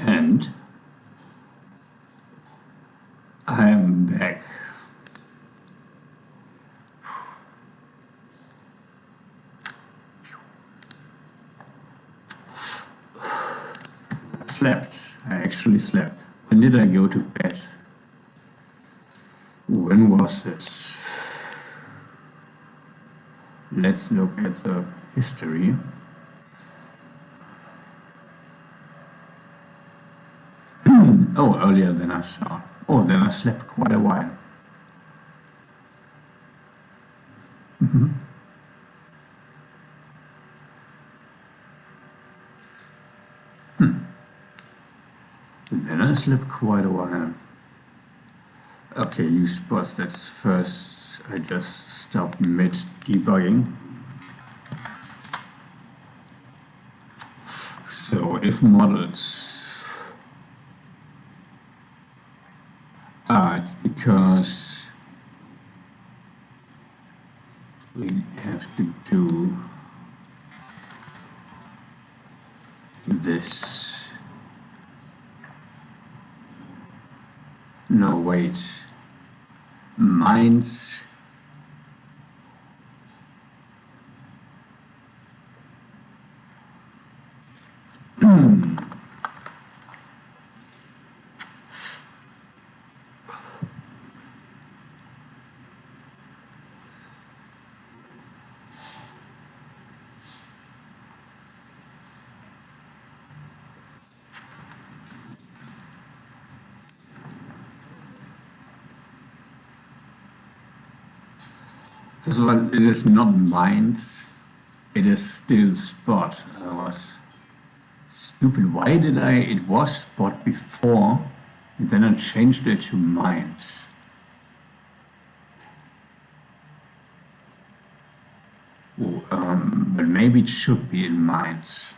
And I am back. Slept. I actually slept. When did I go to bed? When was this? Let's look at the history. Oh, earlier than I saw. Oh, then I slept quite a while. Then I slept quite a while. Okay, use spots. Let's first, I just stop mid debugging. So if models, it's because we have to do this. No, wait. Minds. First of all, it is not minds, it is still spot. I was stupid. Why did I? It was spot before, and then I changed it to minds. But maybe it should be in minds.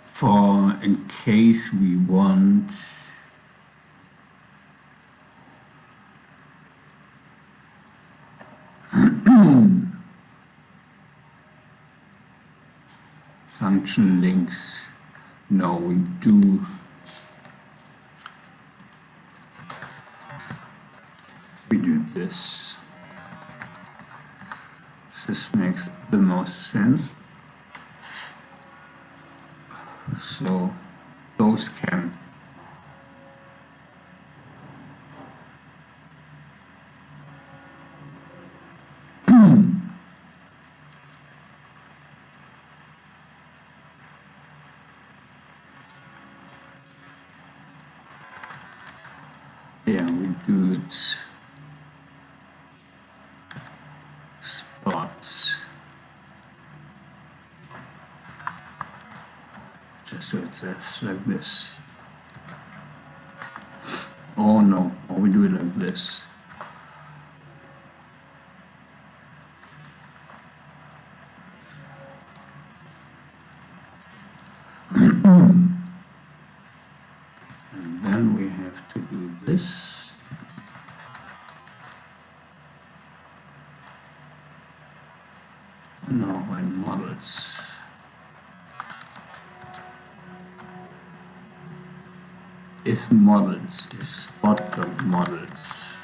For in case we want function links, no, we do this. This makes the most sense. So those can yeah, we do it spots. Just so it's like this. Oh no, or we do it like this. And then we have to do this. No, and models. If models, if spot.models.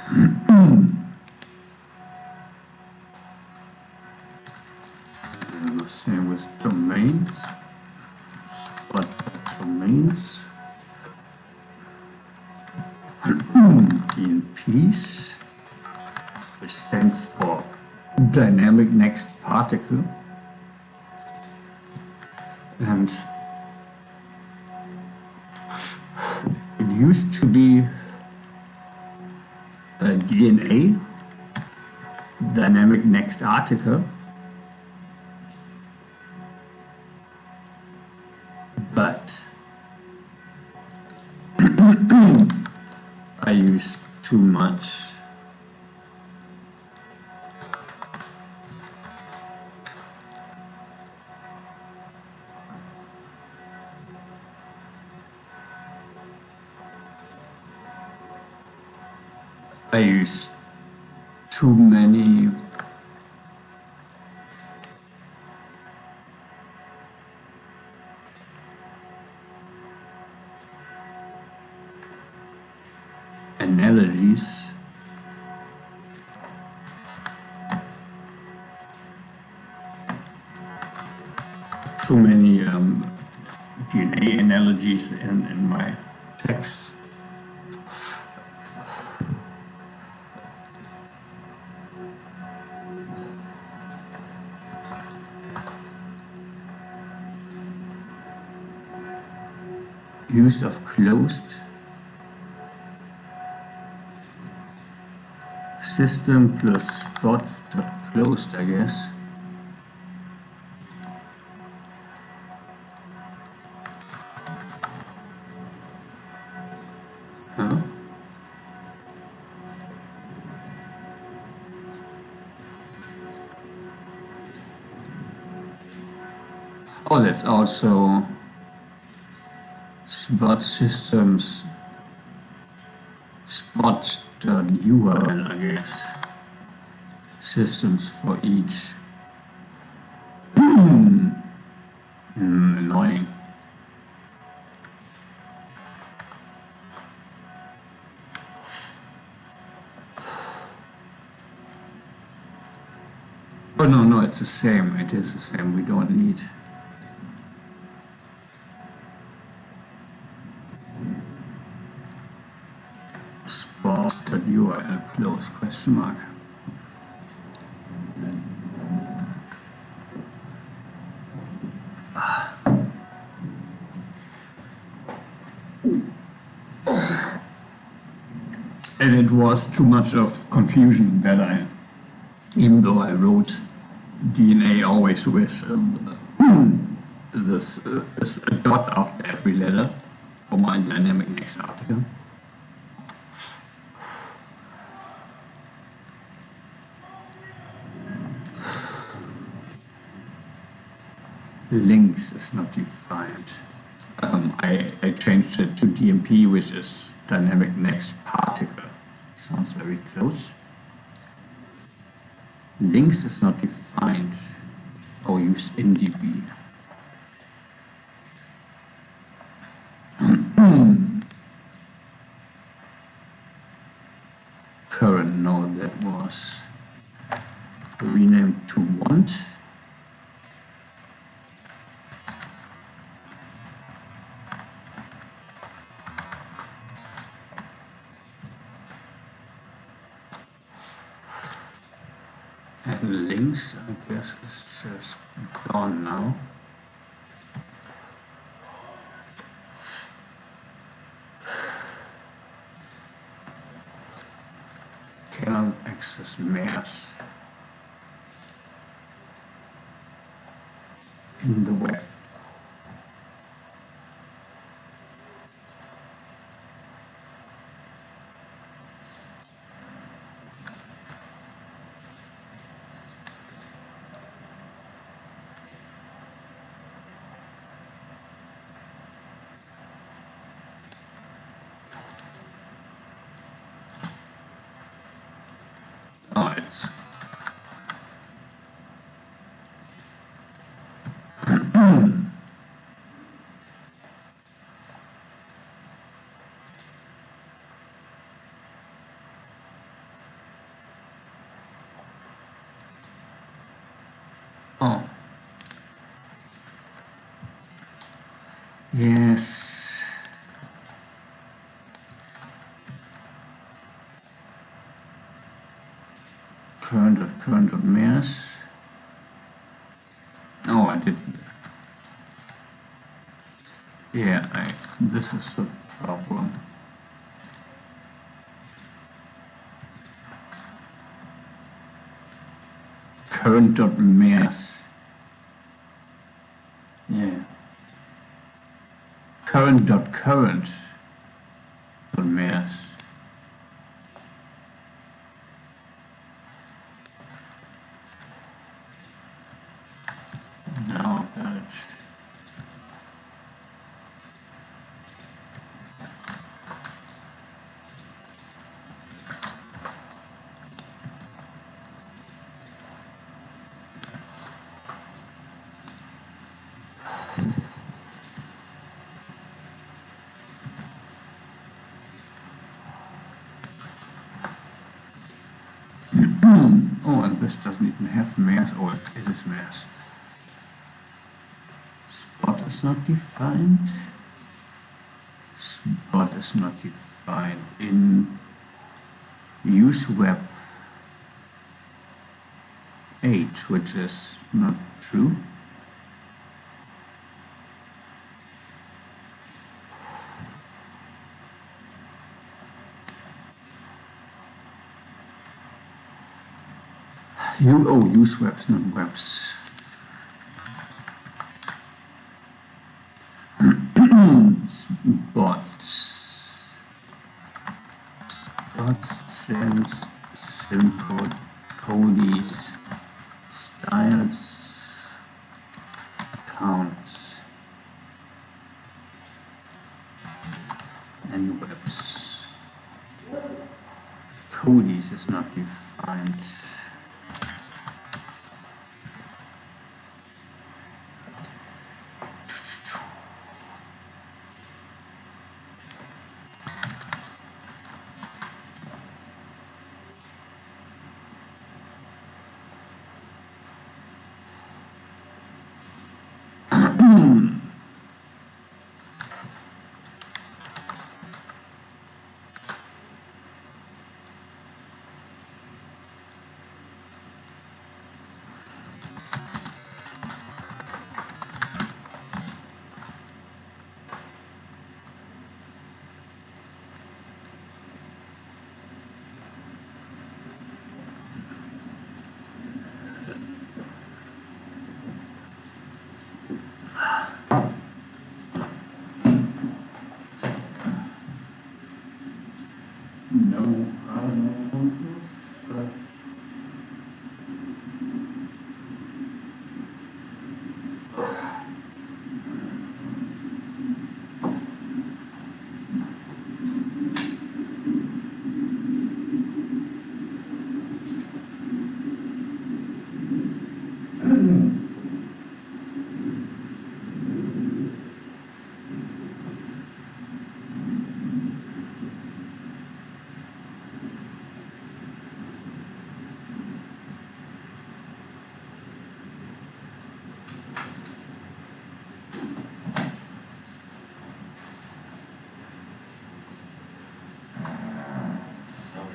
And the same with domains. Spot.domains. DNPs, which stands for dynamic next particle. And it used to be a DNA, dynamic next article, but I use too much use too many analogies, too many DNA analogies in my text. Use of closed system plus spot dot closed, I guess. Huh? Oh, that's also spot systems spot.url, I guess. Systems for each. Annoying. Oh no, it's the same. It is the same. We don't need. Spot.url close question mark. And it was too much of confusion that even though I wrote DNA always with this a dot after every letter for my dynamic next article. Links is not defined. I changed it to DMP, which is dynamic next particle. Sounds very close. Links is not defined. Or use NDB. Current, no, that was renamed to want. And links, I guess, is just gone now. Cannot access mass in the web. Oh, it's oh yes. Current mass. Oh, I did. Yeah, this is the problem. Current.mass. Yeah. Current.mass. Now I got it. Oh, and this doesn't even have mares. Oh, it is mares. Spot is not defined. Spot is not defined in use web 8, which is not true. Use webs, not webs. Bots. Bots, sims, simple, codies, styles, counts, and webs. Codies is not defined. No, I don't know. But sorry.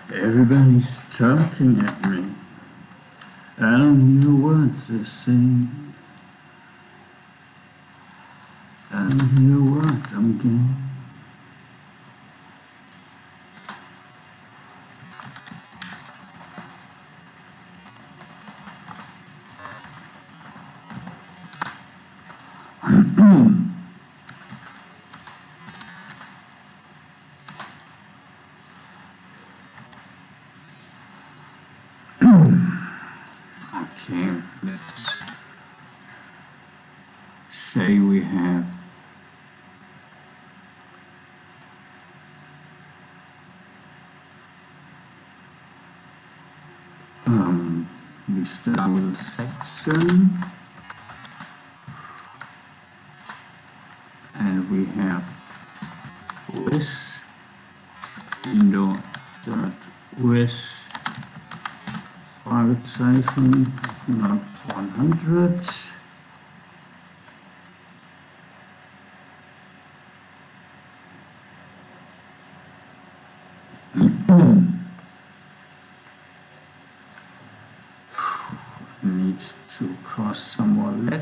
Everybody's talking at me. I don't hear words they're saying. I don't hear what I'm getting. Okay, let's say we have we start with a section and we have with window dot with Fragezeichen not 100. Needs to cause some more lag.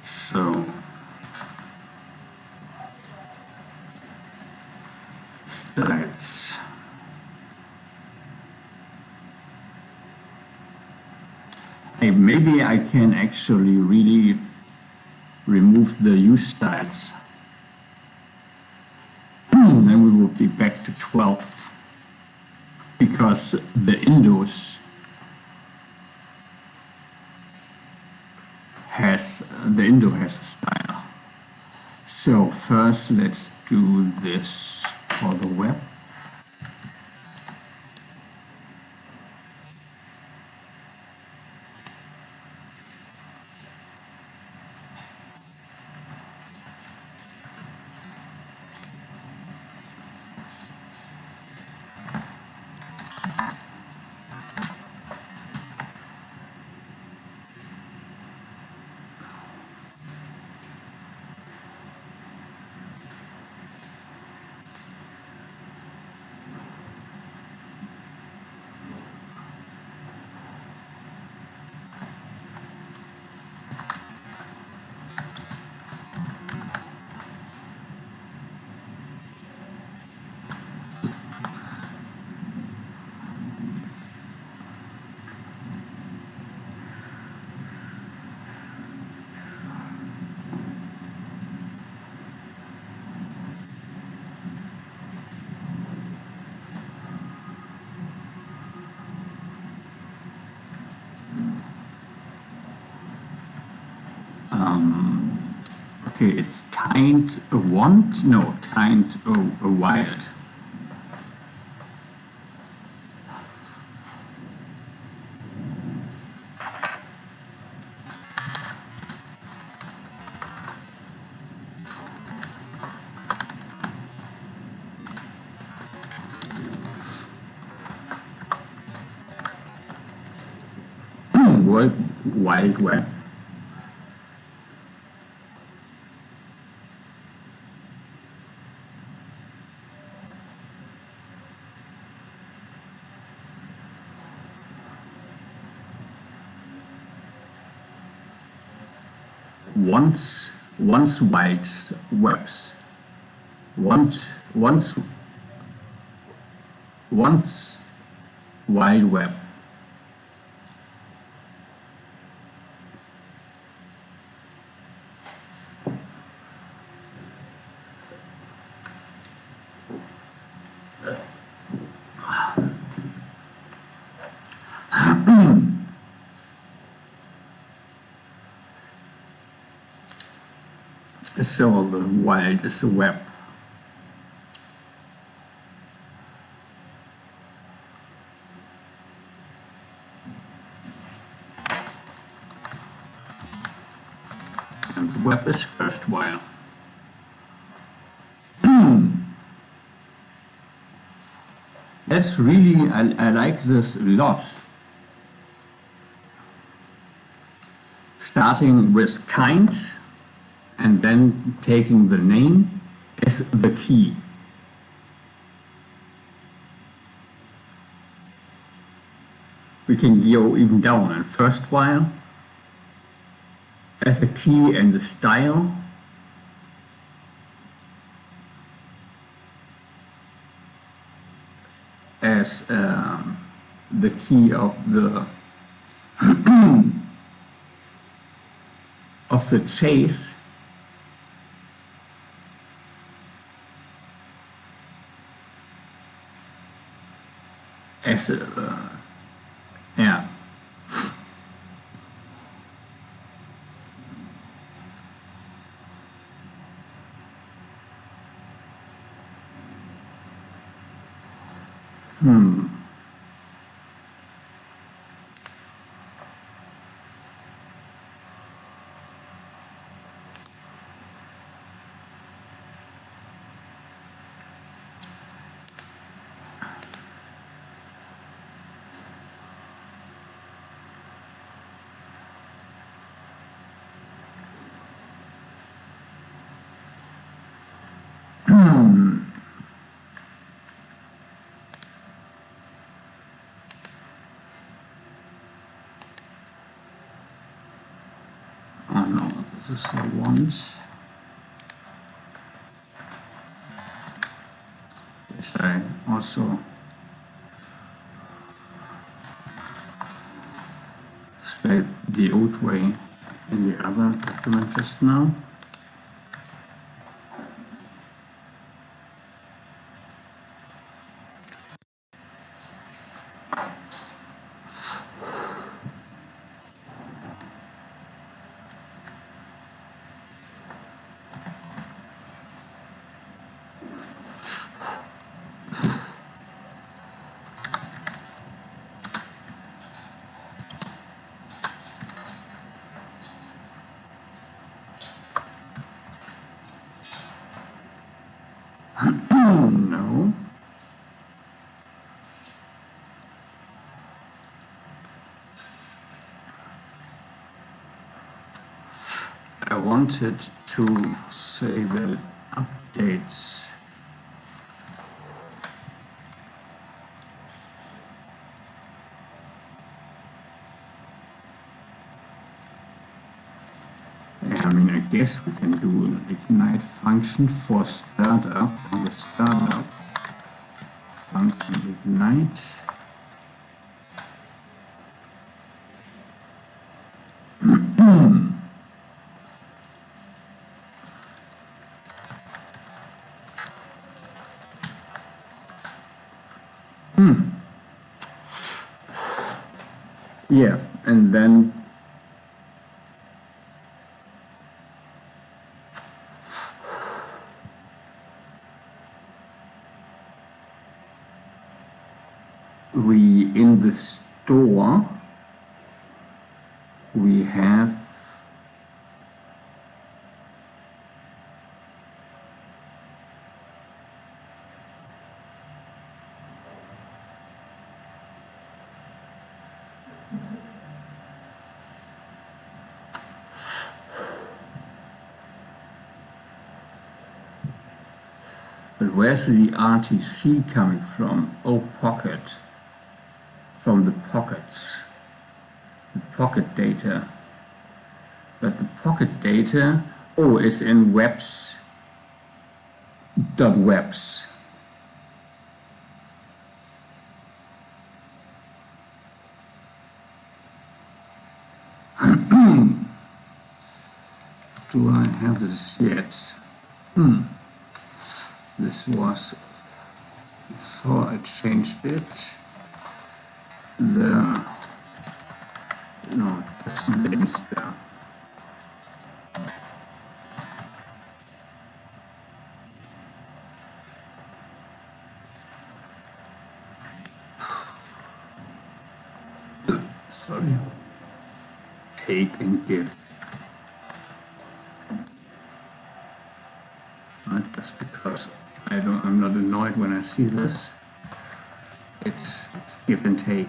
So styles. Hey, maybe I can actually really remove the use styles. Then we will be back to 12 because the Indo has a style. So first let's do this for the web. Okay, it's kind a want, no, kind a wild. World Wide Web. Once wide webs. Once wide web. So the wild is a web. And the web is firstwhile. That's really, I like this a lot. Starting with kind and then taking the name as the key. We can go even down and firstwhile as the key and the style. As the key of the of the chase. As yeah. also saw once. Yes, I also spelled the old way in the other document just now. No. I wanted to say that it updates I mean, I guess we can do an ignite function for startup on the startup function ignite. Yeah, and then we in the store we have but where's the RTC coming from? Oh, pocket. From the pockets. The pocket data. But the pocket data, oh, is in webs. .webs. Do I have this yet? This was before I changed it. No, just the Insta. Sorry. Take and give. Not just because I'm not annoyed when I see this. It's give and take.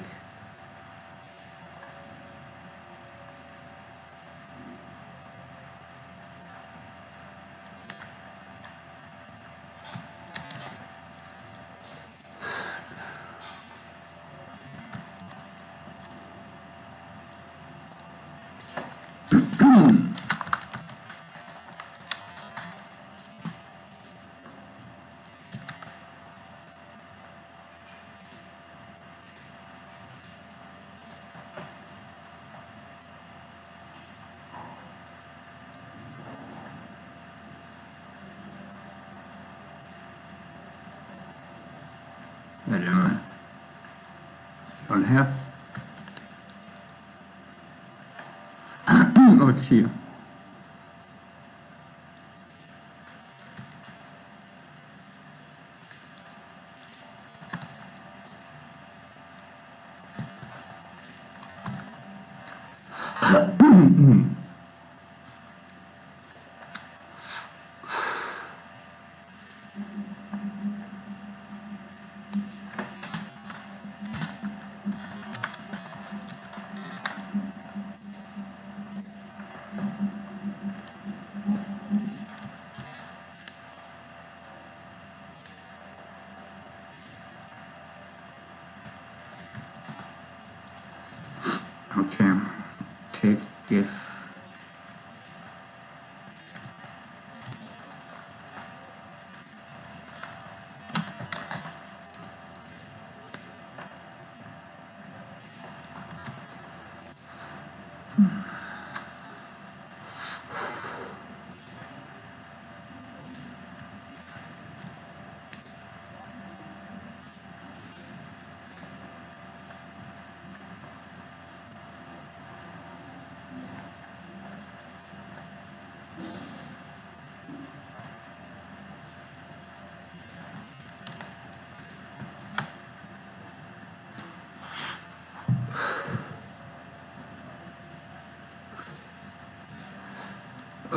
I don't know. I don't have. Oh, it's here. Okay. Take, give.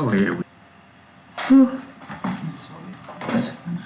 Oh, here we go. Sorry. A second.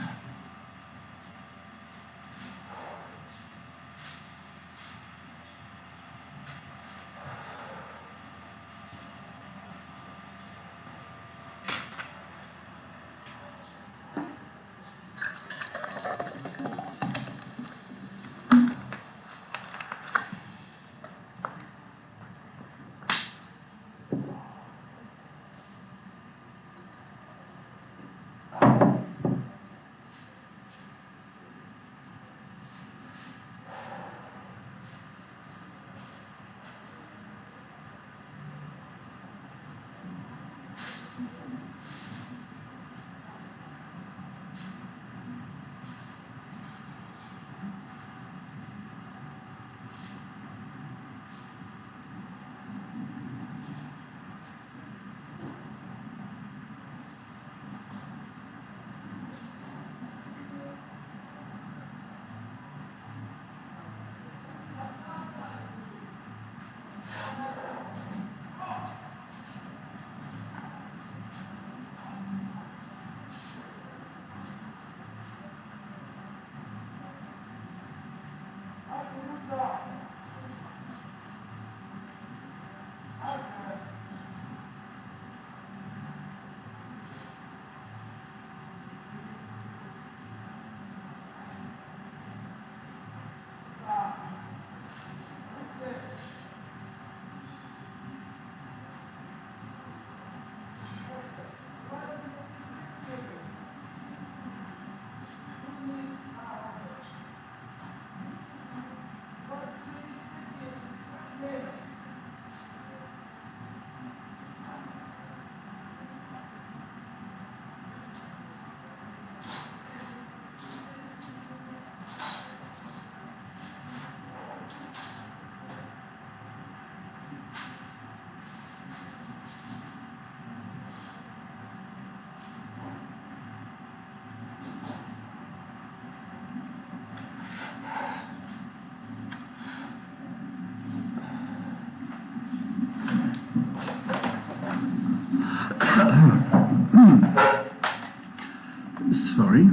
Sorry.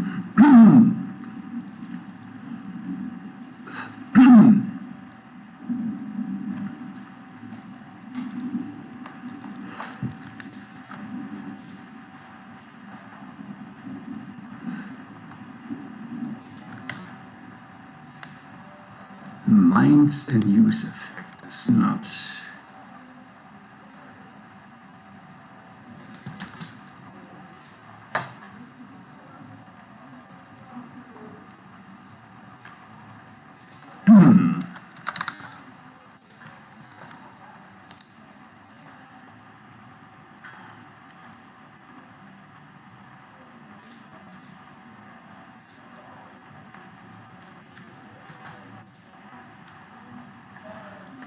Minds and use effect is not.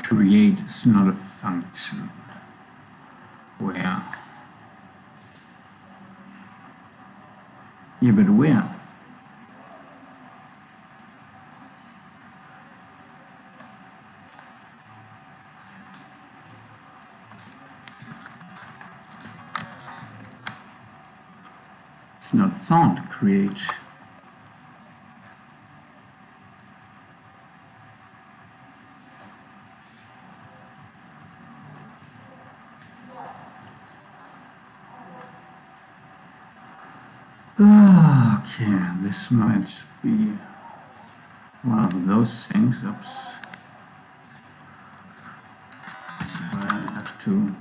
Create is not a function where. Yeah, but where? It's not found. Create. Okay, this might be one of those things. Oops. I have to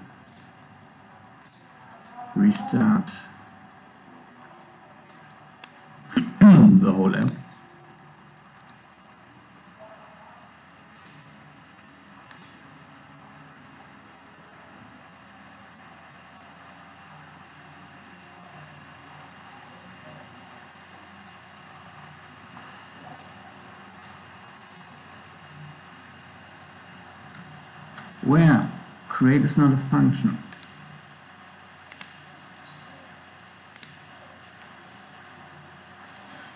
restart the whole app. Where? Create is not a function.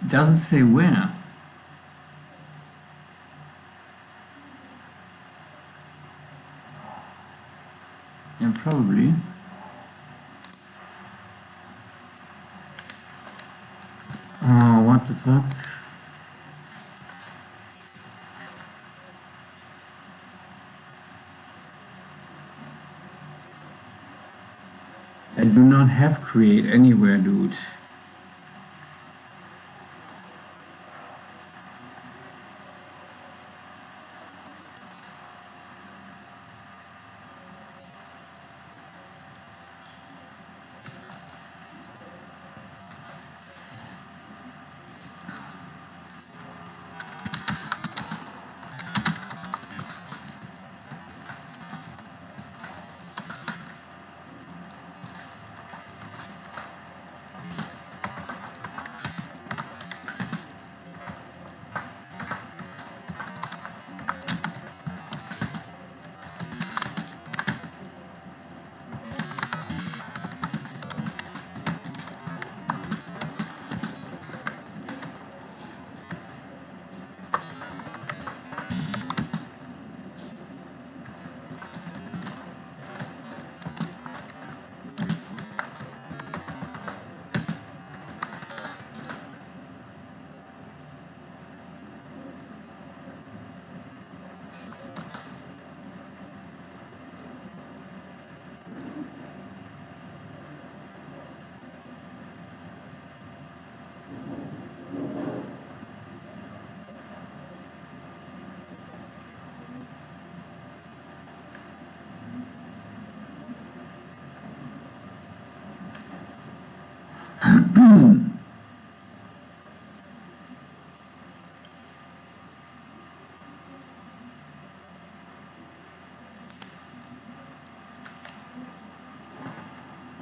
It doesn't say where. Yeah, probably. Oh, what the fuck? I do not have create anywhere, dude.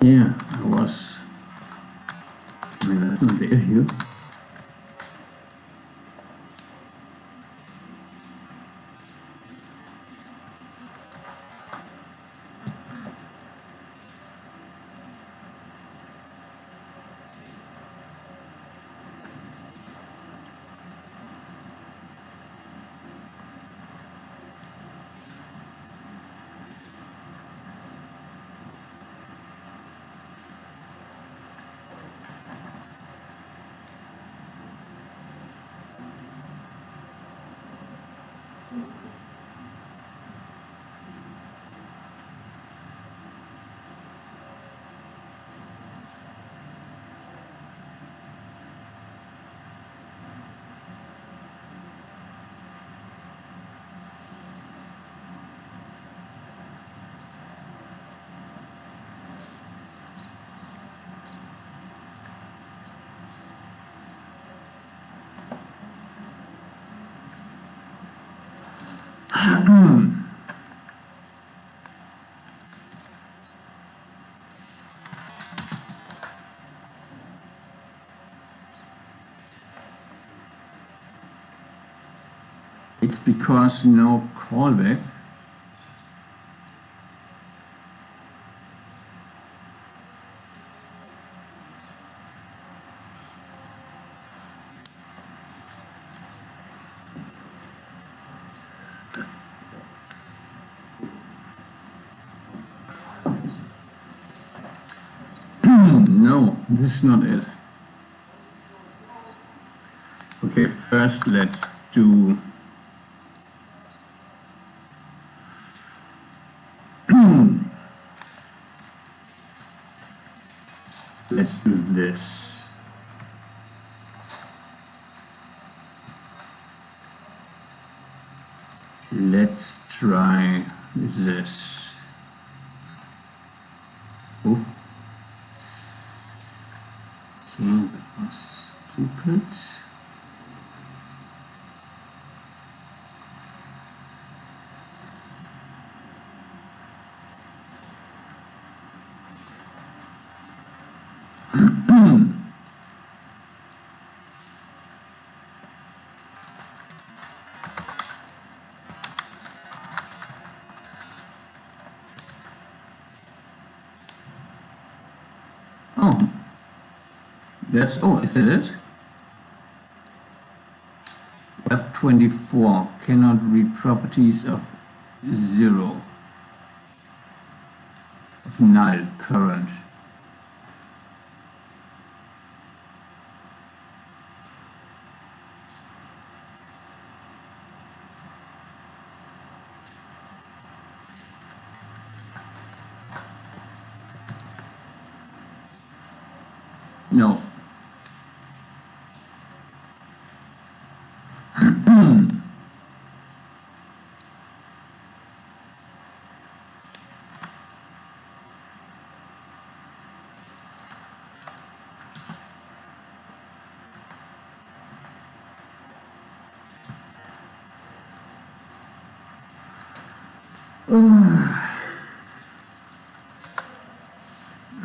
Yeah, I was. I mean, that's not the issue. It's because no callback. No, this is not it. Okay, first let's do let's do this. Let's try this. Oh. Okay, that was stupid. Oh, is that it? Web 24 cannot read properties of zero, of null current. No.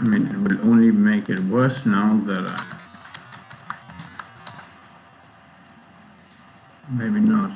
I mean, it will only make it worse now that maybe not.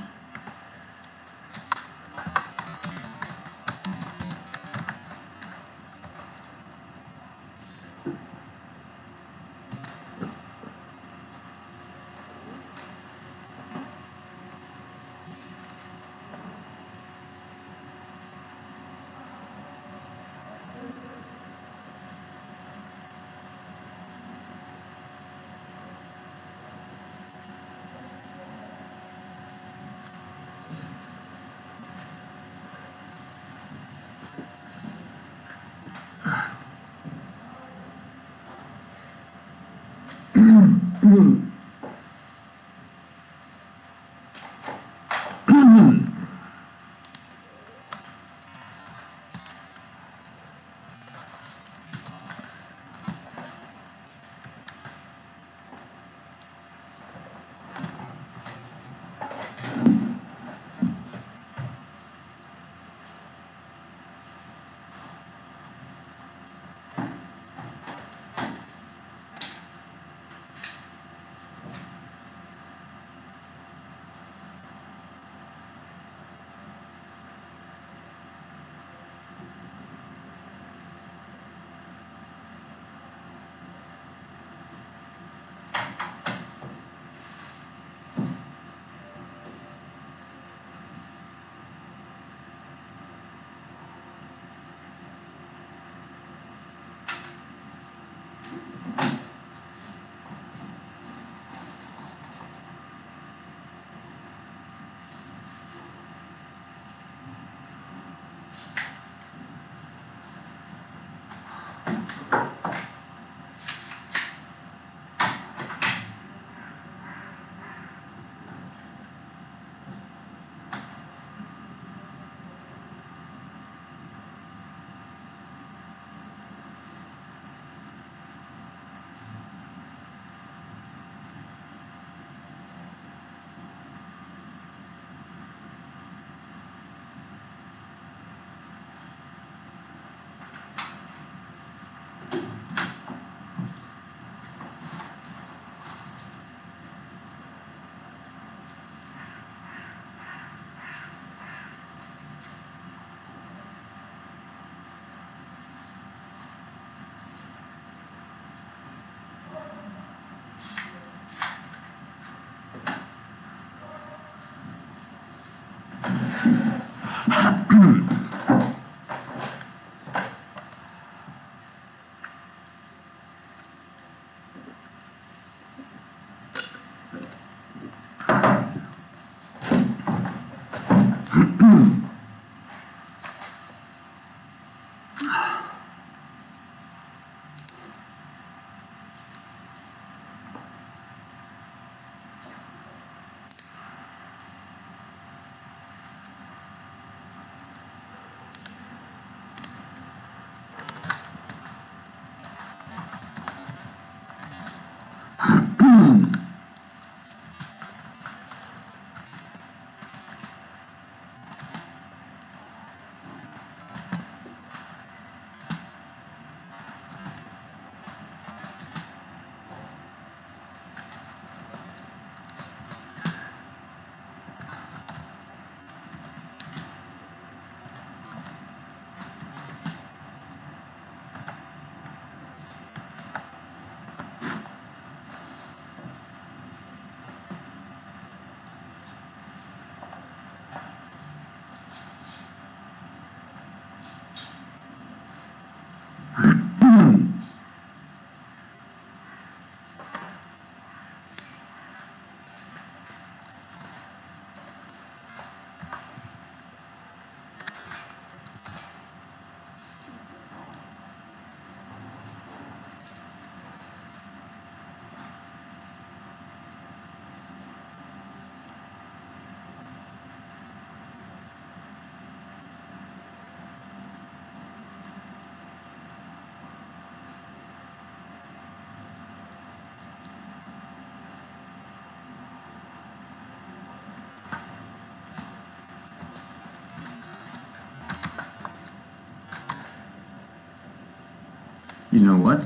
You know what?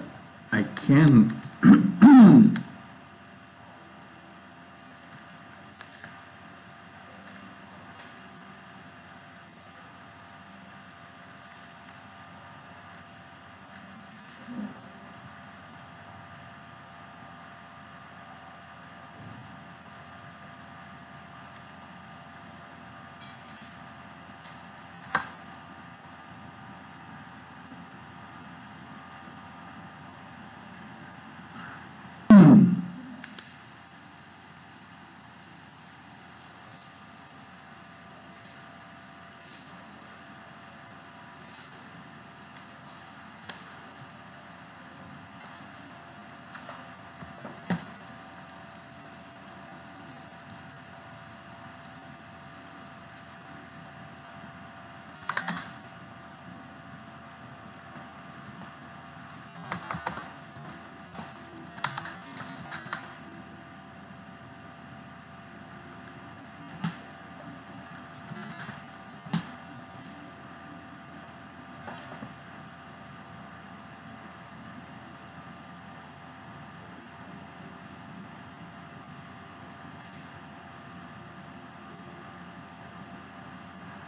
I can.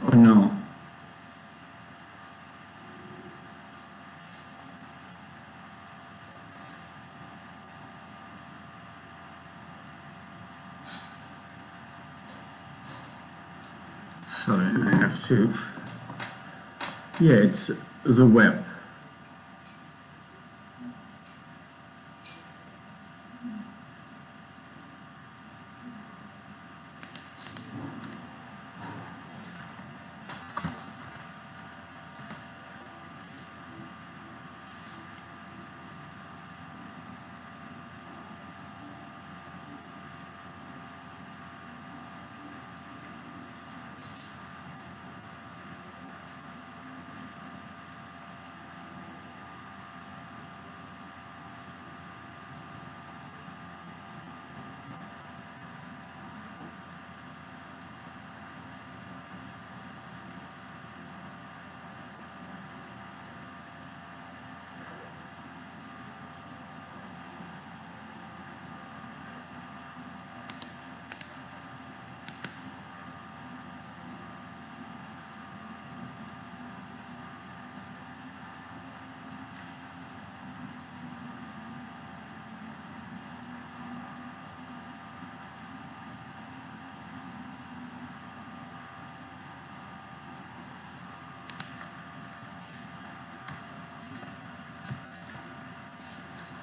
Oh no. Sorry, I have to. Yeah, it's the web.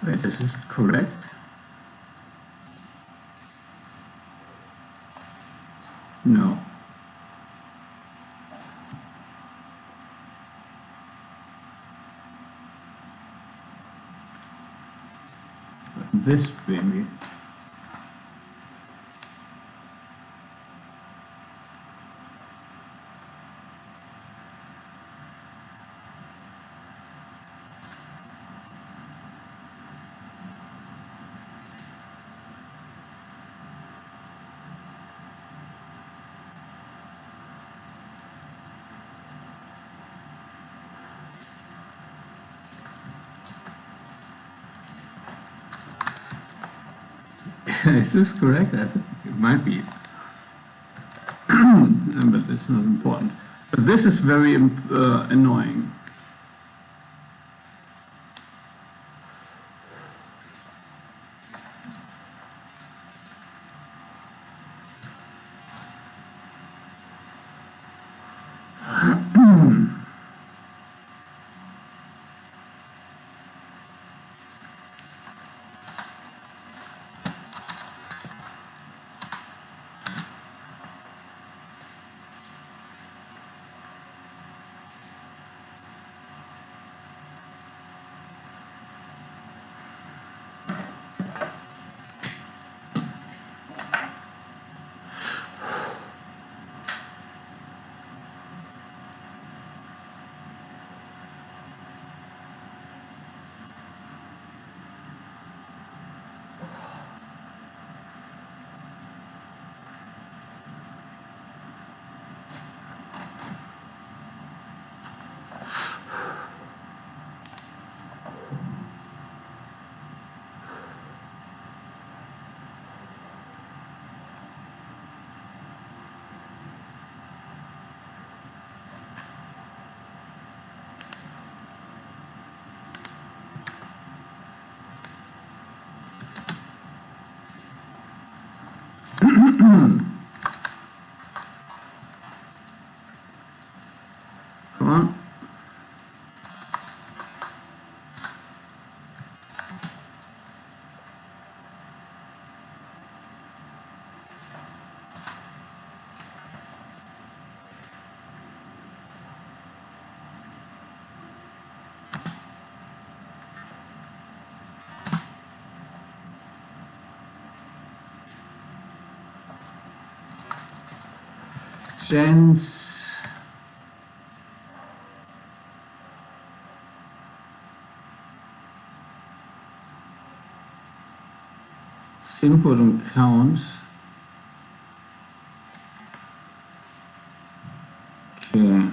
Wait, is this correct? No. This baby. Is this correct? I think it might be. But it's not important. But this is very annoying. Come on. Gents. Input and count. Okay.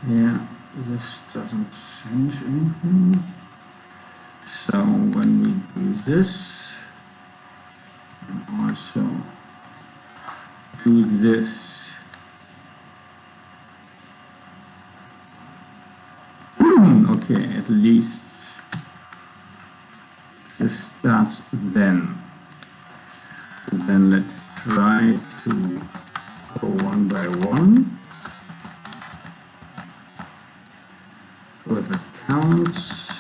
Yeah, this doesn't change anything. So when we do this, and also do this, okay, at least this starts then. Then let's try to go one by one with the counts.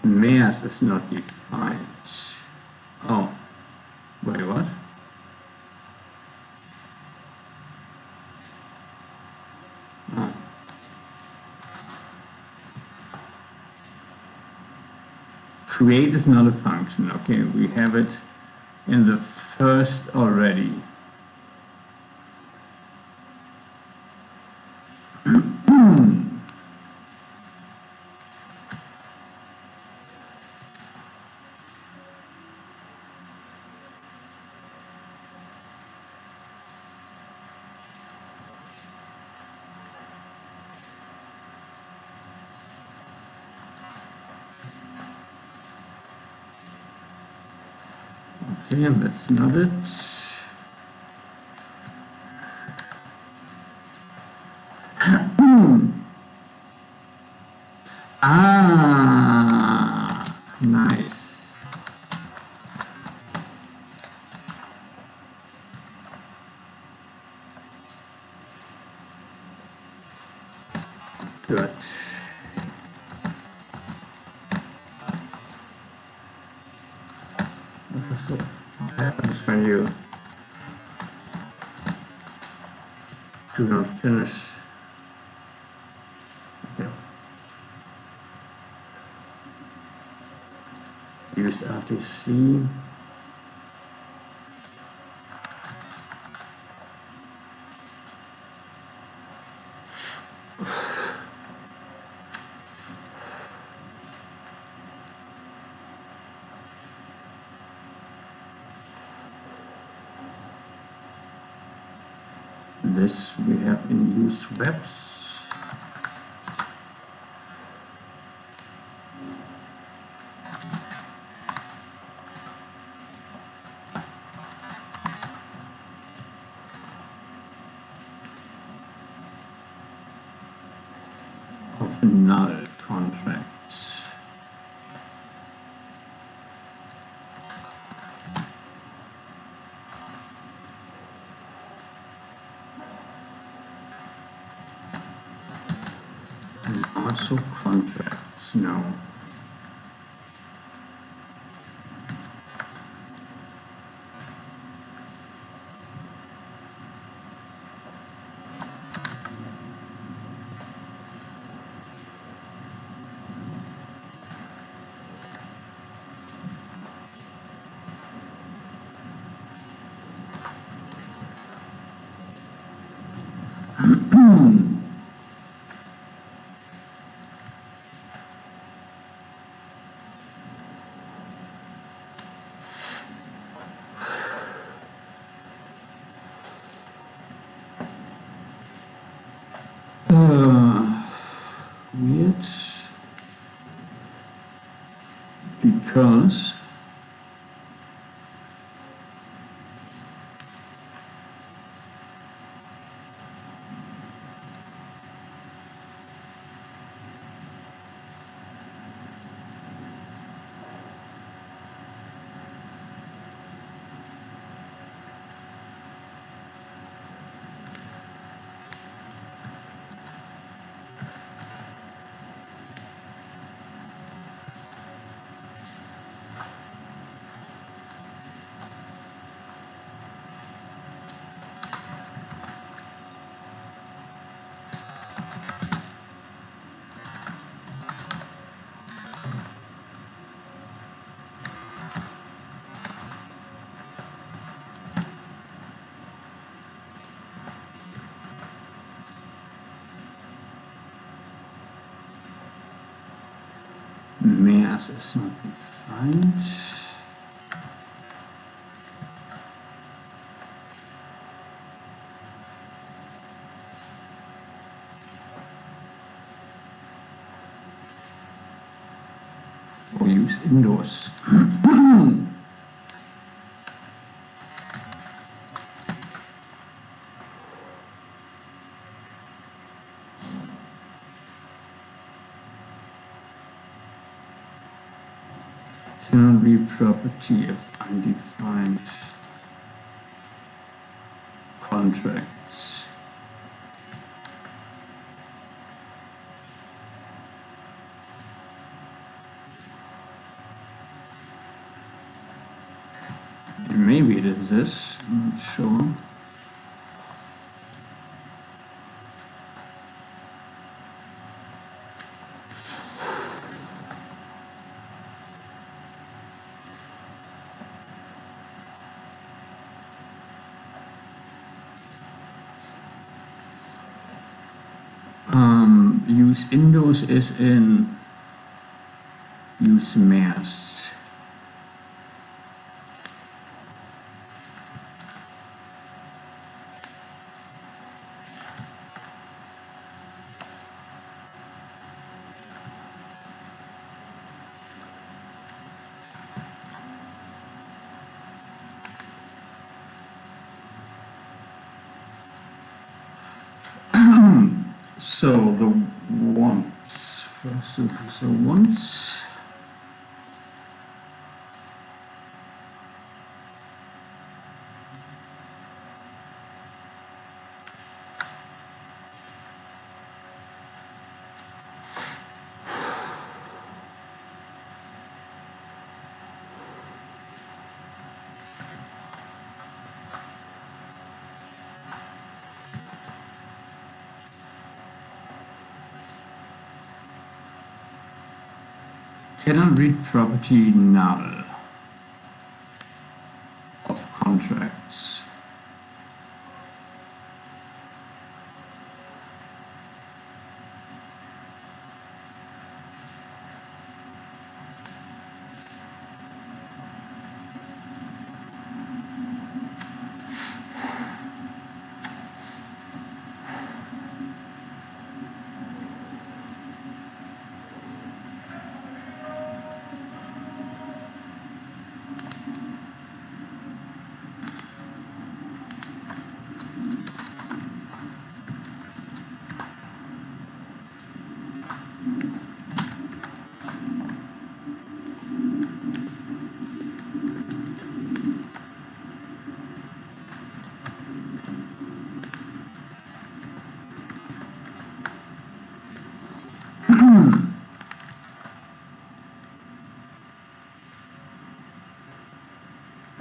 Mass is not defined. Oh, wait, what? Oh. Create is not a function. Okay, we have it in the first already. Okay, that's not it. Ah, nice. Good. This is what happens when you do not finish. Okay. Use RTC. This we have in use webs. Of null contracts. And also contracts now. Weird. Because mass is not defined. Or use indoors. Cannot be property of undefined contracts. Maybe it is this, I'm not sure. Use indoors is in use mass. So the once, first, so once. Cannot read property null of contracts.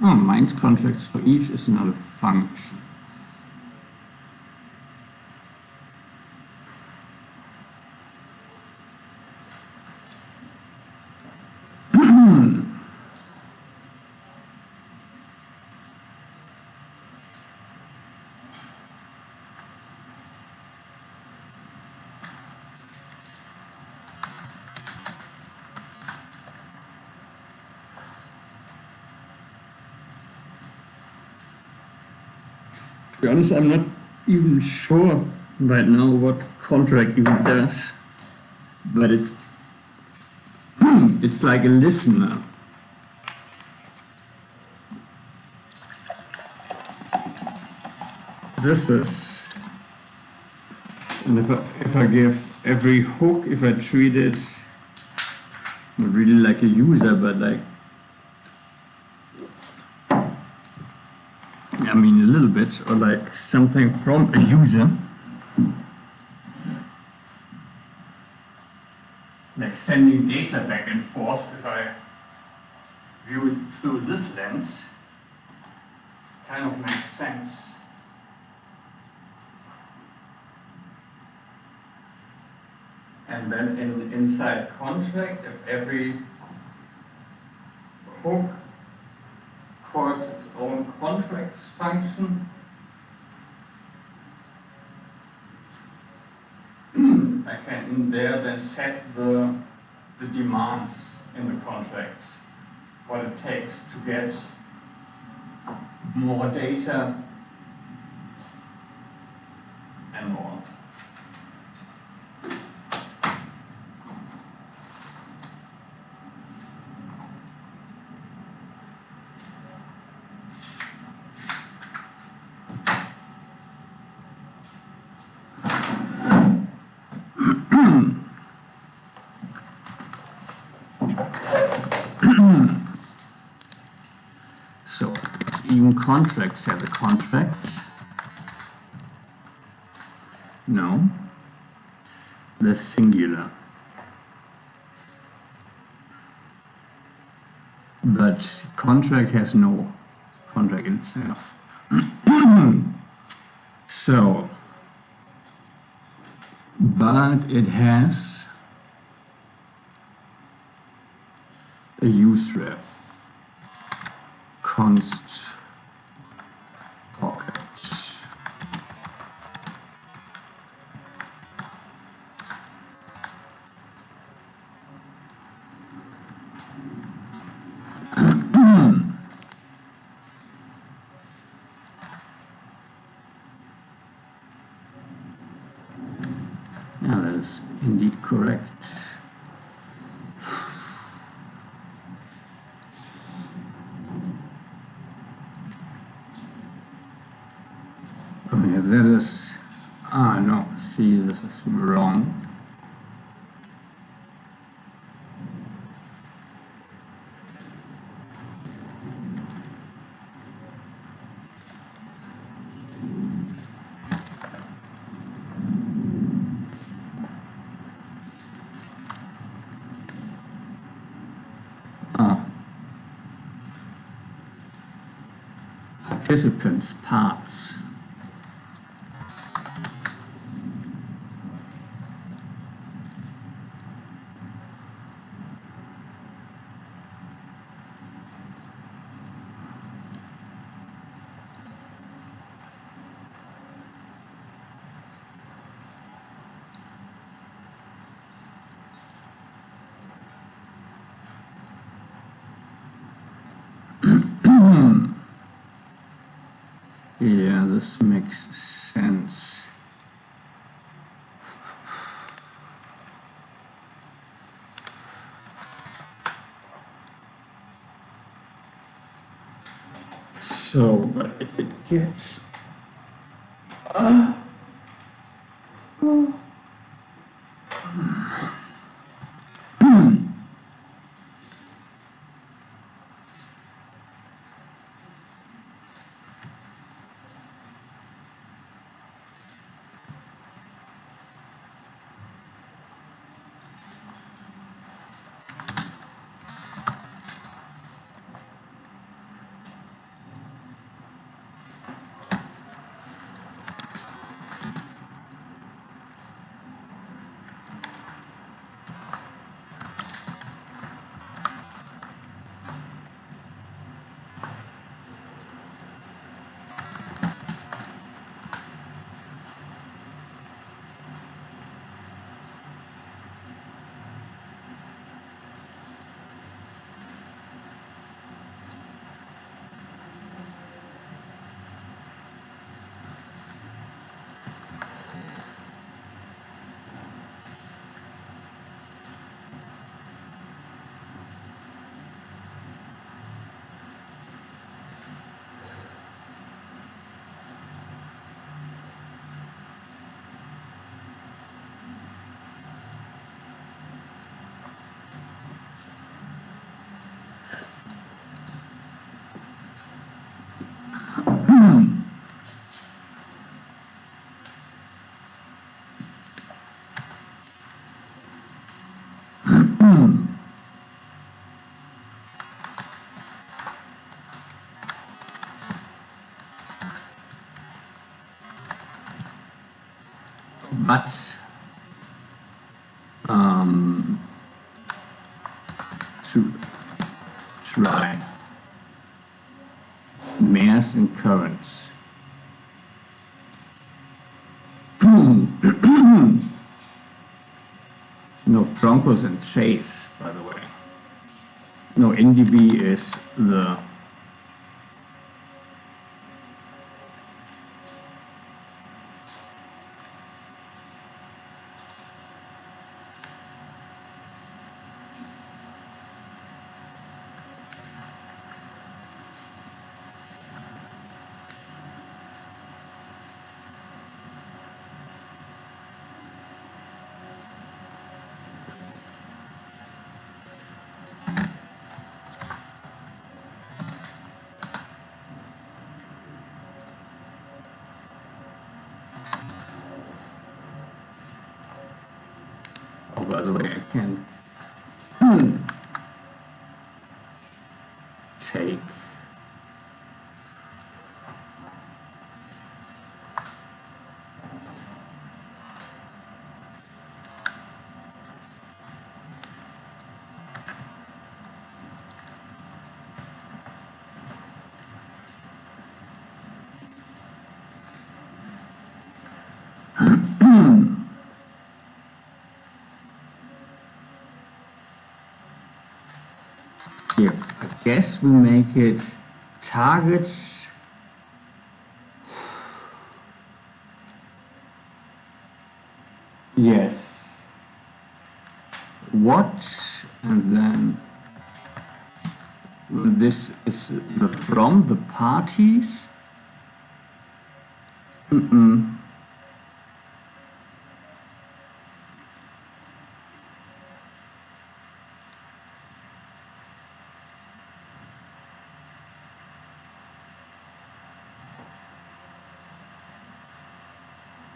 Oh, minds contracts for each is not a function. be honest, I'm not even sure right now what contract even does, but it's like a listener. This is, and if I give every hook, if I treat it not really like a user, but like, I mean a little bit, or like something from a user, like sending data back and forth. If I view it through this lens, kind of makes sense. And then inside contract, if every hook calls its own contracts function, I can in there then set the demands in the contracts, what it takes to get more data and more. So even contracts have a contract. No, the singular. But contract has no contract in itself. So, but it has a useref, const pocket. Yeah, that is indeed correct. Oh yeah, that is, no, see, this is wrong. Participants, parts. Yeah, this makes sense. So, but if it gets but to try mares and currants. No, Broncos and Chase, by the way. No, NDB is the oh, by the way, I can take give. I guess we make it targets. Yes. What? And then this is the from the parties.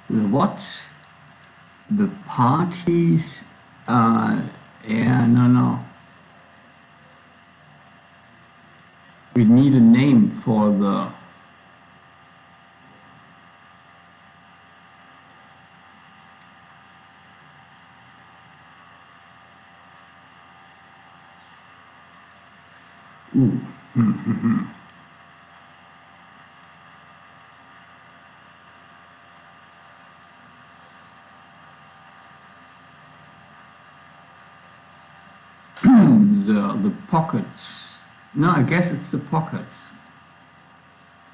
The what? The parties. Yeah, no. We need a name for the. Ooh. The pockets. No, I guess it's the pockets.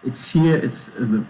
It's here. It's the.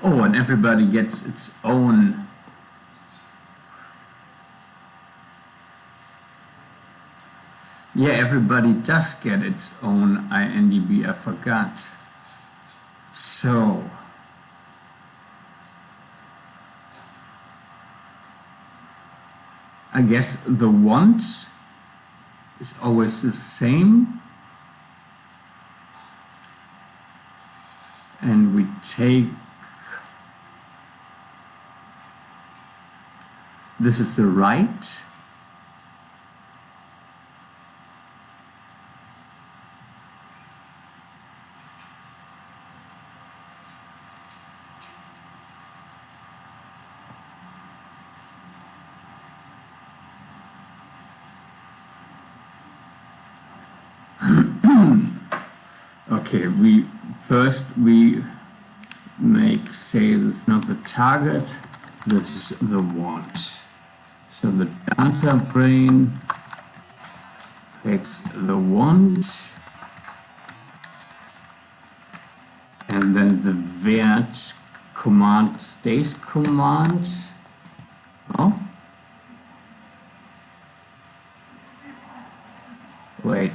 Oh, and everybody gets its own. Yeah, everybody does get its own INDB, I forgot. So, I guess the want is always the same. and we take, this is the right, okay, we make, say this is not the target, this is the want. So the data brain takes the want, and then the wert command stays command. Oh, wait.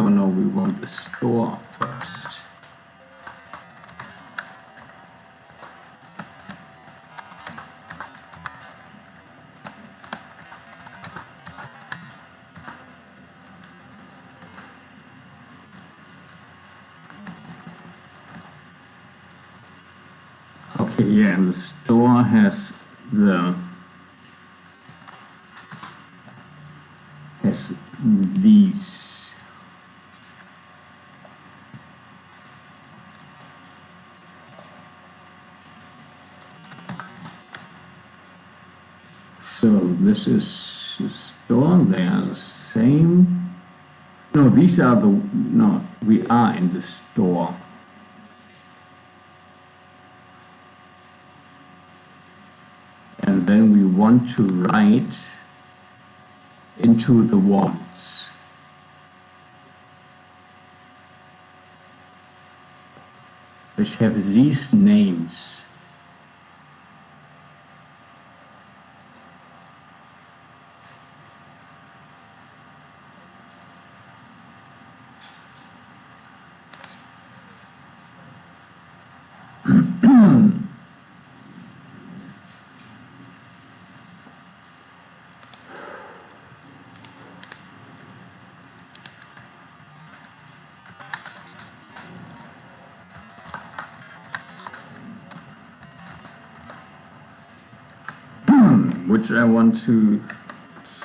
No, we want the store first. Okay, yeah, and the store has these. So this is the store, they are the same. No, these are the, no, we are in the store. And then we want to write into the wants. Which have these names. Which I want to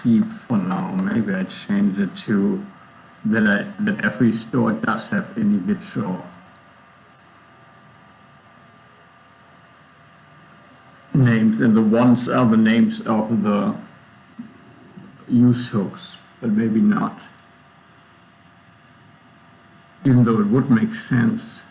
keep for now. Maybe I change it to that every store does have individual names, and the ones are the names of the use hooks, but maybe not. Even though it would make sense.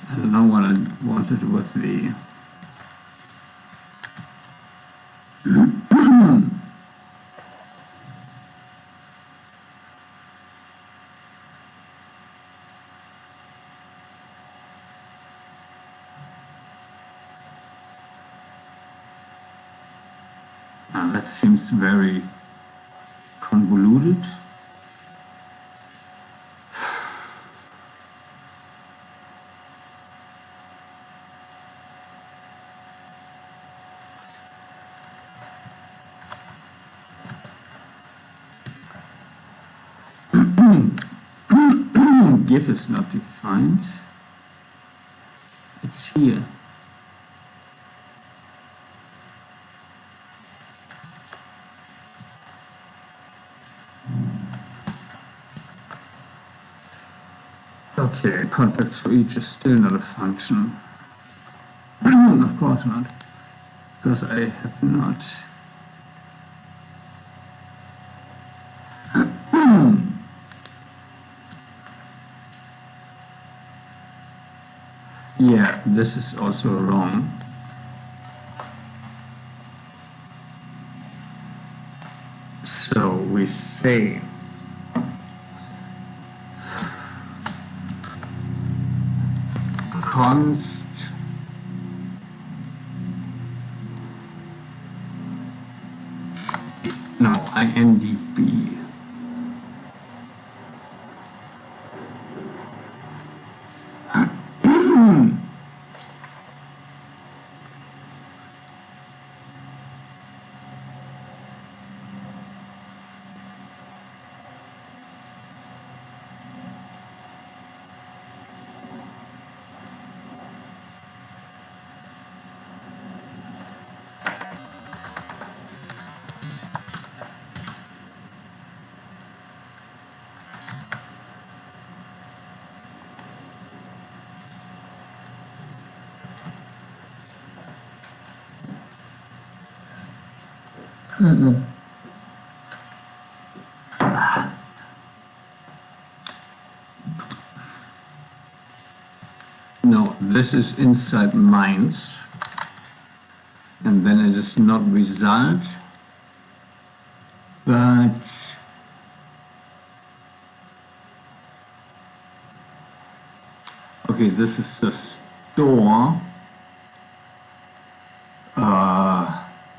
I don't know what I wanted with the that seems very convoluted. GIF is not defined. It's here. Okay, context for each is still not a function. Of course not, because I have not. Yeah, this is also wrong. So we say const no INDB. No, this is inside minds, and then it is not result, but okay, this is the store.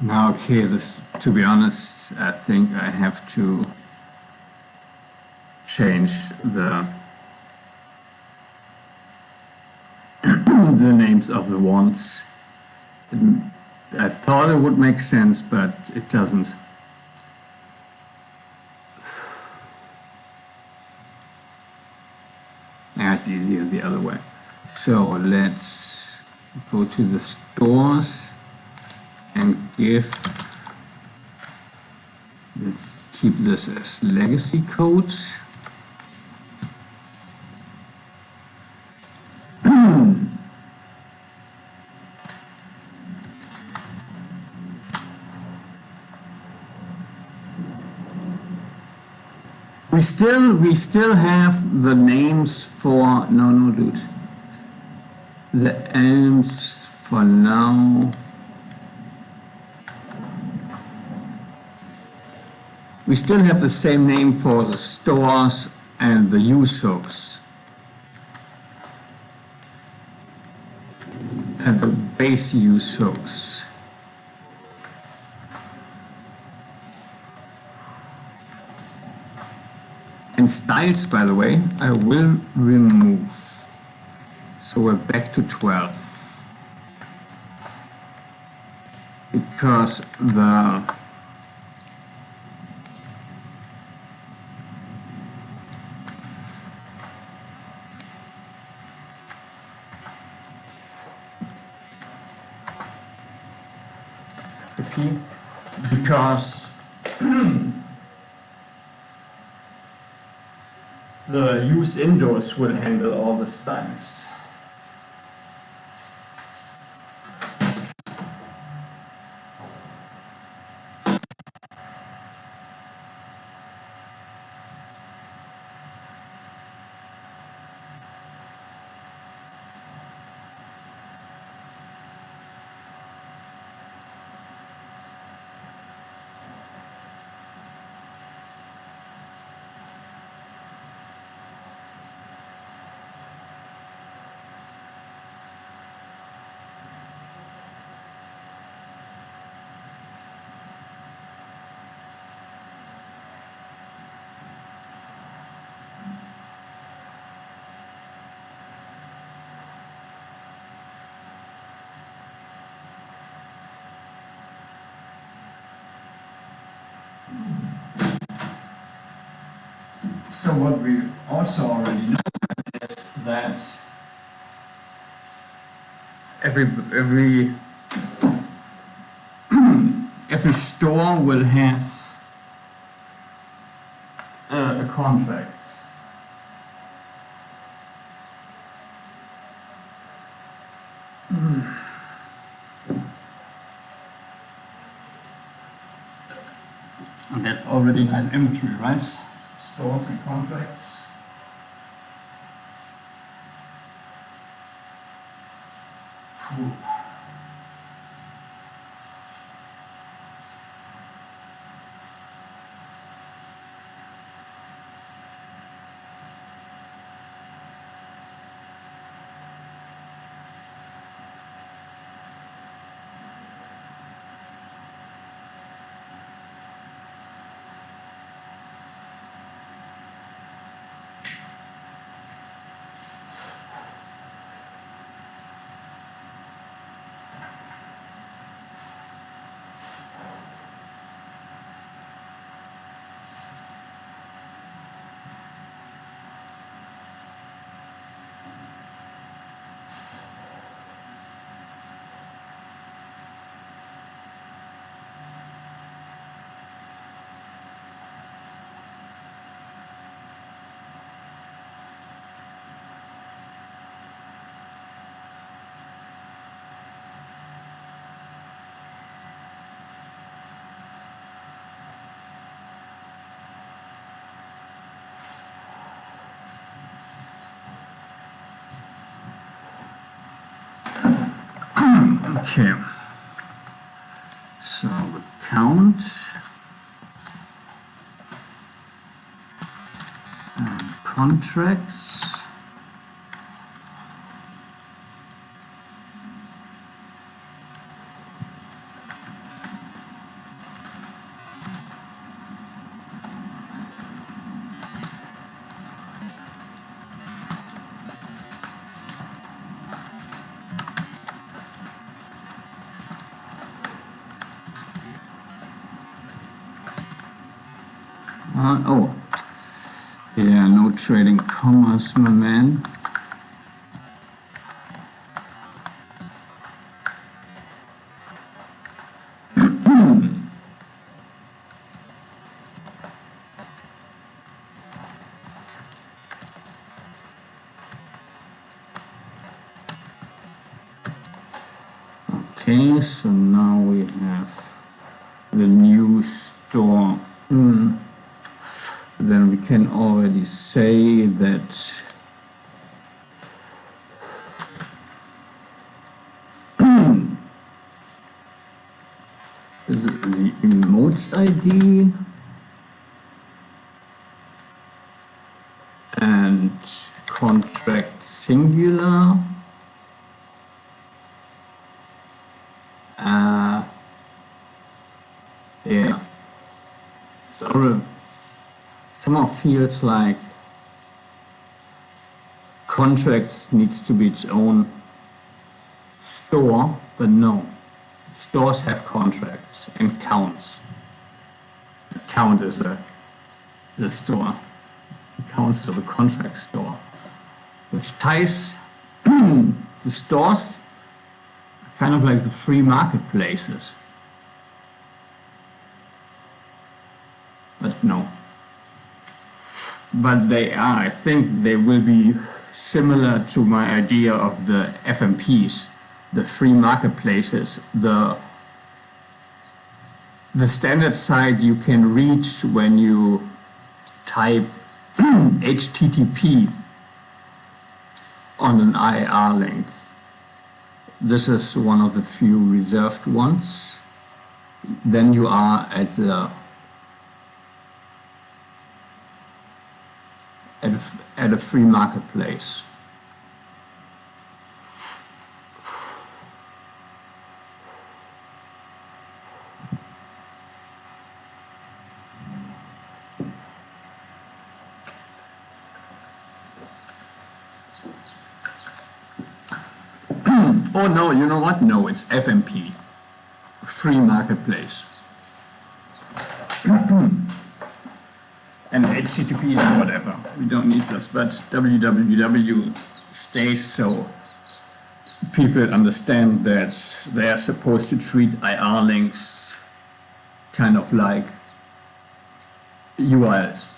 Now, okay, this, to be honest, I think I have to change the the names of the ones. I thought it would make sense, but it doesn't. Yeah, it's easier the other way. So let's go to the stores and give, let's keep this as legacy code. We still have the names for, no dude, the elms for now. We still have the same name for the stores and the use hooks and the base use hooks. And styles, by the way, I will remove. So we're back to 12. Because the because The use indoors will handle all the styles. So what we also already know is that every every store will have a contract. And that's already nice imagery, right? Stores and contracts. Phew. Okay, so the count and contracts. Oh, yeah, no trading commas, my man. Okay, so now we have the new store. Then we can already say that the emote ID and contract singular yeah, so somehow feels like contracts needs to be its own store, but no. Stores have contracts and counts. Count is the store. It counts to the contract store, which ties the stores kind of like the free marketplaces. But no. but they are, I think they will be similar to my idea of the FMPs, the free marketplaces, the standard site you can reach when you type HTTP on an IR link. This is one of the few reserved ones. Then you are at a free marketplace. Oh no, you know what? No, it's FMP, free marketplace. And HTTP is whatever, we don't need this, but www stays so people understand that they are supposed to treat IR links kind of like URLs.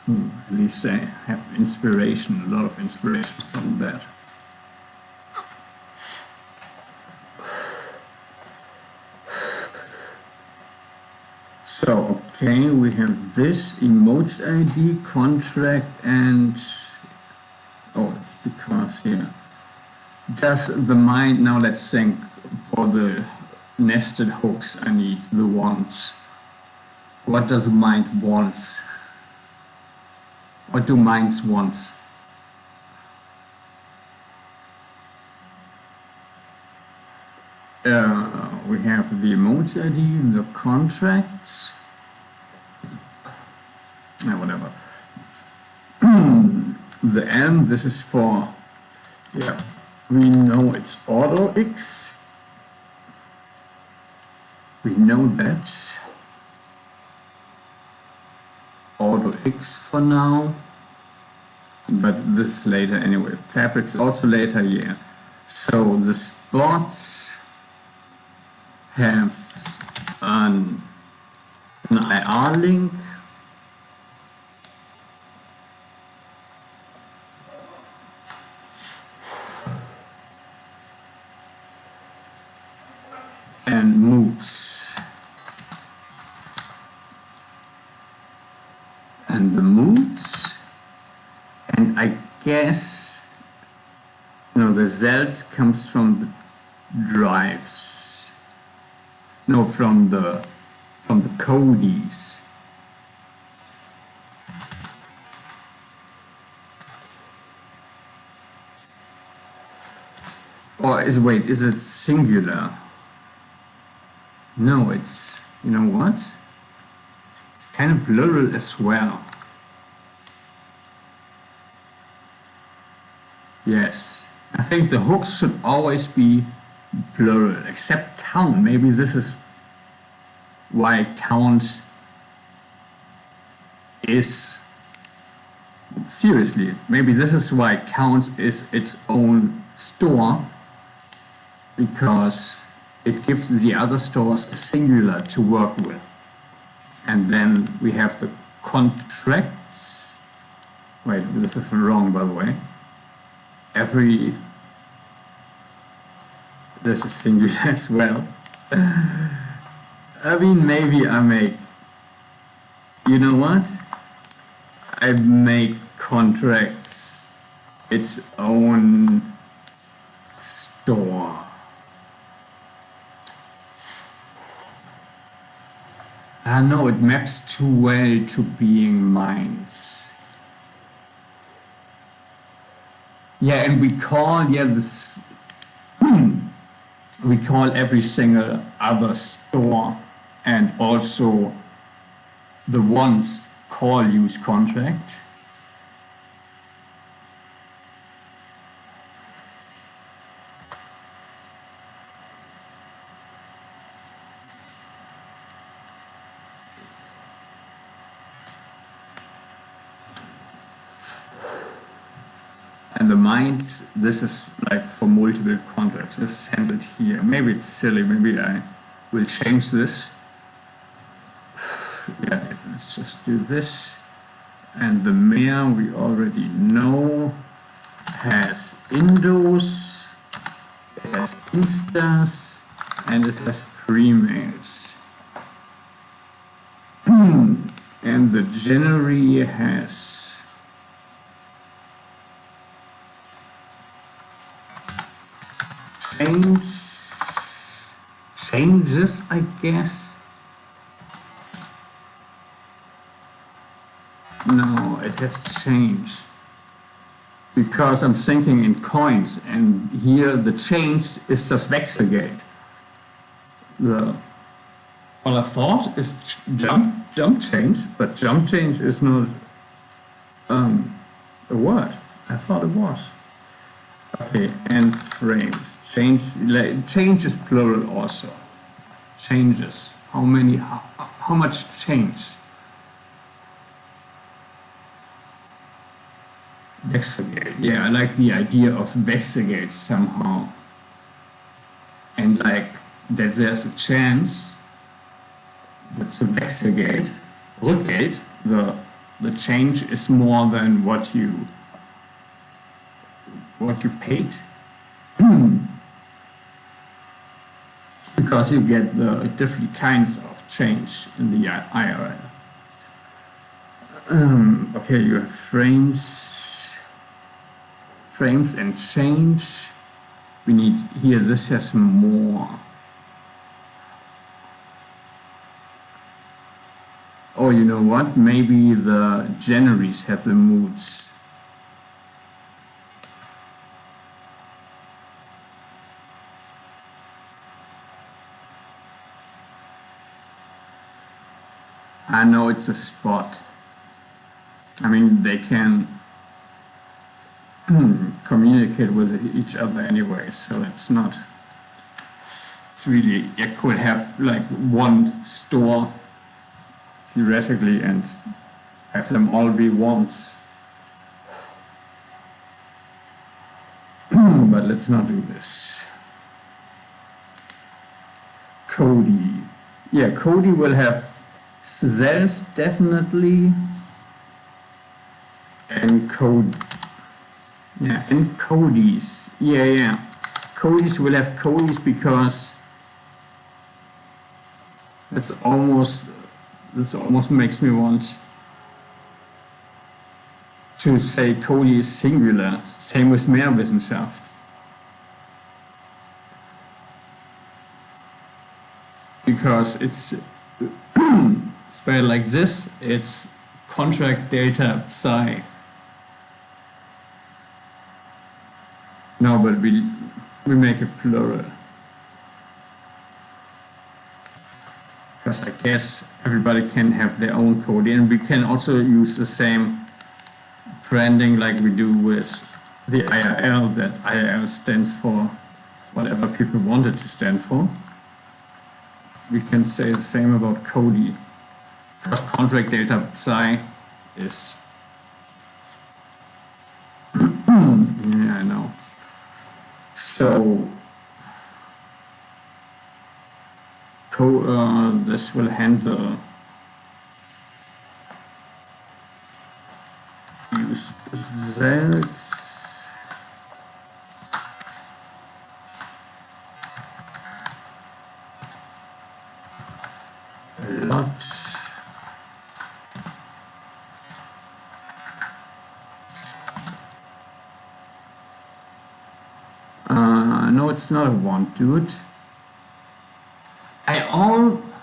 At least they have inspiration, a lot of inspiration from that. So, okay, we have this emoji ID, contract, and oh, it's because, yeah. Does the mind, now let's think, for the nested hooks, I need the wants. What does the mind wants? What do minds wants? We have the emoji ID, the contracts, whatever. The M, this is for, yeah, we know it's auto X. We know that. Auto X for now. But this later anyway. Fabrics also later, yeah. So the spots have an IR link, and moods. And the moods, and I guess, the cells comes from the drives. No, from the codies. Or is it singular? No, it's, you know what? It's kind of plural as well. Yes, I think the hooks should always be plural, except count. Maybe this is why count is, seriously, maybe this is why count is its own store, because it gives the other stores a singular to work with. And then we have the contracts. Wait, this is wrong, by the way. This is singular as well. I mean, maybe I make, you know what? I make contracts its own store. No, it maps too well to being minds. Yeah, and we call, this, we call every single other store and also the ones call use contract. And the mind, this is like for multiple contracts. This is handled here. Maybe it's silly. Maybe I will change this. Yeah, let's let's just do this. And the mare we already know has indos, it has instas, and it has females. And the January has changes, I guess. No, it has changed. Because I'm thinking in coins, and here the change is just Wechselgeld. Well, I thought is jump change, but jump change is not a word. I thought it was. Okay, and frames. Change is plural also. Changes. How much change? Wechselgeld. Yeah, I like the idea of Wechselgeld somehow. And like that there's a chance that the Wechselgeld, Rückgeld, the change is more than what you paid. Because you get the different kinds of change in the IRL. Okay, you have frames and change. We need here, this has more. Oh, you know what? Maybe the Januaries have the moods. I know it's a spot. I mean, they can communicate with each other anyway, so it's not. It's really, you could have like one store theoretically and have them all be ones. But let's not do this. Cody. Yeah, Cody will have cells definitely. And code. Yeah, and Cody's. Yeah. Cody's will have Cody's because that's almost makes me want to say Cody is singular. Same with Mehrwissenschaft. Because it's spelled like this, it's contract data psi. No, but we make it plural. Because I guess everybody can have their own code, and we can also use the same branding like we do with the IRL, that IRL stands for whatever people want it to stand for. We can say the same about Cody, because contract data psi is yeah, I know. So this will handle use cells a lot. No, it's not a want, dude.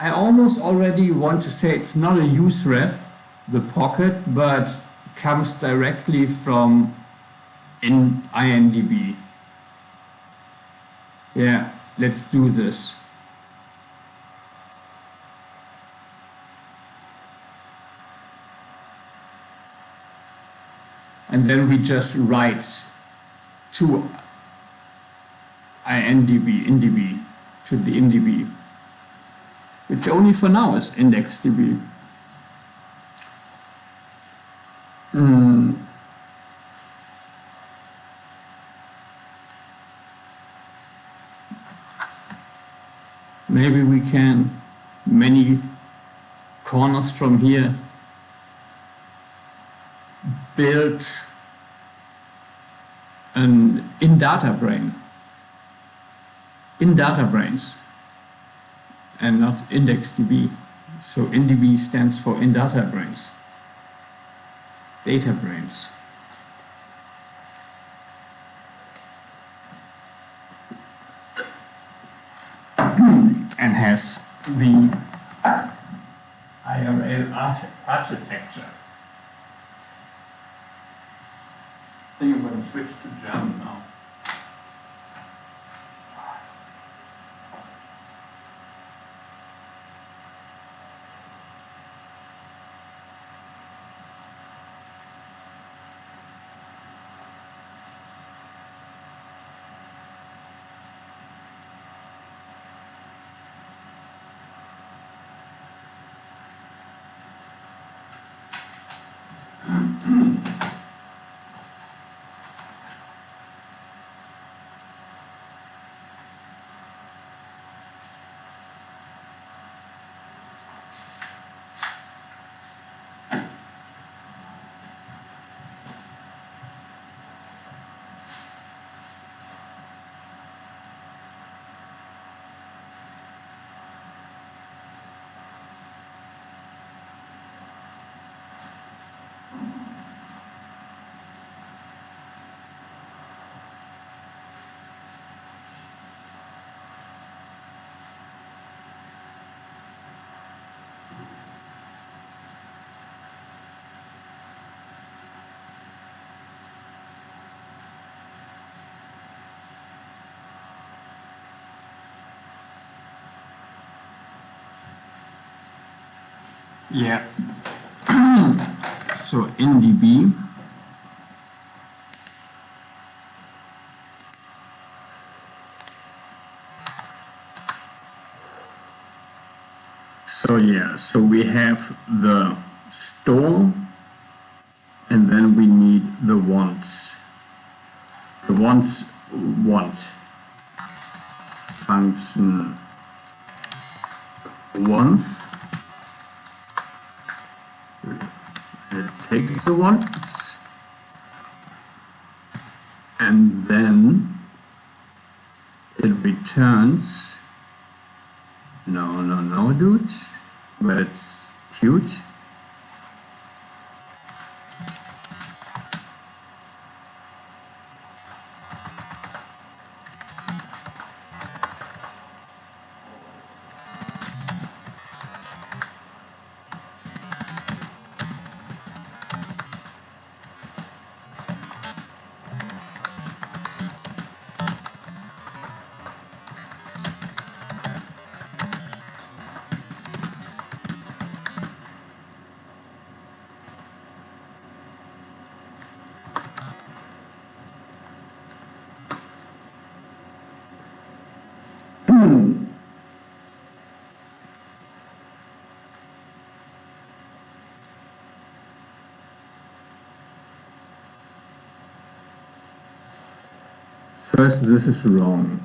I almost already want to say it's not a useref, the pocket, but comes directly from INDB. Yeah, let's do this. And then we just write to INDB, to the INDB, which only for now is IndexDB. Maybe we can, many corners from here, build an in data brain, in data brains, and not IndexedDB. So InDB stands for in data brains, data brains. And has the IRL architecture. I think I'm going to switch to German now. Yeah. So InDB. So yeah, so we have the store, and then we need the wants. The wants want function wants. It takes the wants, and then it returns. No, dude, but it's cute. First, this is wrong.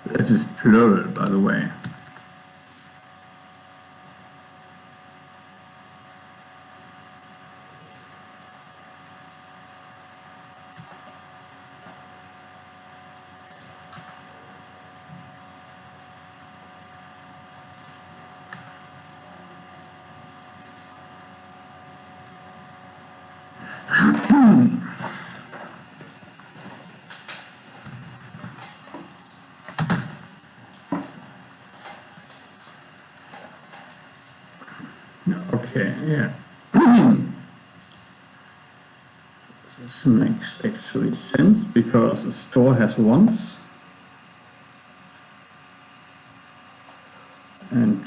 That is plural, by the way. Okay, yeah. This makes actually sense because a store has wants, and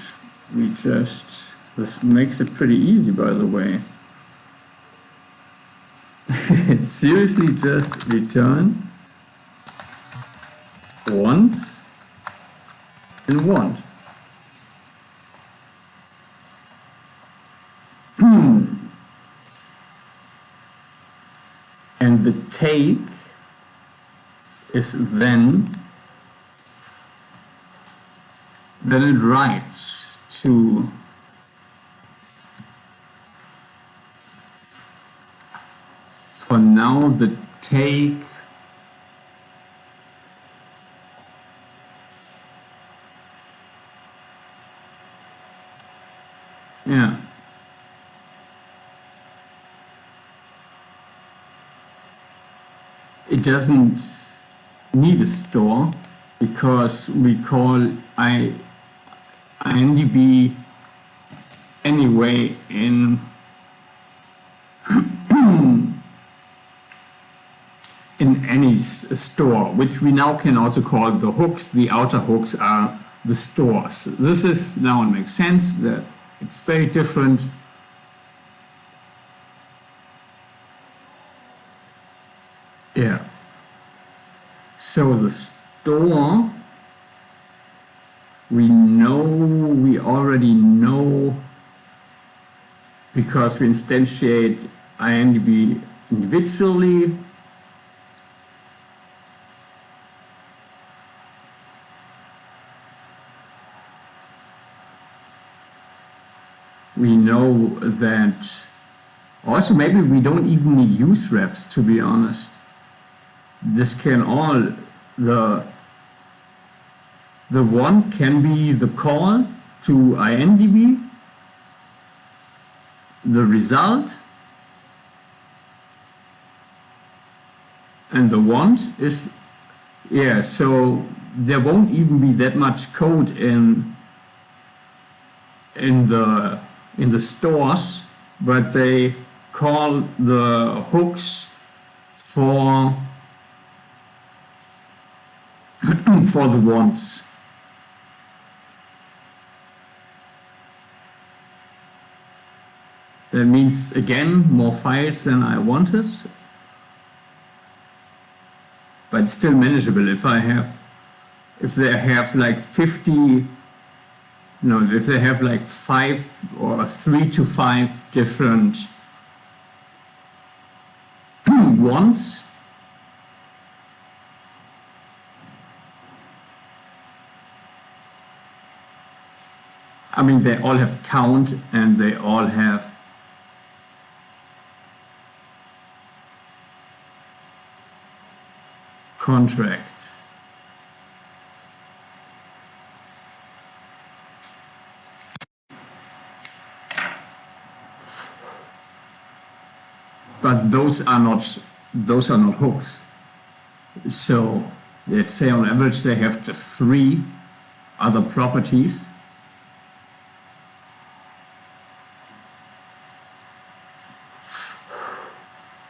this makes it pretty easy, by the way. It's seriously just return want and want. And the take is then it writes to for now the take yeah. It doesn't need a store because we call INDB anyway in in any store, which we now can also call the hooks. The outer hooks are the stores. This is now it makes sense that it's very different. Yeah. So the store, we already know because we instantiate INDB individually. We know that also maybe we don't even need use refs, to be honest. This can all, the one can be the call to INDB, the result, and the want is, yeah, so there won't even be that much code in the stores, but they call the hooks for the wants. That means again more files than I wanted, but it's still manageable if they have like 50. No, if they have like 5 or 3 to 5 different wants, I mean, they all have count and they all have contract. But those are not hooks. So let's say on average they have just 3 other properties.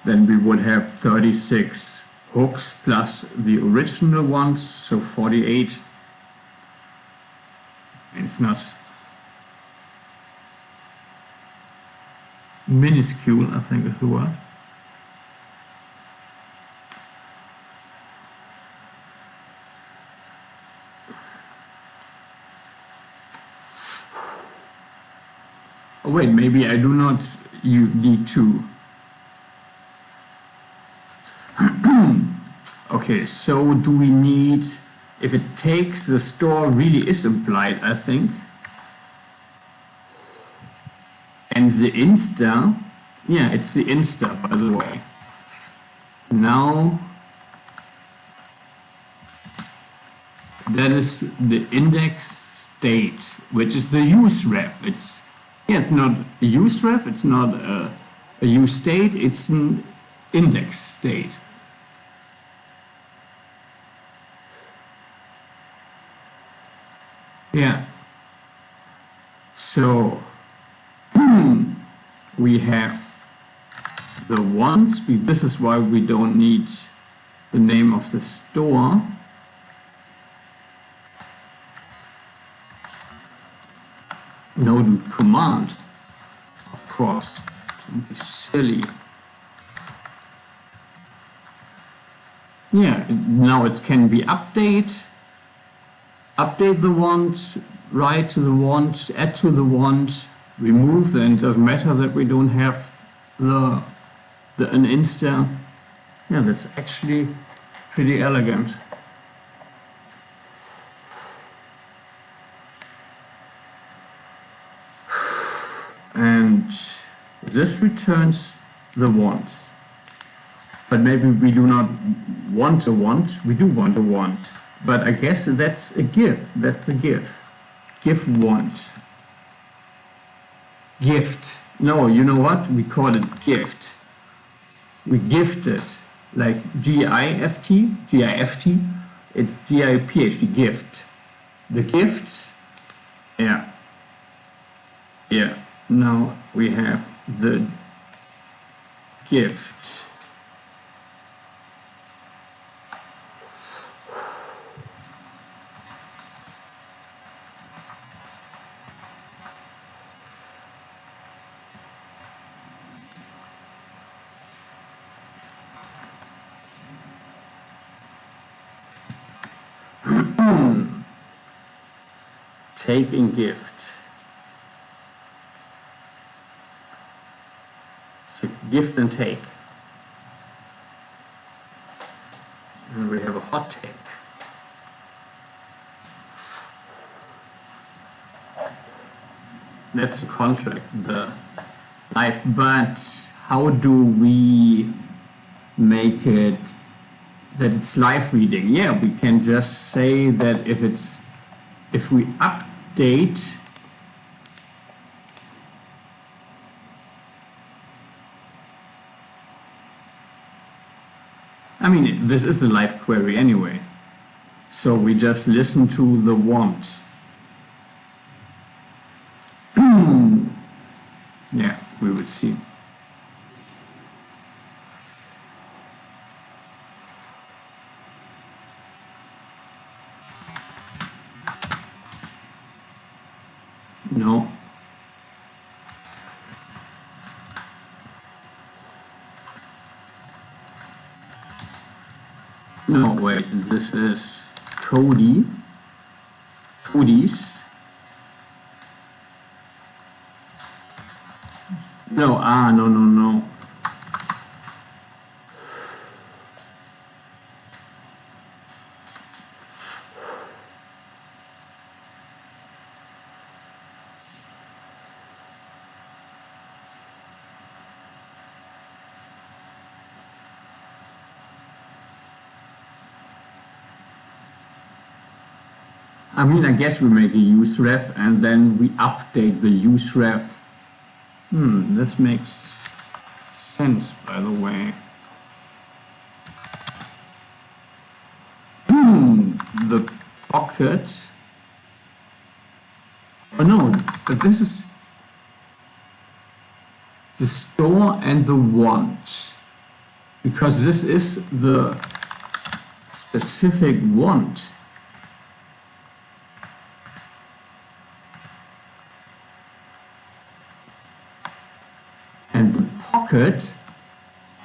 Then we would have 36 hooks plus the original ones, so 48. It's not minuscule, I think is the word. Oh wait, maybe I do not, you need to. Okay, so do we need, if it takes the store really is implied, I think. And the insta, yeah, it's the insta, by the way. Now, that is the index state, which is the use ref. It's not a use ref, it's not a use state, it's an index state. Yeah. So we have the ones. This is why we don't need the name of the store. No command, of course. Don't be silly. Yeah. Now it can be update the want, write to the want, add to the want, remove, and it doesn't matter that we don't have an insta. Yeah, that's actually pretty elegant. And this returns the want. But maybe we do not want a want, we do want a want. But I guess that's a give, that's a give. Give want. Gift. No, you know what? We call it gift. We gift it. Like G-I-F-T, G-I-F-T, it's G-I-P-H-T, gift. The gift, yeah. Yeah, now we have the gift. Take and gift. It's a gift and take. And we have a hot take. That's a contract, the life. But how do we make it that it's live reading? Yeah, we can just say that if we update I mean, this is a live query anyway. So we just listen to the want. Yeah, we will see. No. No, wait, this is Cody. Cody's. No, no. I mean, I guess we make a use ref and then we update the use ref. This makes sense, by the way. The pocket. Oh no, but this is the store and the want. Because this is the specific want. And the pocket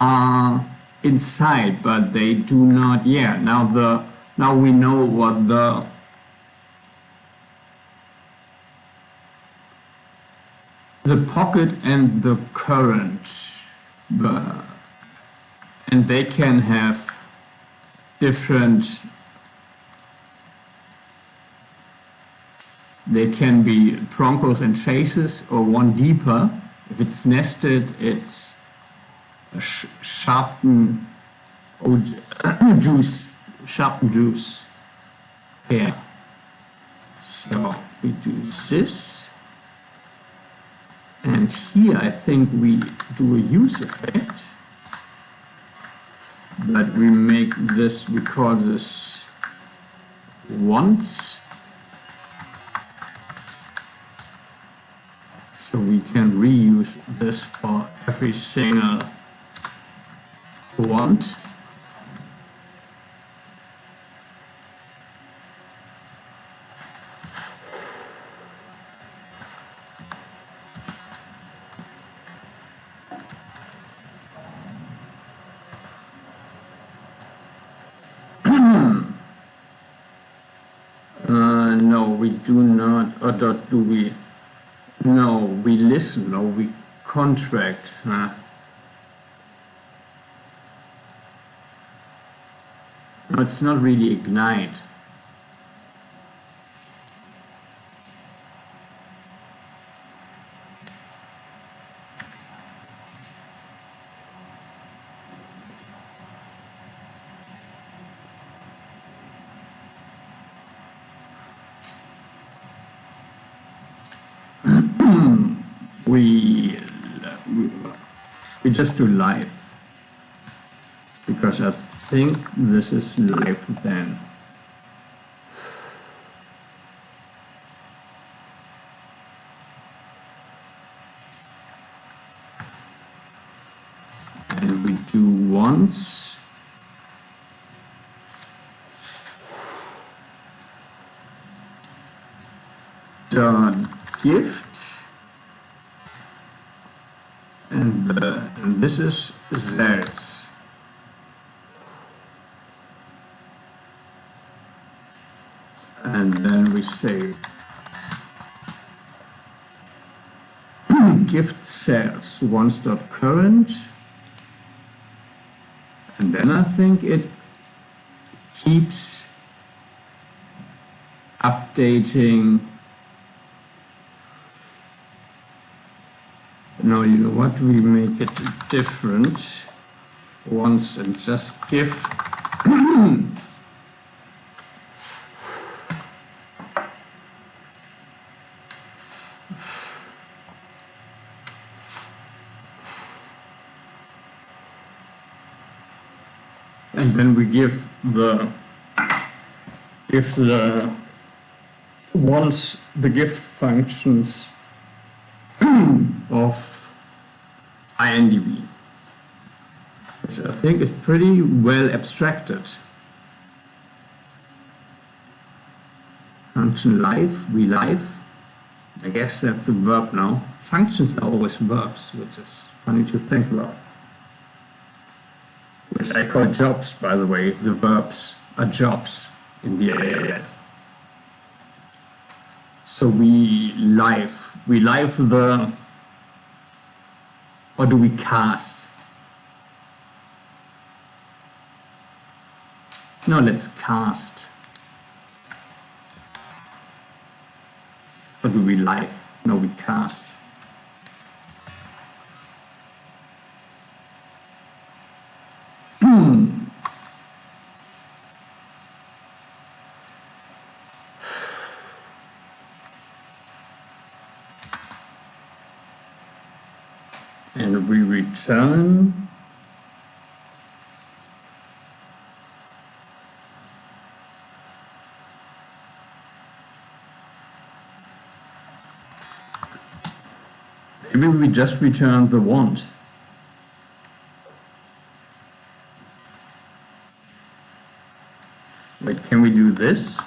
are inside, but they do not. Yeah. Now we know what the pocket and the current, and they can have different. They can be Broncos and chases or one deeper. If it's nested, it's a sharpen juice, sharpen juice. Yeah. So we do this. And here I think we do a use effect. But we make this, we call this once. So we can reuse this for every single want. No, we do not, or do we? No, we listen or we contract. No, it's not really ignite. we, we just do live because I think this is live then. And we do once. Dot gift. And this is theirs. And then we say gift sales once dot current. And then I think it keeps updating. No, you know what? We make it different once and just give. And then we give the once the gift functions of INDB, which I think is pretty well abstracted. Function live, we live. I guess that's a verb now. Functions are always verbs, which is funny to think about. Which I call jobs, by the way. The verbs are jobs in the AI. So we live the, or do we cast? No, let's cast. Or do we live? No, we cast. And we return maybe we just return the want. Wait, can we do this?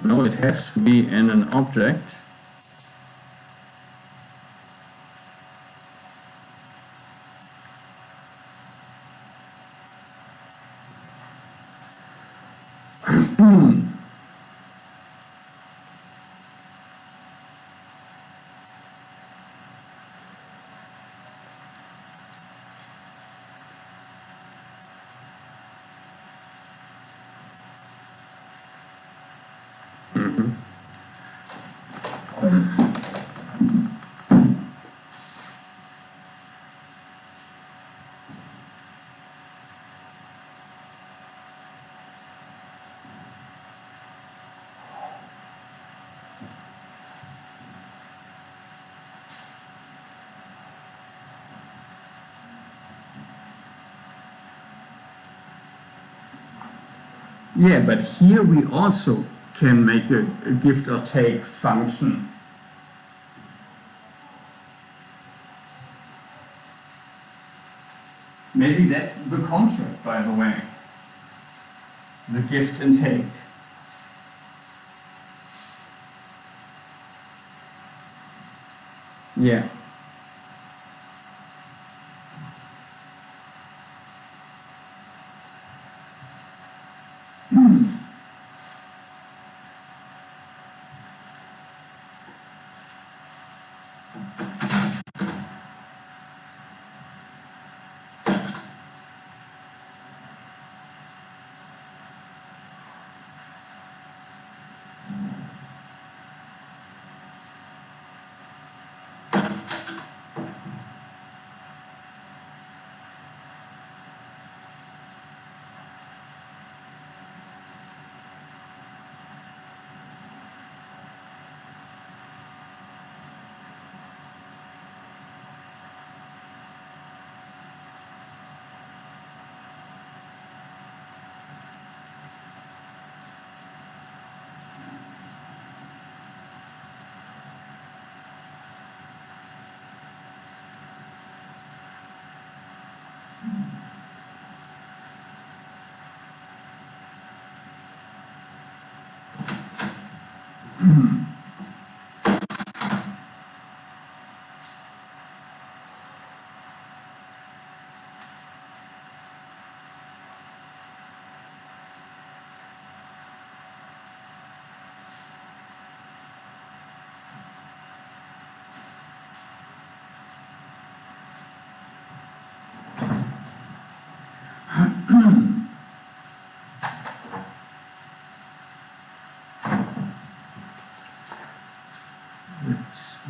No, it has to be in an object. Yeah, but here we also can make a gift or take function. Maybe that's the contract, by the way. The gift and take. Yeah.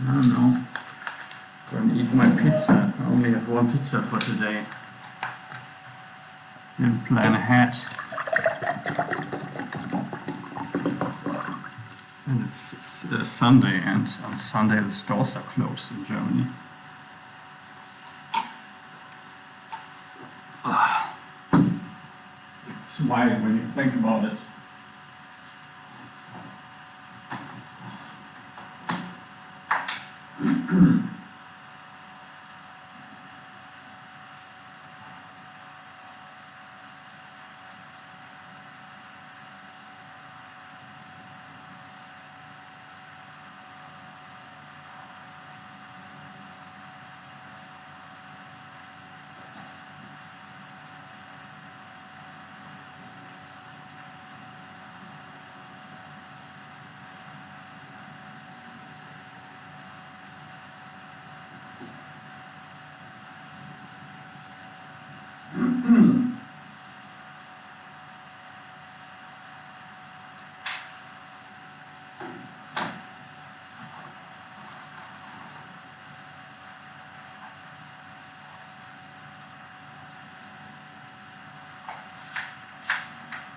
I don't know. Gonna eat my pizza. I only have one pizza for today. Didn't plan ahead. And it's Sunday, and on Sunday the stores are closed in Germany. Smile when you think about it.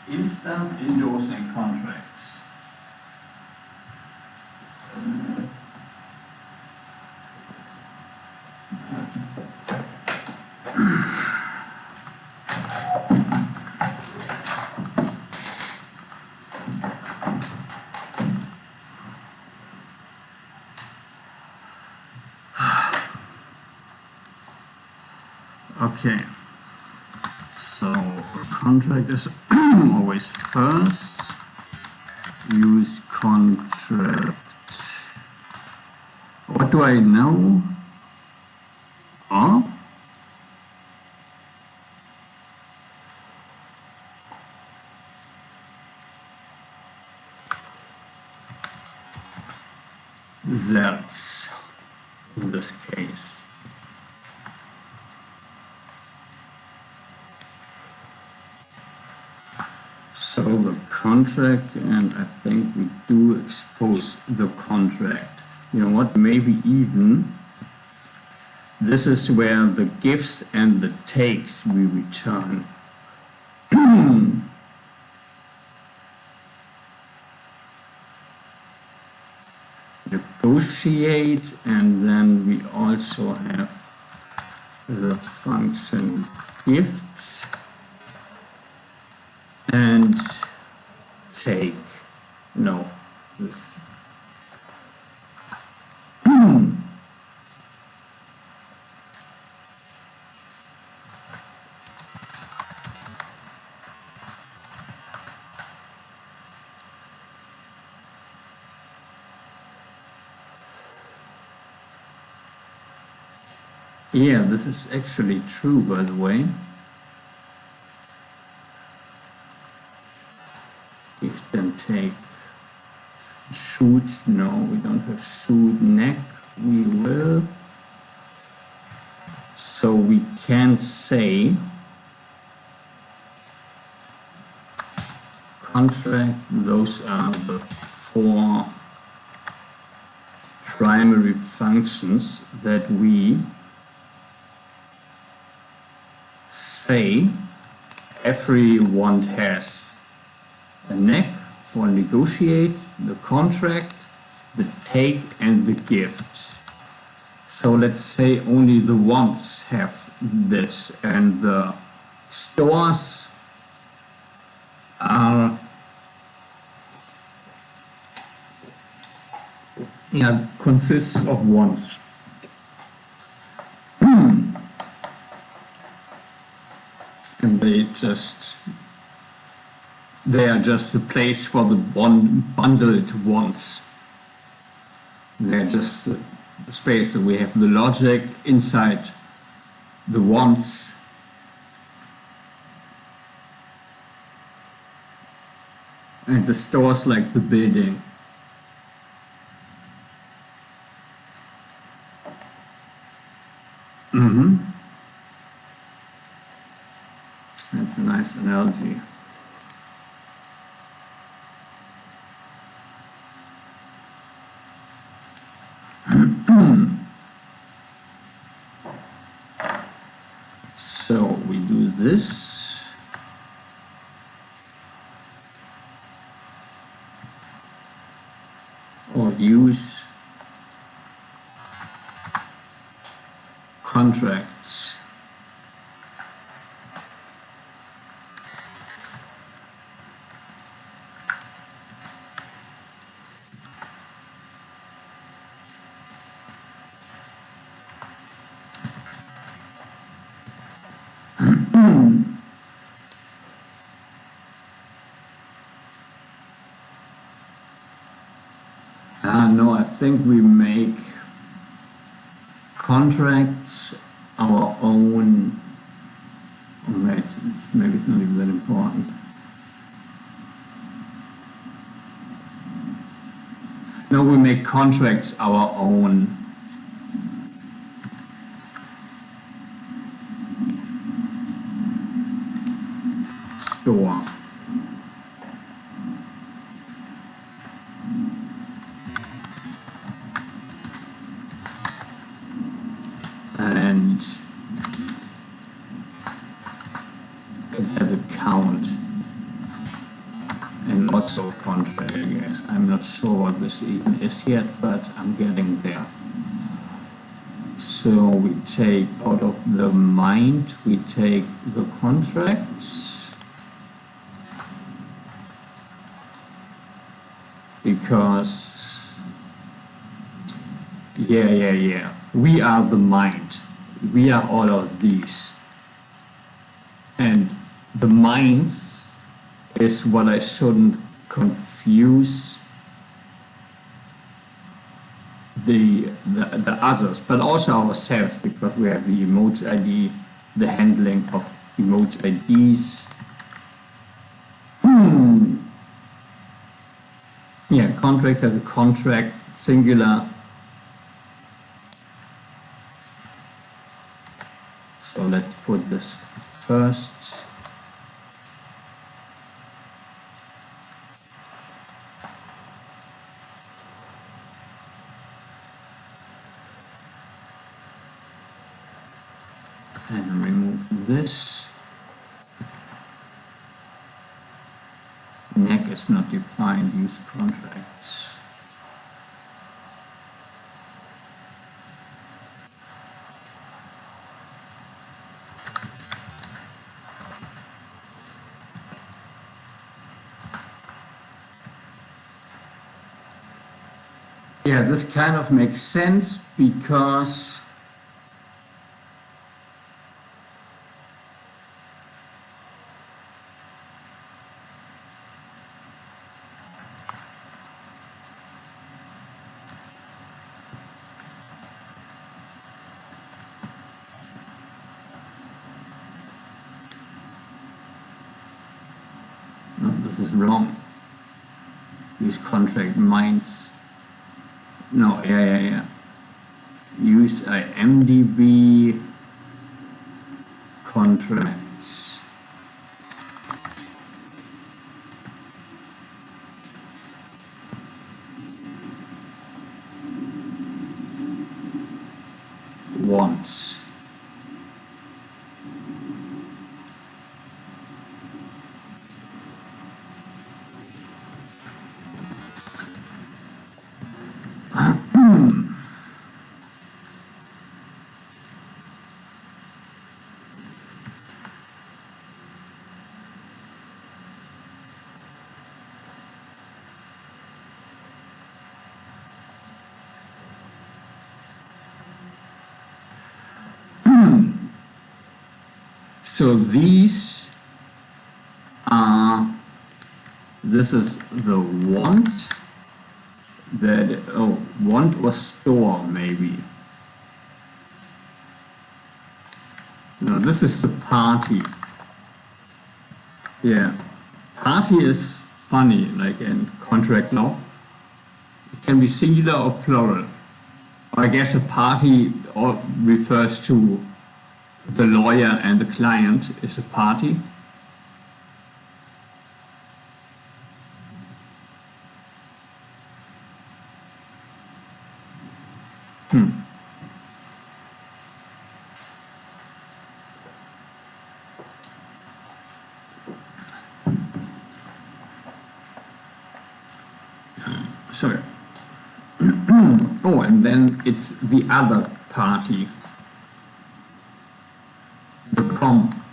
Instant endorsing contracts. Okay. So contract is always first. Use contract. What do I know? Or that's in this case. So the contract, and I think we do expose the contract. You know what, maybe even this is where the gifts and the takes we return. Negotiate, and then we also have the function gift and take. No, this. Yeah, this is actually true, by the way. Gift and take. Shoot, no, we don't have shoot. Neck, we will. So we can say contract, those are the four primary functions that we say everyone has. A neck for negotiate, the contract, the take, and the gift. So let's say only the wants have this, and the stores are consists of wants. And they are just a place for the bundled wants. They're just a space that we have the logic inside the wants. And the stores like the building. That's a nice analogy. do this. Or use contracts. No, I think we make contracts our own. Oh, maybe it's not even that important. No, we make contracts our own store. And it has a count and also a contract, I guess. I'm not sure what this even is yet, but I'm getting there. So we take out of the mind, we take the contracts, because yeah, we are the mind, we are all of these, and the minds is what I shouldn't confuse the others, but also ourselves, because we have the emoji ID, the handling of emoji IDs. Yeah, contracts have a contract singular. So let's put this first. And remove this. Neck is not defined, use contracts. Yeah, this kind of makes sense because no, this is wrong. Use contract minds. No, yeah. Use IMDb contracts. Wants. So these are, this is the want, that, want or store maybe. No, this is the party. Yeah, party is funny, like in contract law. It can be singular or plural. I guess a party refers to the lawyer and the client is a party. Oh, and then it's the other party, the com.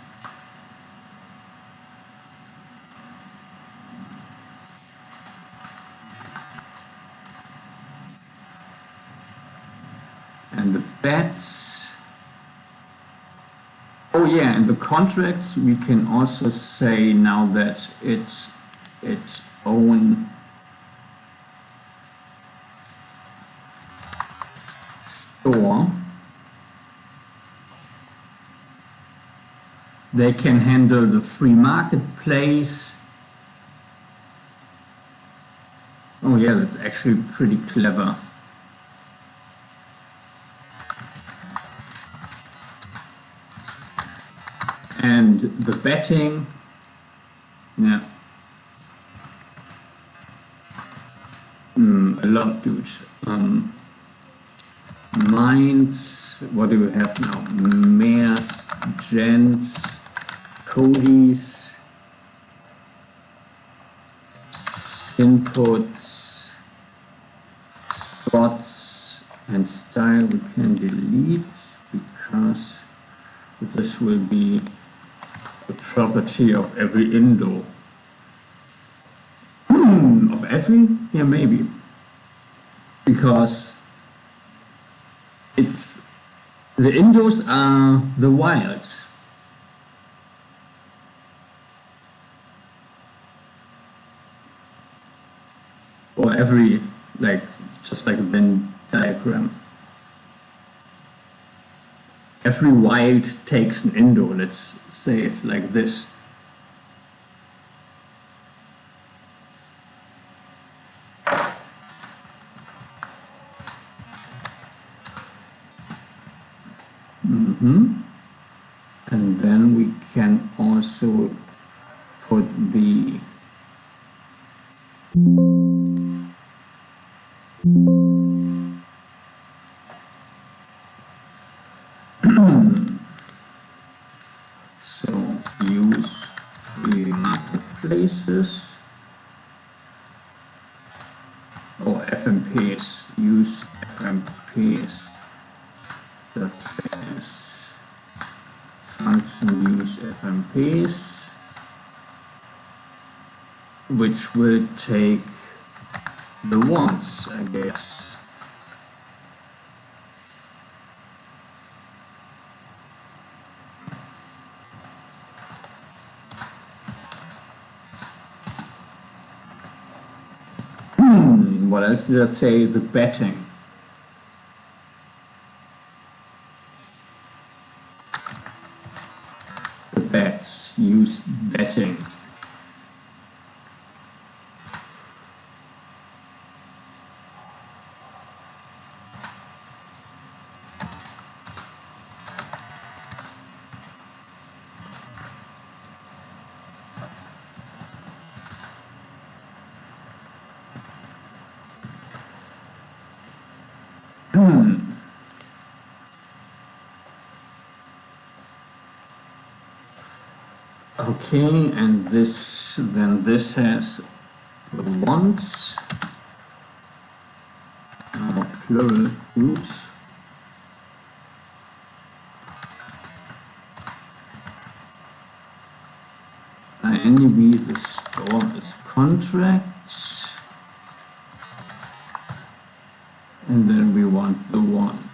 And the bets. Oh yeah, and the contracts we can also say now that it's its own store. They can handle the free marketplace. Oh yeah, that's actually pretty clever. And the betting, yeah. A lot, dude. Minds, what do we have now? Mares, gents, Codys, inputs, spots, and style we can delete because this will be the property of every Indo. Of every? Yeah, maybe. Because it's the Indos are the wilds. Or every, like, just like a Venn diagram. Every wild takes an Indo, let's say it like this. And then we can also put the so use free marketplaces or FMPs, use FMPs. That is function use FMPs, which will take the ones, I guess. What else did I say? The betting. The bets, use betting. Okay, and this, then this has the ones, plural, oops. INDB, the store is contracts, and then we want the ones.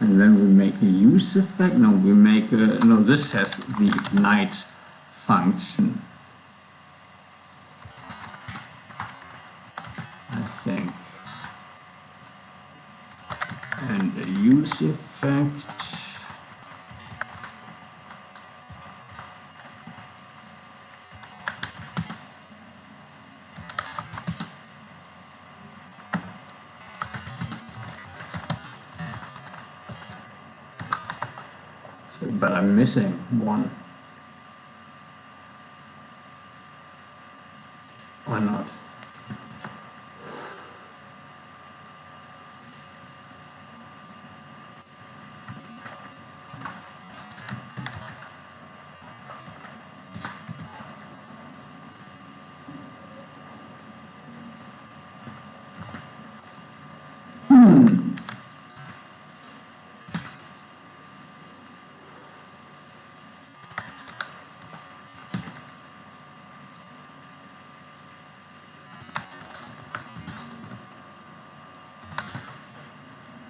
And then we make a use effect. No, we make a, no, this has the ignite function, I think. And a use effect. But I'm missing one. Or not?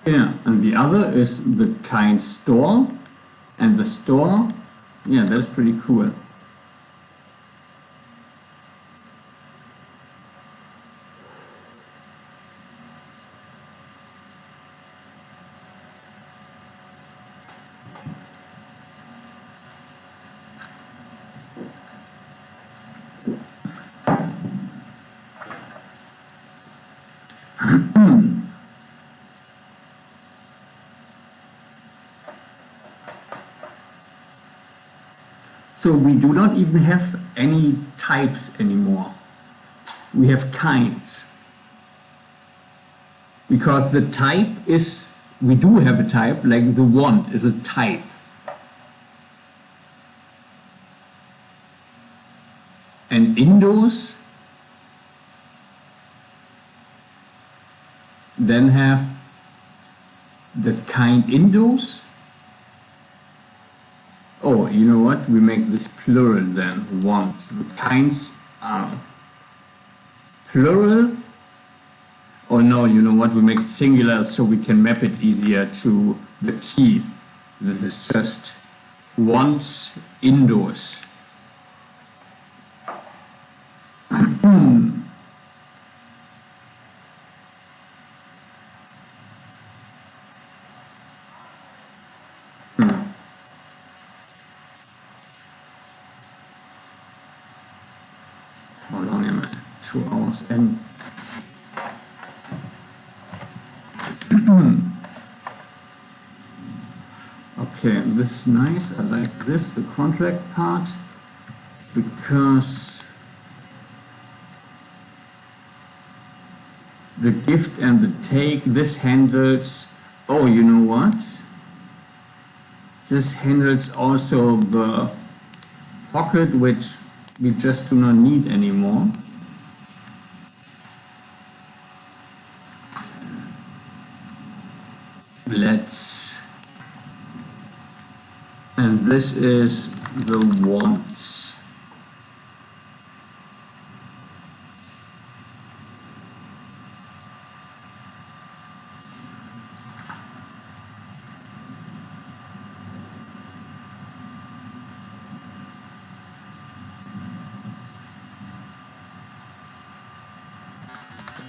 Yeah, and the other is the kind store, and the store, yeah, that's pretty cool. So we do not even have any types anymore. We have kinds. Because the type is, we do have a type, like the want is a type. And Indos then have the kind Indos. Oh, you know what? We make this plural then, wants. The kinds are plural. Or no, you know what? We make it singular so we can map it easier to the key. This is just wants Indos. How long am I? 2 hours and okay, this is nice. I like this, the contract part, because the gift and the take, this handles, oh, you know what? This handles also the pocket, which we just do not need anymore. And this is the wants.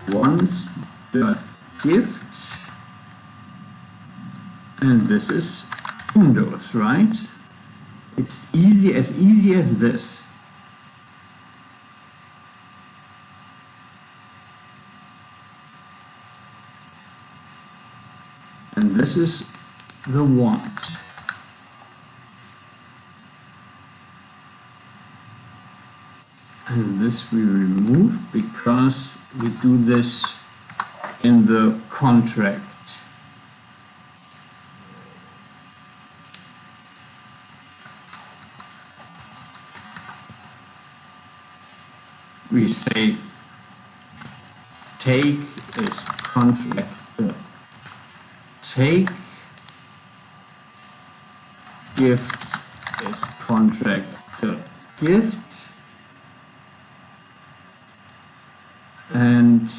Wants dot gift, and this is Windows, right? It's easy as this. And this is the want. And this we remove because we do this in the contract. We say take is contract take, gift is contract gift, and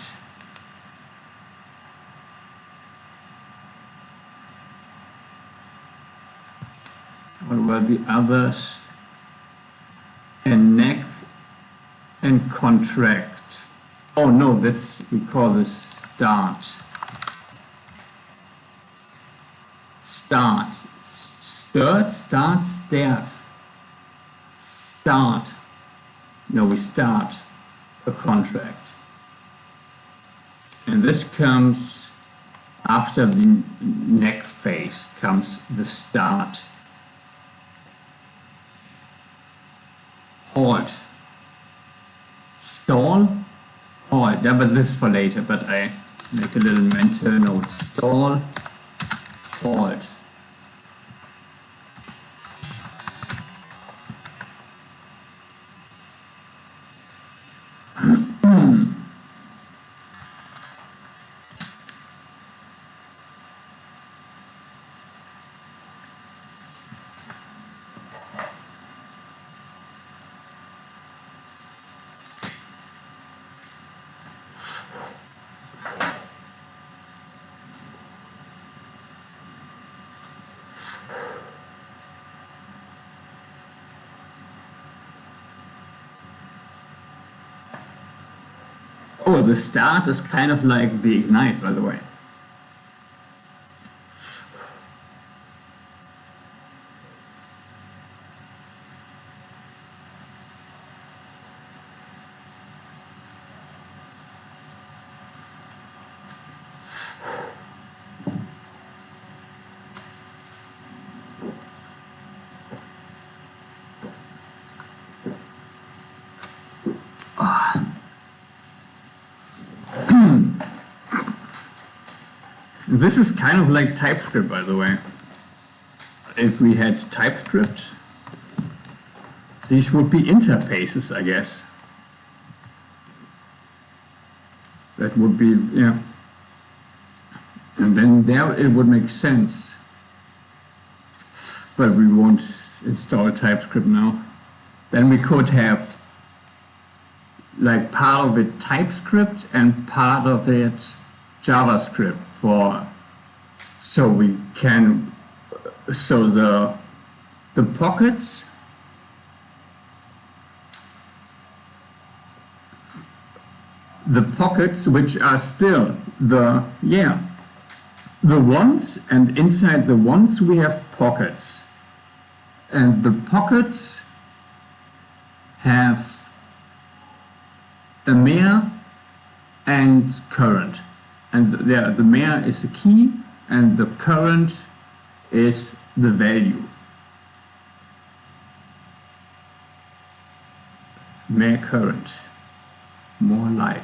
what were the others? And neck and contract. Oh no, that's, we call this start. Start. Start. No, we start a contract. And this comes after the neck phase, comes the start. Halt. Stall. Halt. Yeah, but this is for later, but I make a little mental note. Stall. Halt. Oh, the start is kind of like the ignite, by the way. This is kind of like TypeScript, by the way. If we had TypeScript, these would be interfaces, I guess. That would be, yeah. And then there it would make sense. But we won't install TypeScript now. Then we could have like part of it TypeScript and part of it JavaScript so we can, so the pockets which are still the ones, and inside the ones we have pockets, and the pockets have a mayor and current, and the mayor is the key and the current is the value. Mayor current, more light.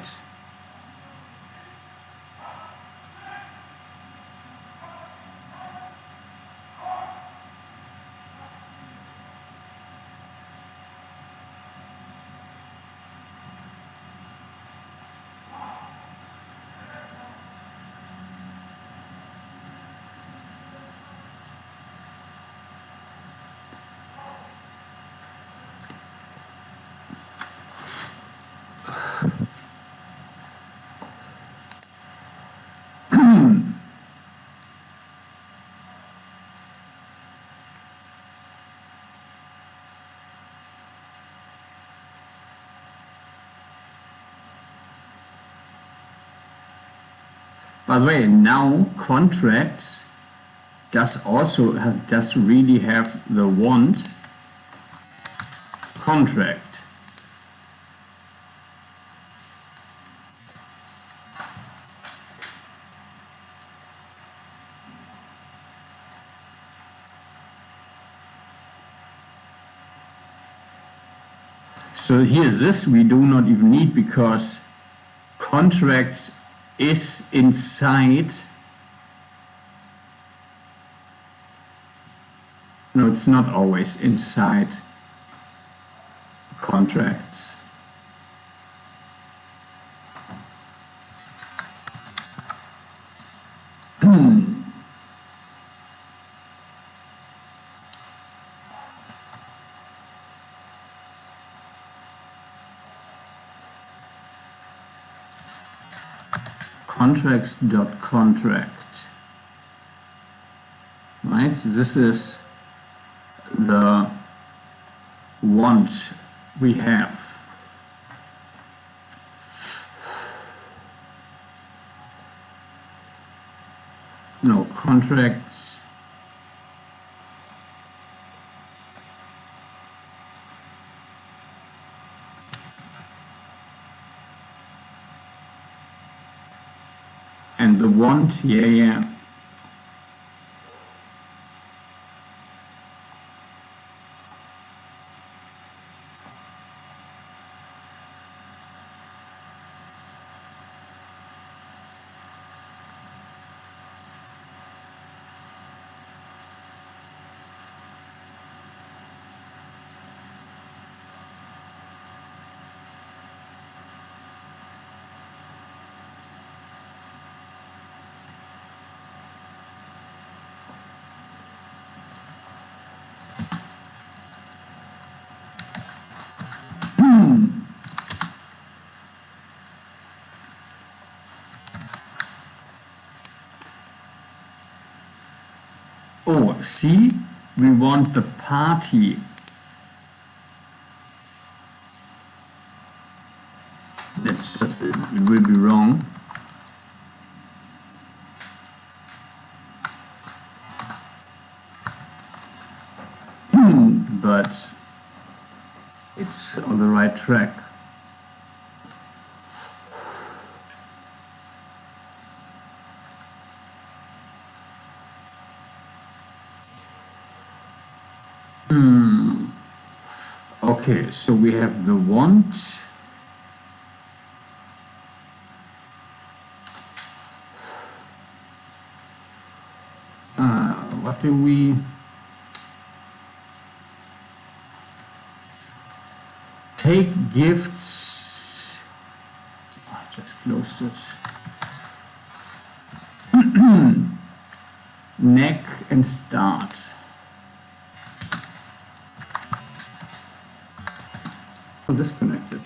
By the way, now contracts does really have the want contract. So here this we do not even need, because contracts is inside. No, it's not always inside contracts. Contracts.contract, right? This is the want we have. No, contracts. And the want, yeah. Oh, see, we want the party. Let's just, it will on the right track. Okay, so we have the want. What do we... Take gifts. Oh, I just closed it. Neck and start. Oh, disconnected.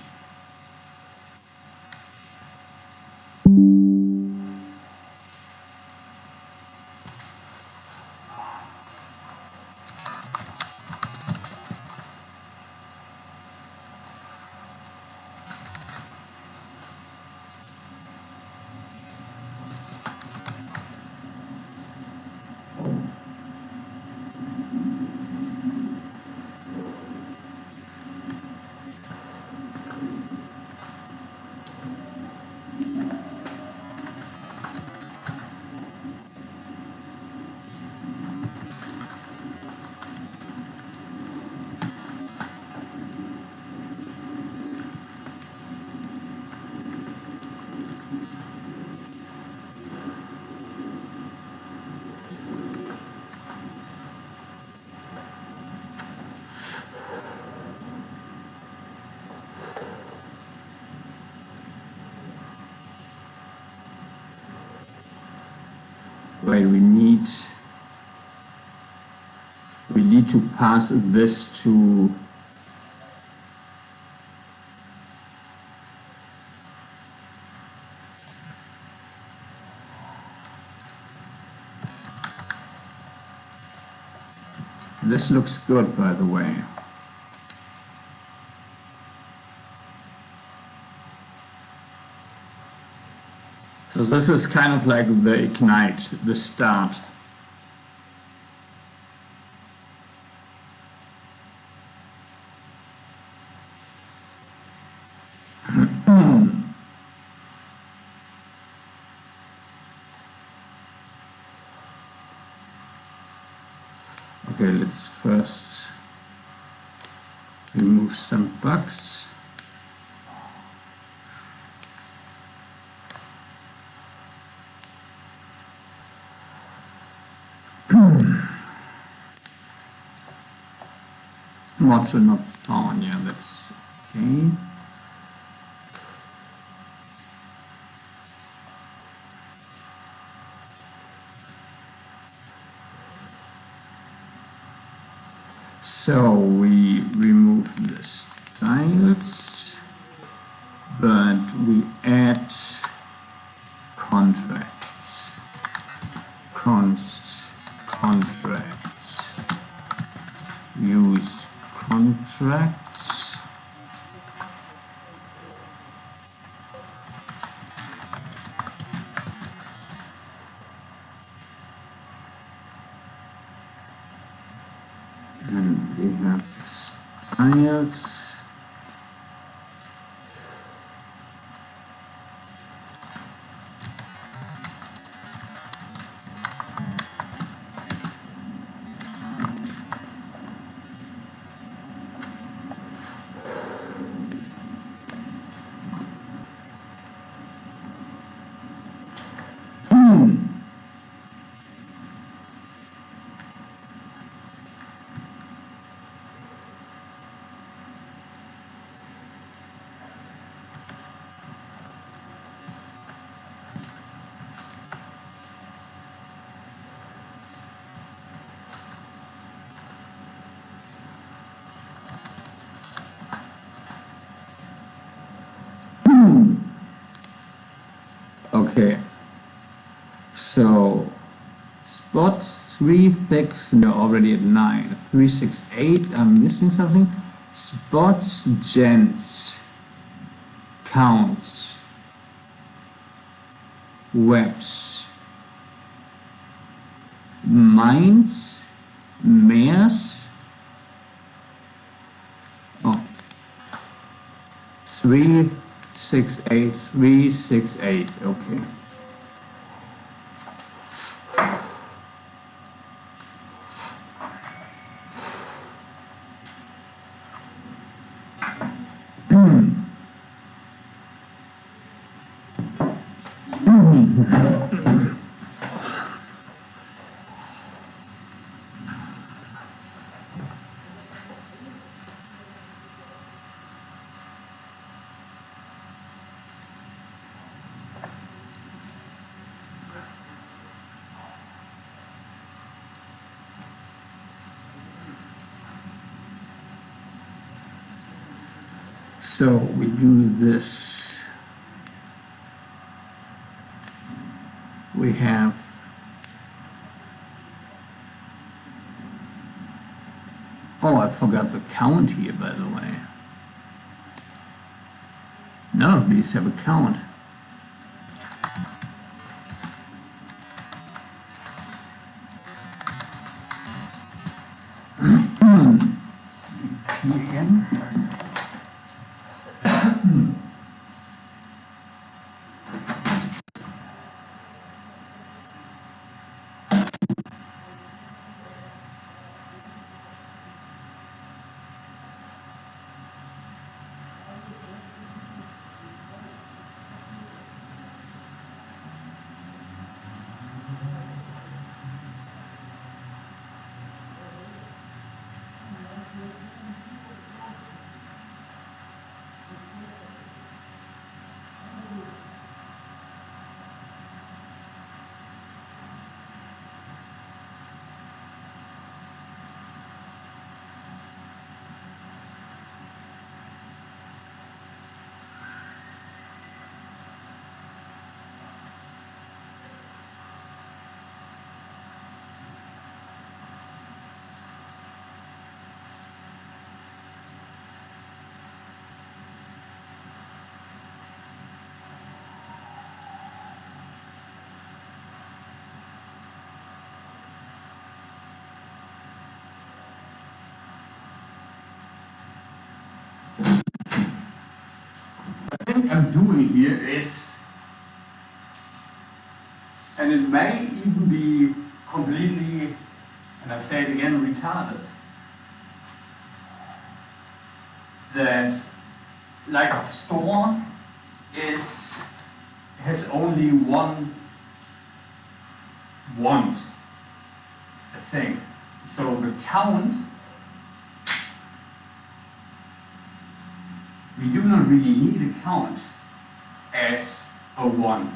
Wait, we need to pass this to this. Looks good, by the way. So this is kind of like the ignite, the start. Okay, let's first remove some bugs. Module not found, yeah, that's okay. So we remove the styles, but we add contracts, const contracts, use contracts, and we have the styles. Okay, so spots 3, 6, no, already at 9, 3, 6, 8, I'm missing something. Spots, gents, counts, webs, minds, mares. Oh, 368, 368, okay. So we do this. We have oh, I forgot the count here, by the way. None of these have a count. Again. What I'm doing here is, and it may even be completely, and I say it again, retarded, that like a store has only one want, a thing. So the count, we do not really need a count as a want,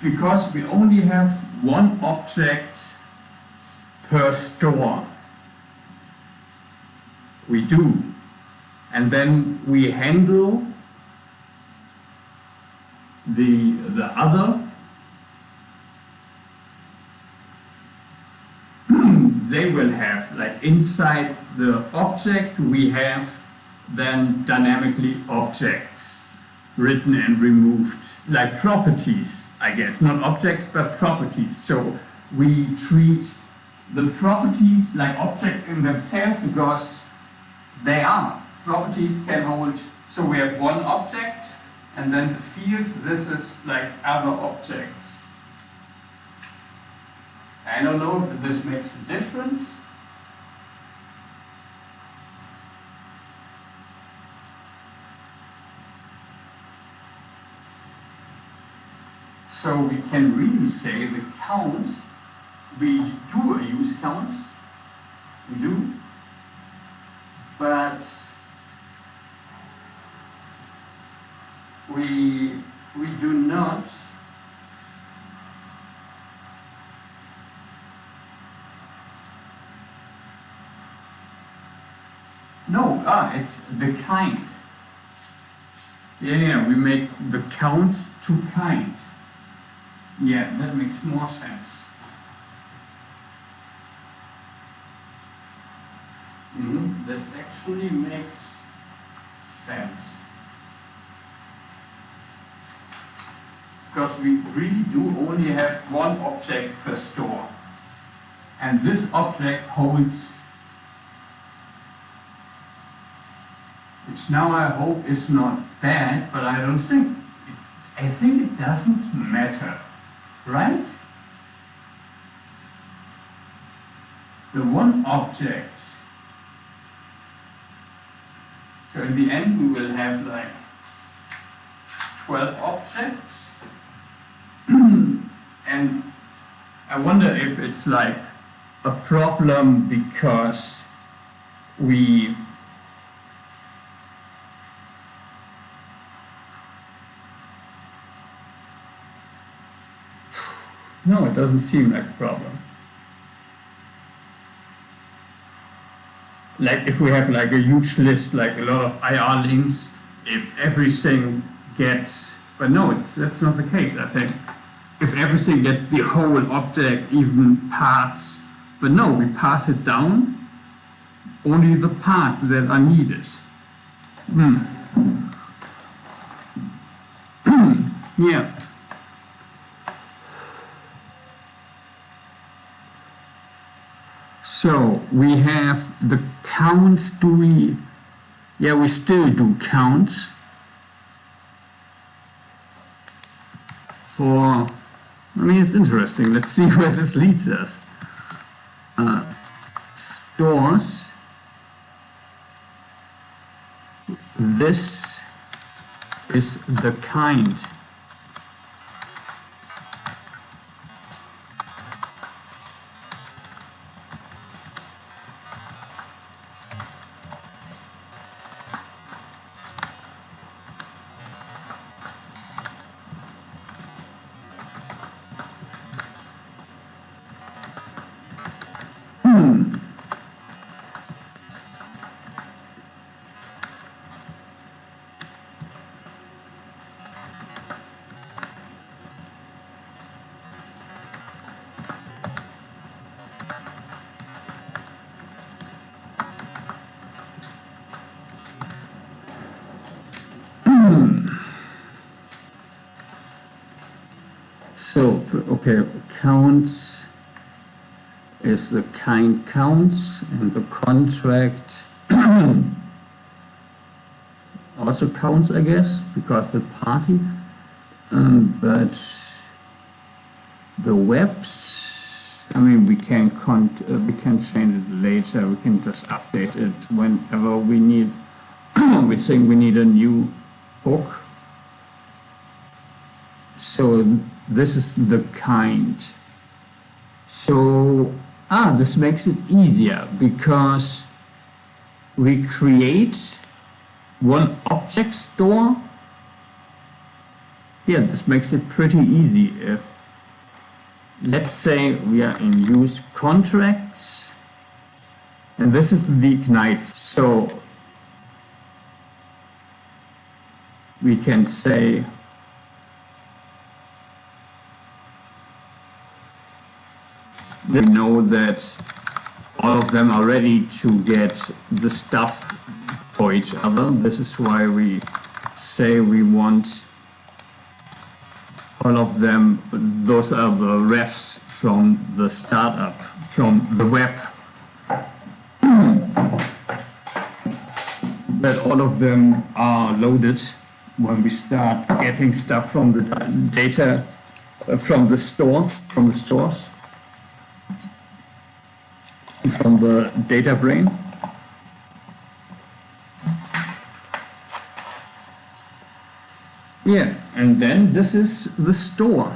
because we only have one object per store. We do. And then we handle the other. They will have, like inside the object, we have then dynamically objects written and removed, like properties, I guess, not objects, but properties. So we treat the properties like objects in themselves because they are. Properties can hold, so we have one object, and then the fields, this is like other objects. I don't know if this makes a difference. So we can really say the count, we do use counts, we do, but we do not it's the kind. Yeah, we make the count to kind. Yeah, that makes more sense. This actually makes sense. Because we really do only have one object per store. And this object holds now I hope it's not bad, but I don't think, I think it doesn't matter, right? The one object. So in the end we will have like 12 objects. And I wonder if it's like a problem because we no, it doesn't seem like a problem. Like if we have like a huge list, like a lot of IR links, if everything gets, but no, that's not the case, I think. If everything gets the whole object, even parts, but no, we pass it down, only the parts that are needed. Yeah. So we have the counts. Yeah, we still do counts for, I mean, it's interesting. Let's see where this leads us. Stores. This is the kind. So, okay, counts is the kind counts, and the contract also counts, I guess, because the party. But the webs, I mean, we can change it later. We can just update it whenever we need. We think we need a new hook. So this is the kind. So, this makes it easier because we create one object store. Yeah, this makes it pretty easy. If, let's say we are in use contracts, and this is the weak knife. So we can say we know that all of them are ready to get the stuff for each other. This is why we say we want all of them. Those are the refs from the startup, from the web. That all of them are loaded when we start getting stuff from the data, from the store, from the stores. From the data brain. Yeah, and then this is the store.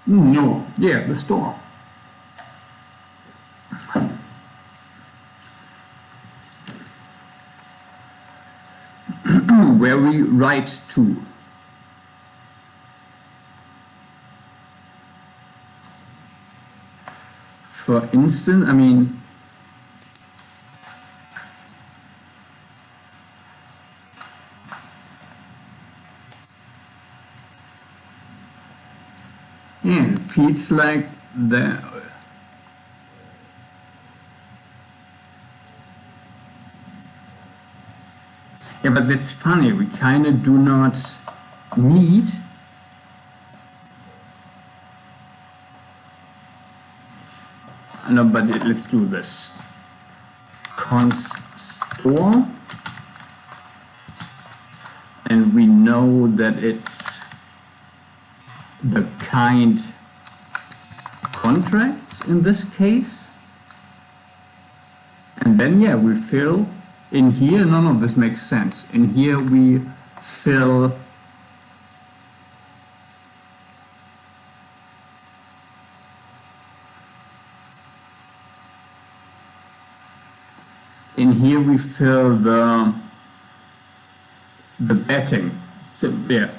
No, yeah, the store. Where we write to. For instance, I mean, yeah, it feels like the yeah, but that's funny. We kind of do not need no, but let's do this. Const store and we know that it's the kind contracts in this case. And then, yeah, we fill in here. No, this makes sense. In here we fill the betting. So yeah,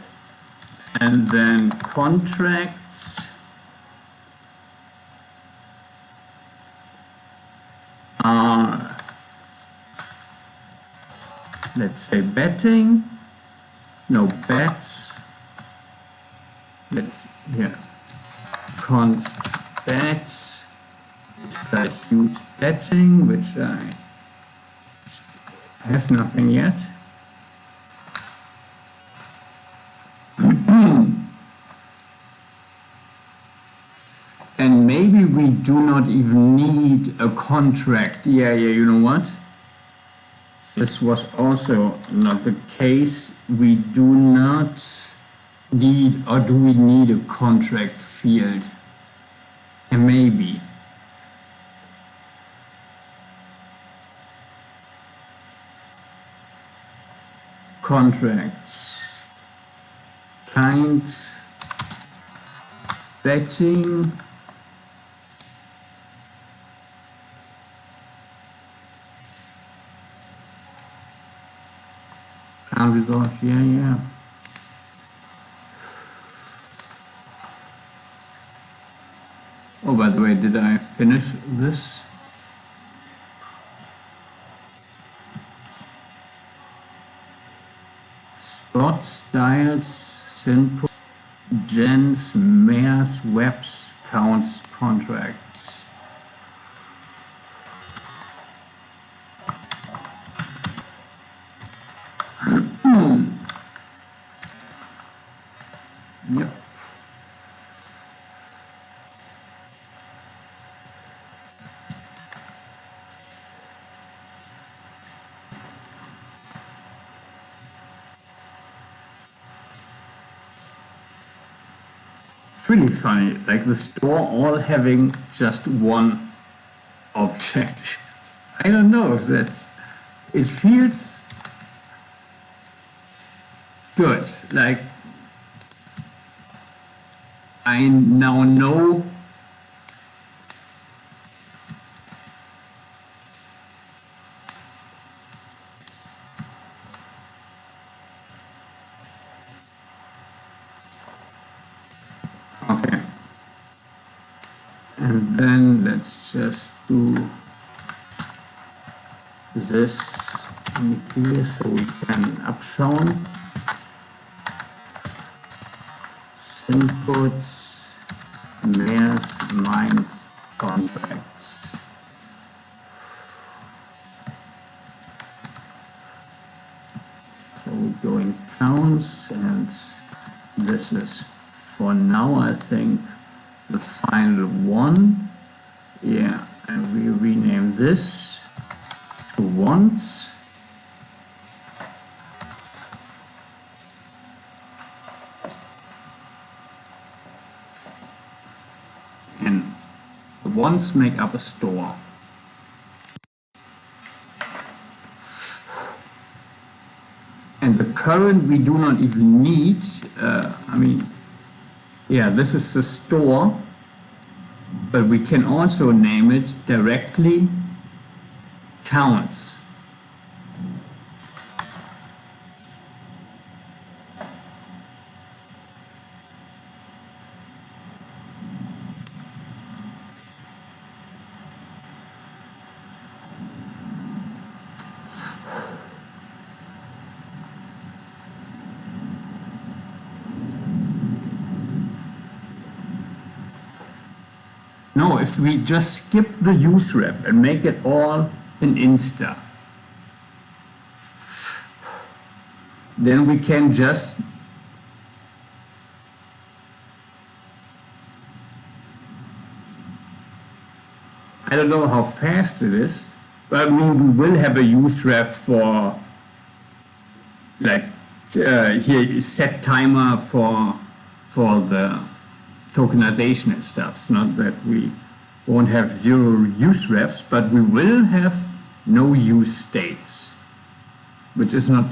and then contracts are, let's say, betting. No, bets. Let's const bets. I use betting, which has nothing yet. And maybe we do not even need a contract. Yeah, you know what? This was also not the case. We do not need, or do we need a contract field? And maybe. Contracts. Kind. Betting. Can't resolve, yeah. Oh, by the way, did I finish this? Spot, styles, synput, gens, mares, webs, counts, contracts. Yep. It's really funny, like the store all having just one object. I don't know if it feels good. Like I now know okay. And then let's just do this in here so we can upsound inputs, mares, minds, contracts. So we go in counts, and this is for now, I think, the final one. Yeah, and we rename this to wants. And the wants make up a store. And the current we do not even need. Yeah, this is the store, but we can also name it directly counts. No, if we just skip the use ref and make it all an insta, then we can just I don't know how fast it is, but I mean we will have a use ref for like here set timer for the tokenization and stuff. It's not that we won't have zero use refs, but we will have no use states, which is not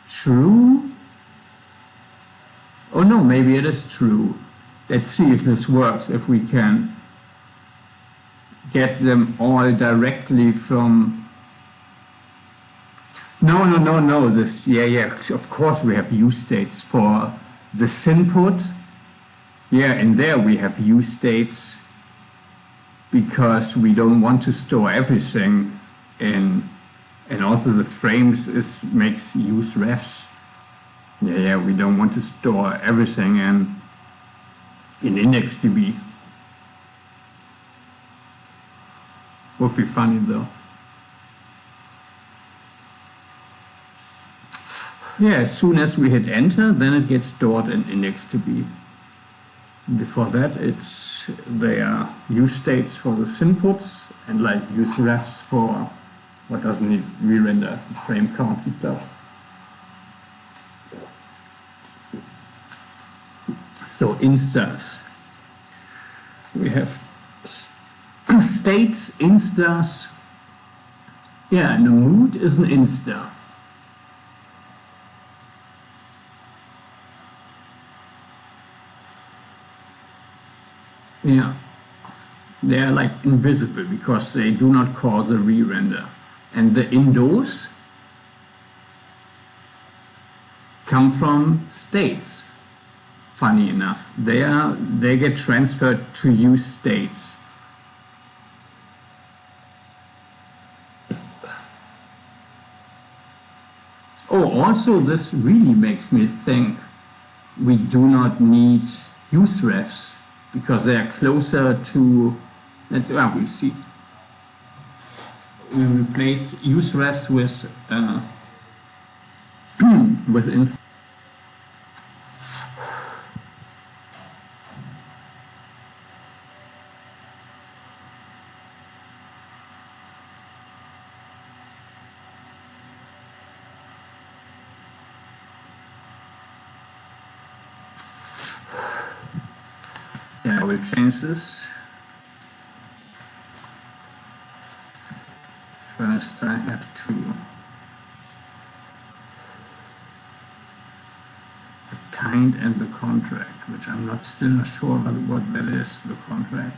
true. Oh no, maybe it is true. Let's see if this works, if we can get them all directly from... No, this, yeah, of course we have use states for this input. Yeah, in there we have use states because we don't want to store everything in, and also the frames makes use refs. Yeah, we don't want to store everything in IndexedDB. Would be funny though. Yeah, as soon as we hit enter, then it gets stored in IndexedDB. Before that, they are use states for the inputs and like use refs for what doesn't need re-render, the frame counts and stuff. So instars. We have states, instars. Yeah, and a mood is an instar. Yeah, they are like invisible because they do not cause a re-render. And the indos come from states. Funny enough, they get transferred to use states. Oh, also this really makes me think we do not need use refs because they are closer to, we see. We replace use refs with with I will change this. First I have to the kind and the contract, which I'm still not sure what that is, the contract.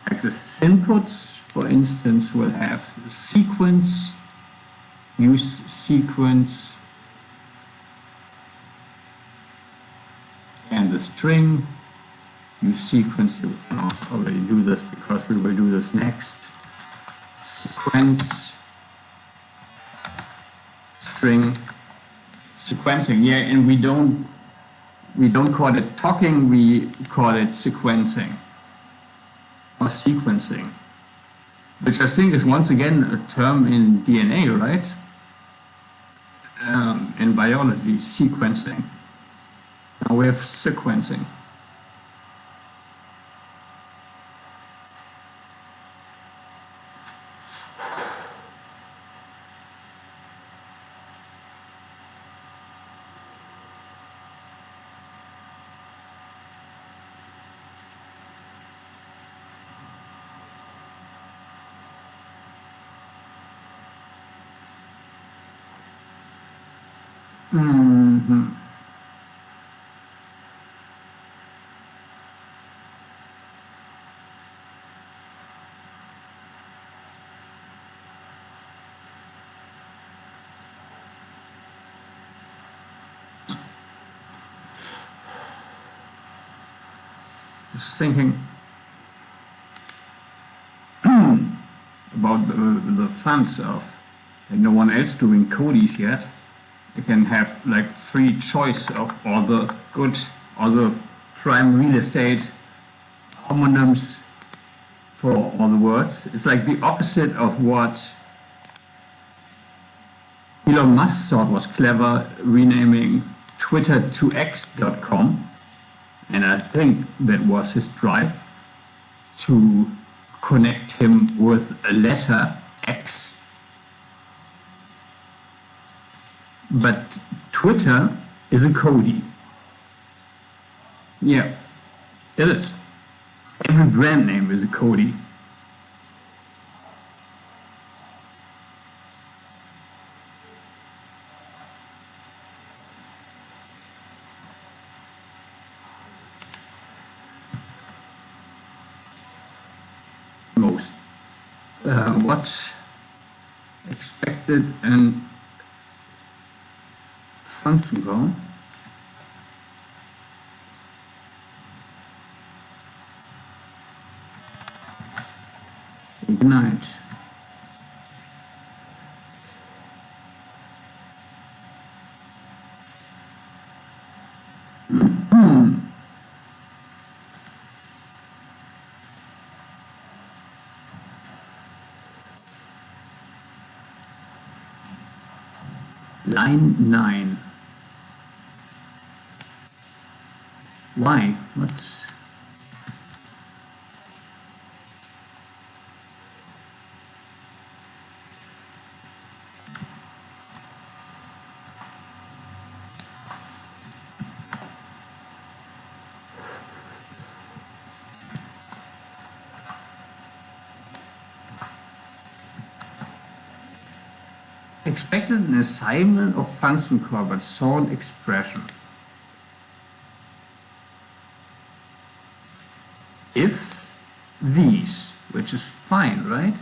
Like the inputs, for instance, will have the sequence, use sequence, and the string, use sequence. We can also already do this because we will do this next. Sequence, string, sequencing. Yeah, and we don't call it talking, we call it sequencing or sequencing, which I think is once again a term in DNA, right? In biology, sequencing. Now we have sequencing. Mm-hmm. Just thinking about the funds of like no one else doing codies yet. You can have like free choice of all the good, all the prime real estate homonyms for all the words. It's like the opposite of what Elon Musk thought was clever, renaming Twitter to X.com. And I think that was his drive to connect him with a letter X. But Twitter is a Cody. Yeah, it is. Every brand name is a Cody. Most. What expected and function call? Ignite. Line 9. Why? What's... Expected an assignment of function call but saw an expression. If these, which is fine, right?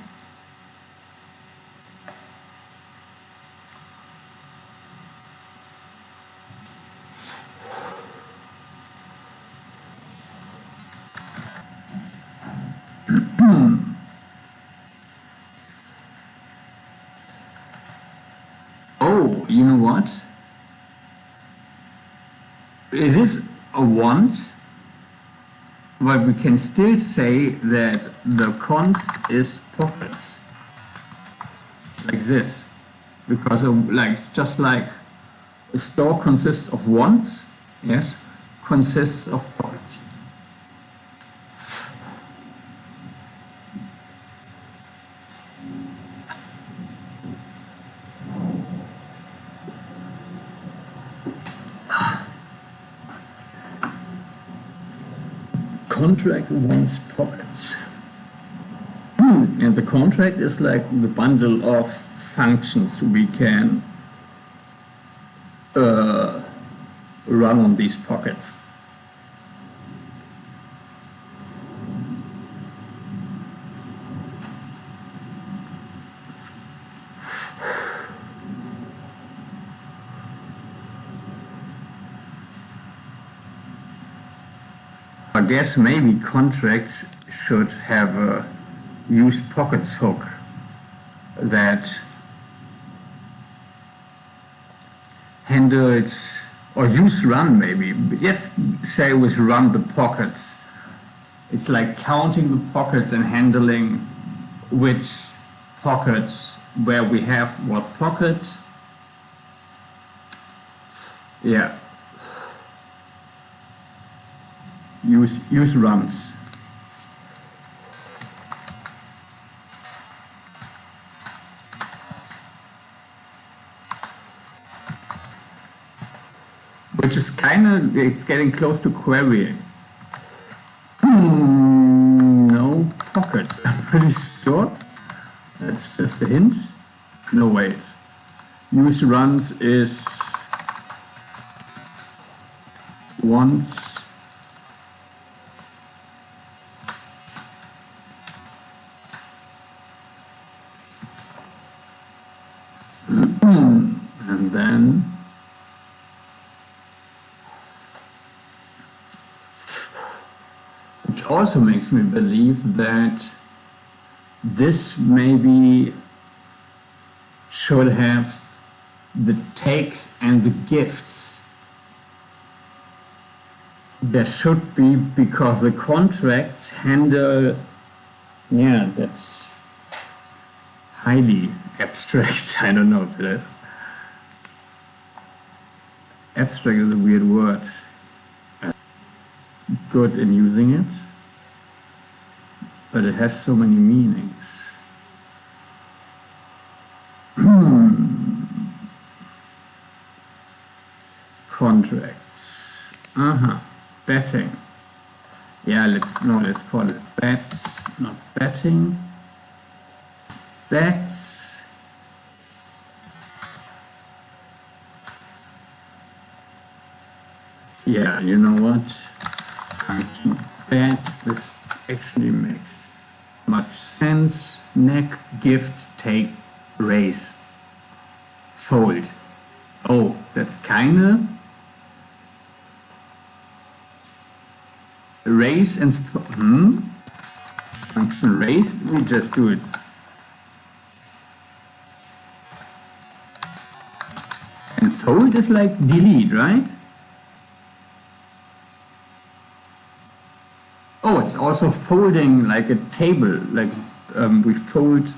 Oh, you know what? It is a want, but we can still say that the const is pockets, like this, because of, like, just like a store consists of wants, yes, consists of pockets. Contract wants pockets. And the contract is like the bundle of functions we can run on these pockets. I guess maybe contracts should have a use pockets hook that handles, or use run maybe, but let's say with run the pockets. It's like counting the pockets and handling which pockets, where we have what pocket. Yeah. Use runs. Which is kind of, it's getting close to querying. No pockets, I'm pretty sure. That's just a hint. No, wait. Use runs is once. And then which also makes me believe that this maybe should have the takes and the gifts. There should be, because the contracts handle, yeah, that's highly abstract. I don't know if it is. Abstract is a weird word. Good in using it, but it has so many meanings. contracts. Betting. Yeah, let's call it bets, not betting. Bets. Yeah, you know what? Function bets. This actually makes much sense. Neck, gift, take, raise, fold. Oh, that's kinda raise and function raise. We just do it. And fold is like delete, right? Oh, it's also folding like a table, like we fold.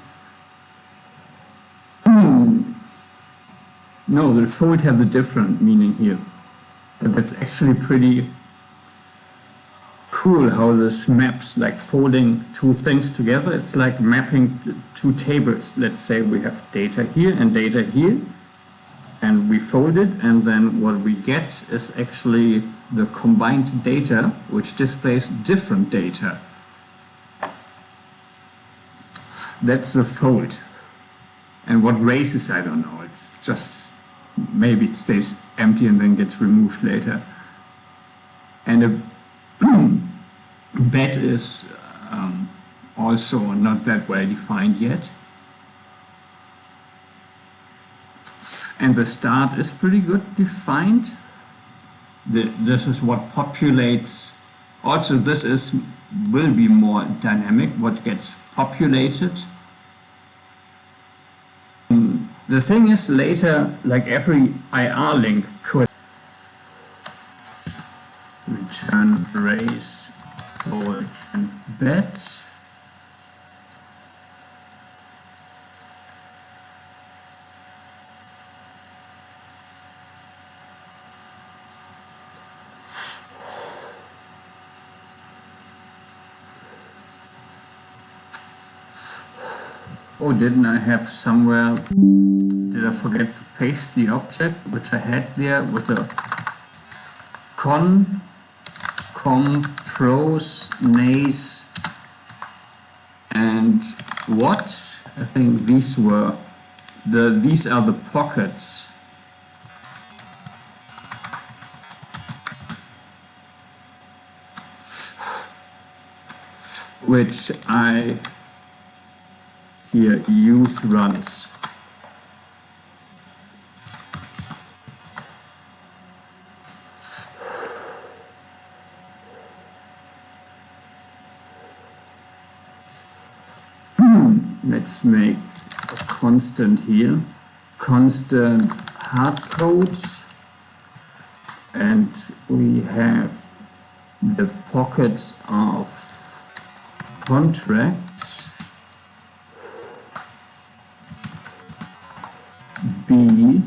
No, the fold have a different meaning here. But that's actually pretty cool how this maps, like folding two things together. It's like mapping two tables. Let's say we have data here and data here, and we fold it, and then what we get is actually the combined data, which displays different data. That's the fold. And what raises, I don't know. It's just, maybe it stays empty and then gets removed later. And a bet is also not that well defined yet. And the start is pretty good defined. This is what populates. Also, this will be more dynamic, what gets populated. The thing is, later, like every IR link could return, raise, fold, and bet. Oh, didn't I have somewhere, did I forget to paste the object, which I had there with a com, pros, nays, and what? I think these are the pockets. Which I here use runs. Let's make a constant here, constant hard code, and we have the pockets of contracts B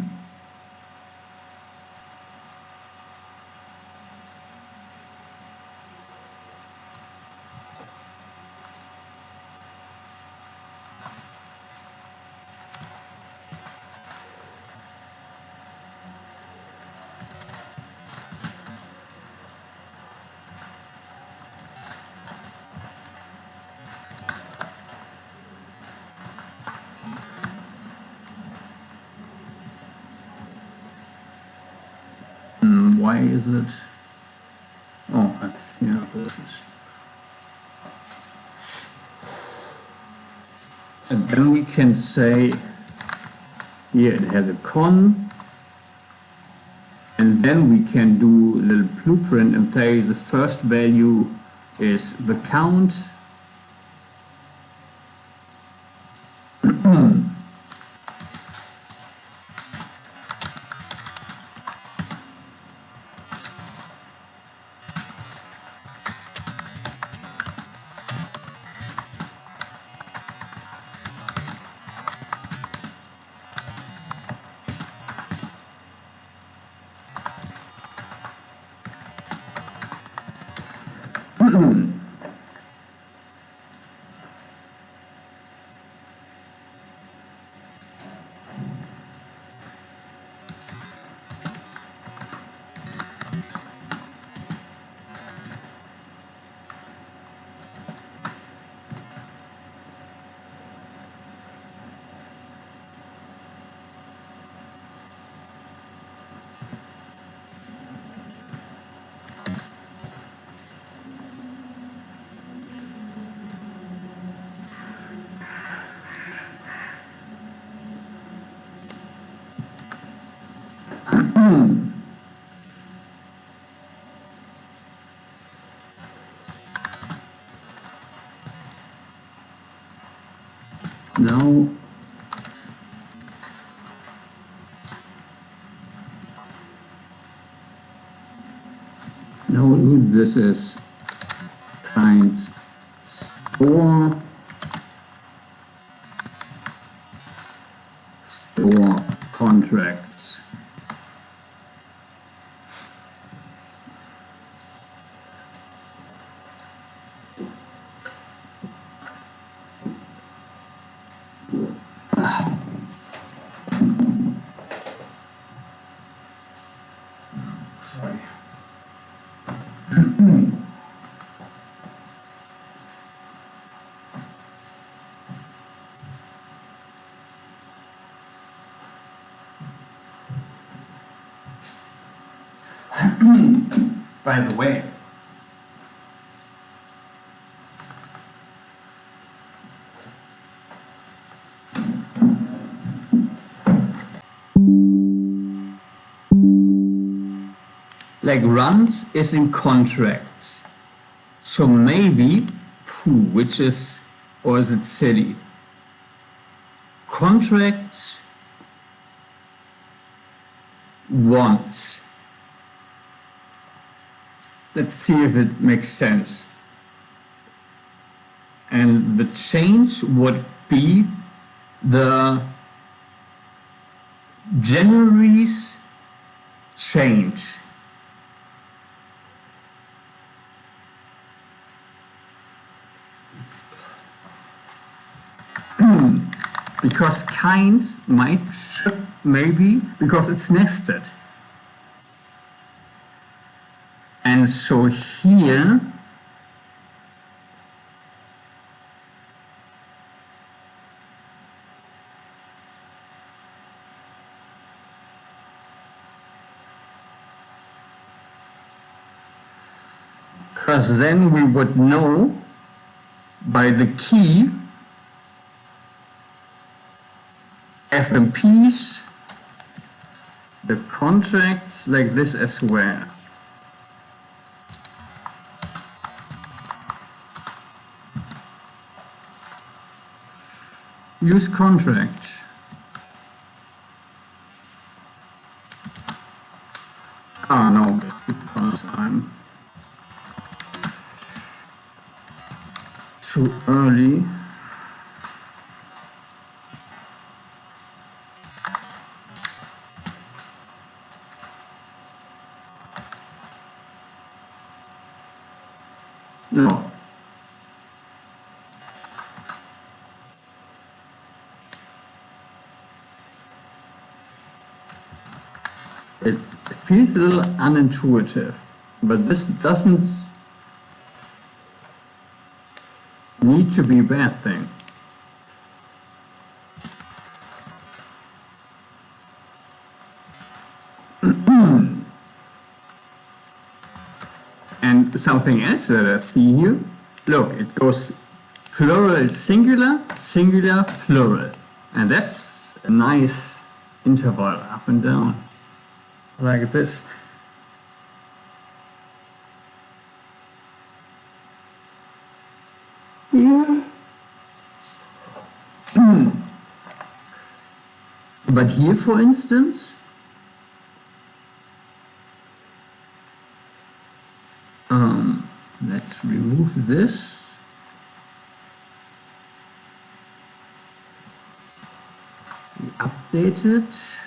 why is it? Oh, yeah, this is. And then we can say here it has a con, and then we can do a little blueprint and say the first value is the count. Now, now this is kinds store contracts. Sorry. By the way, like runs is in contracts. So maybe who, which is, or is it city? Contracts wants. Let's see if it makes sense. And the change would be the January's change. Because kind might, should, maybe, because it's nested. And so here, because then we would know by the key FMPs, the contracts like this as well. Use contract. Ah, no, because I'm too early. No. It feels a little unintuitive, but this doesn't need to be a bad thing. And something else that I see here, look, it goes plural, singular, singular, plural. And that's a nice interval up and down, like this. Yeah. But here, for instance, let's remove this. We update it.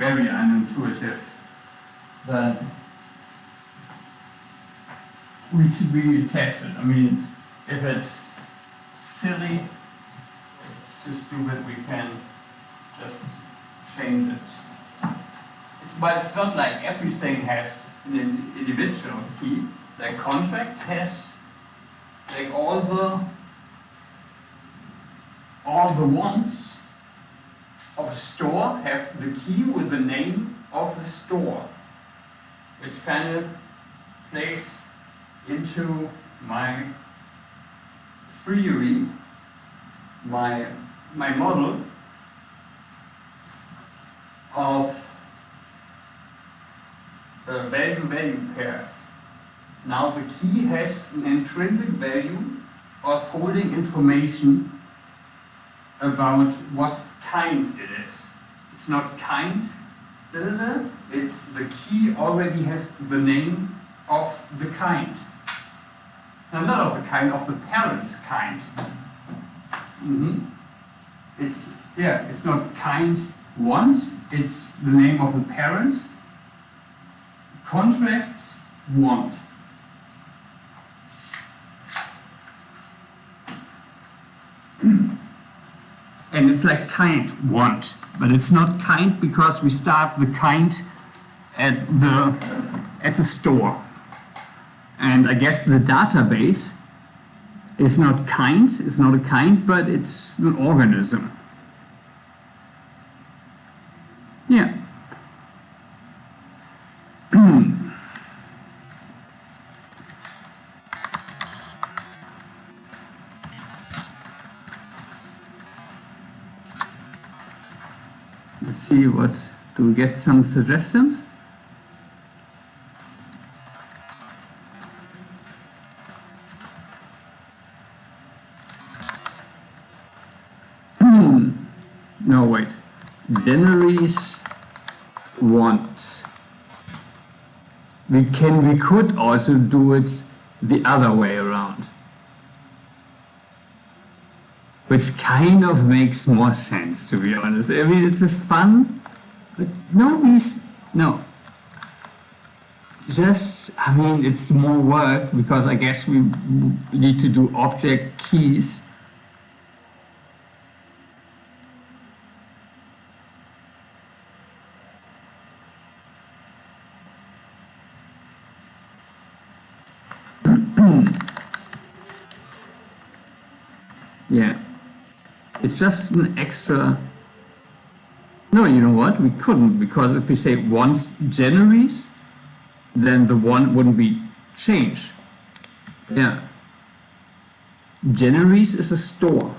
very unintuitive, then we test it. I mean, if it's silly, it's too stupid, we can just change it. But it's not like everything has an individual key. Like contracts has, like all the ones of a store have the key with the name of the store, which kind of plays into my theory, my model of value pairs. Now the key has an intrinsic value of holding information about what kind it is. It's not kind, it's the key already has the name of the kind. No, not of the kind, of the parent's kind. It's not kind want, it's the name of the parent. Contracts want. And it's like kind want, but it's not kind because we start the kind at the store. And I guess the database is not kind, it's not a kind, but it's an organism. Yeah. Let's see, do we get some suggestions? No, wait. Generis wants. We could also do it the other way around, which kind of makes more sense, to be honest. I mean, it's a fun, but no. Just, I mean, it's more work because I guess we need to do object keys. Yeah, it's just an extra. No, you know what? We couldn't, because if we say once Generis, then the one wouldn't be changed. Yeah. Generis is a store.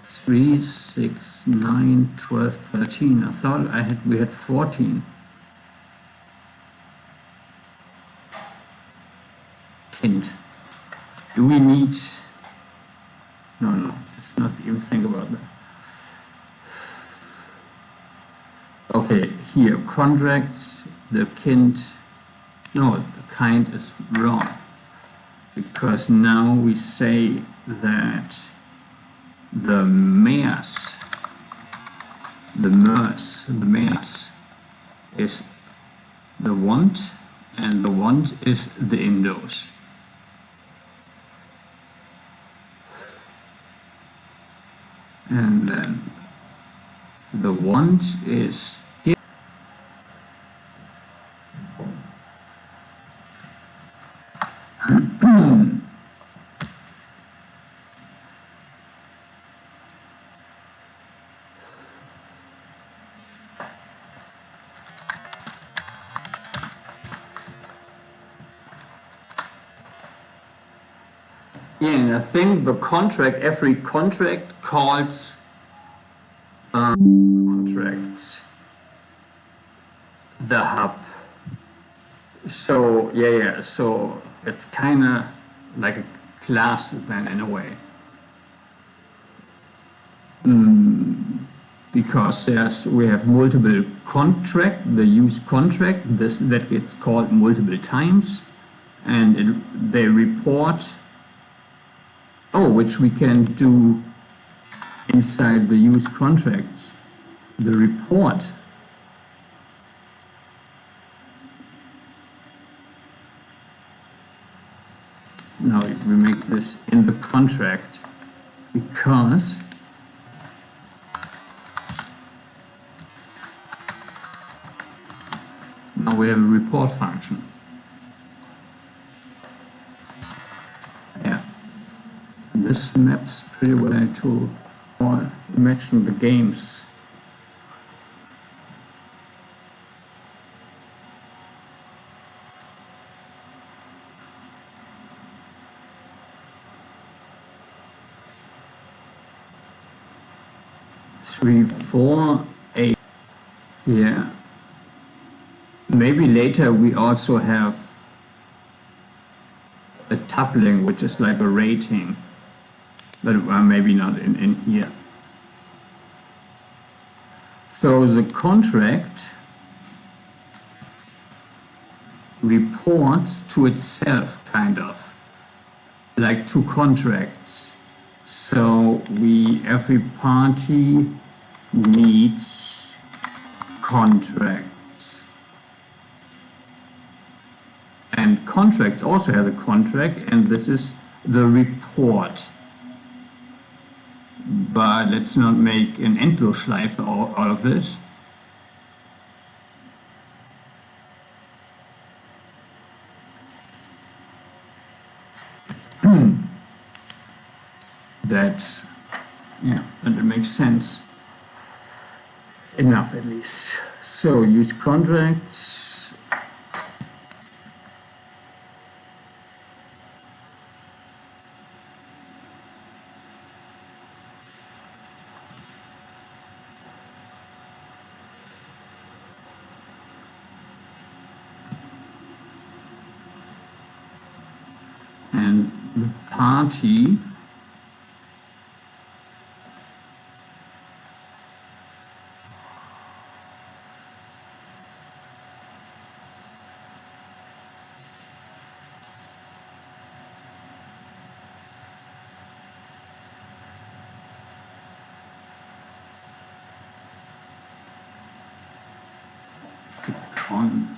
Three, 6, 9, 12, 13. I thought we had 14. Kind. Do we need? No. Let's not even think about that. Okay, here contracts. The kind. No, the kind is wrong, because now we say that the mares is the want, and the want is the indos. And then the want is here. Yeah, and I think the contract, every contract calls contracts the hub. So yeah, so it's kind of like a class then in a way. Because we have multiple contract, the use contract, that gets called multiple times, and they report, which we can do inside the use contracts, the report. Now we make this in the contract because now we have a report function. Yeah, this maps pretty well to, or imagine the games. Three, 4, 8. Yeah. Maybe later we also have a tupling, which is like a rating, but maybe not in here. So the contract reports to itself, kind of, like two contracts. So every party needs contracts. And contracts also has a contract, and this is the report. But let's not make an Endlosschleife out of it. That makes sense. Enough at least. So use contracts. And the party on.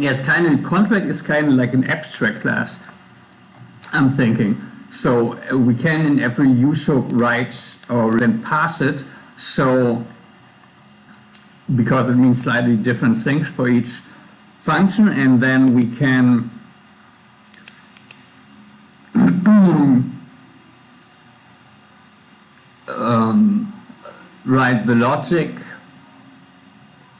Yes, contract is kind of like an abstract class, I'm thinking. So we can in every use hook write or then pass it, so because it means slightly different things for each function, and then we can write the logic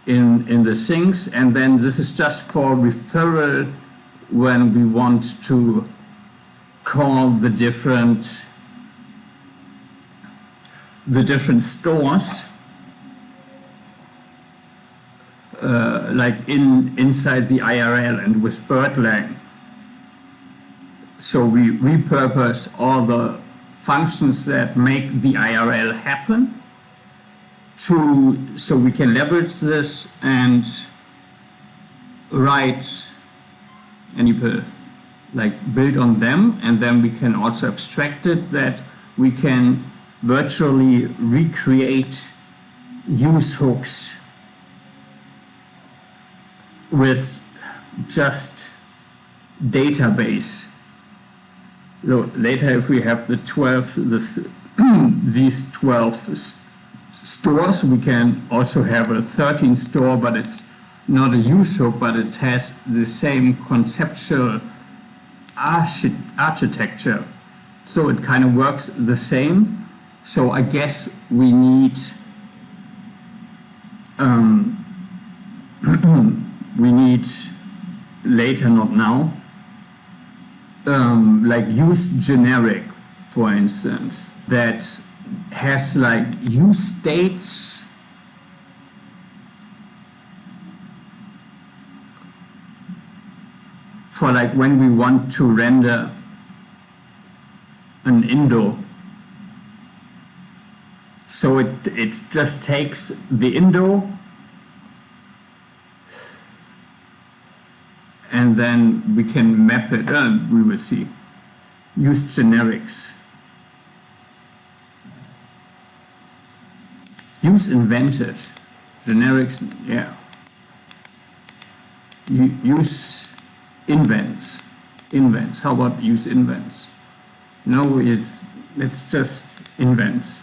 in the things, and then this is just for referral when we want to call the different stores, like inside the IRL and with Birdlang. So we repurpose all the functions that make the IRL happen so we can leverage this and write and build on them, and then we can also abstract it that we can virtually recreate use hooks with just database. So later, if we have these 12 stores, we can also have a 13th store, but it's not a use hook, but it has the same conceptual architecture. So it kind of works the same. So I guess we need we need later, not now, like use generic, for instance, that has like use states for like when we want to render an indo. So it just takes the indo and then we can map it, we will see. Use generics. Use invented. Generics, yeah. Use invents. Invents. How about use invents? No, it's just invents.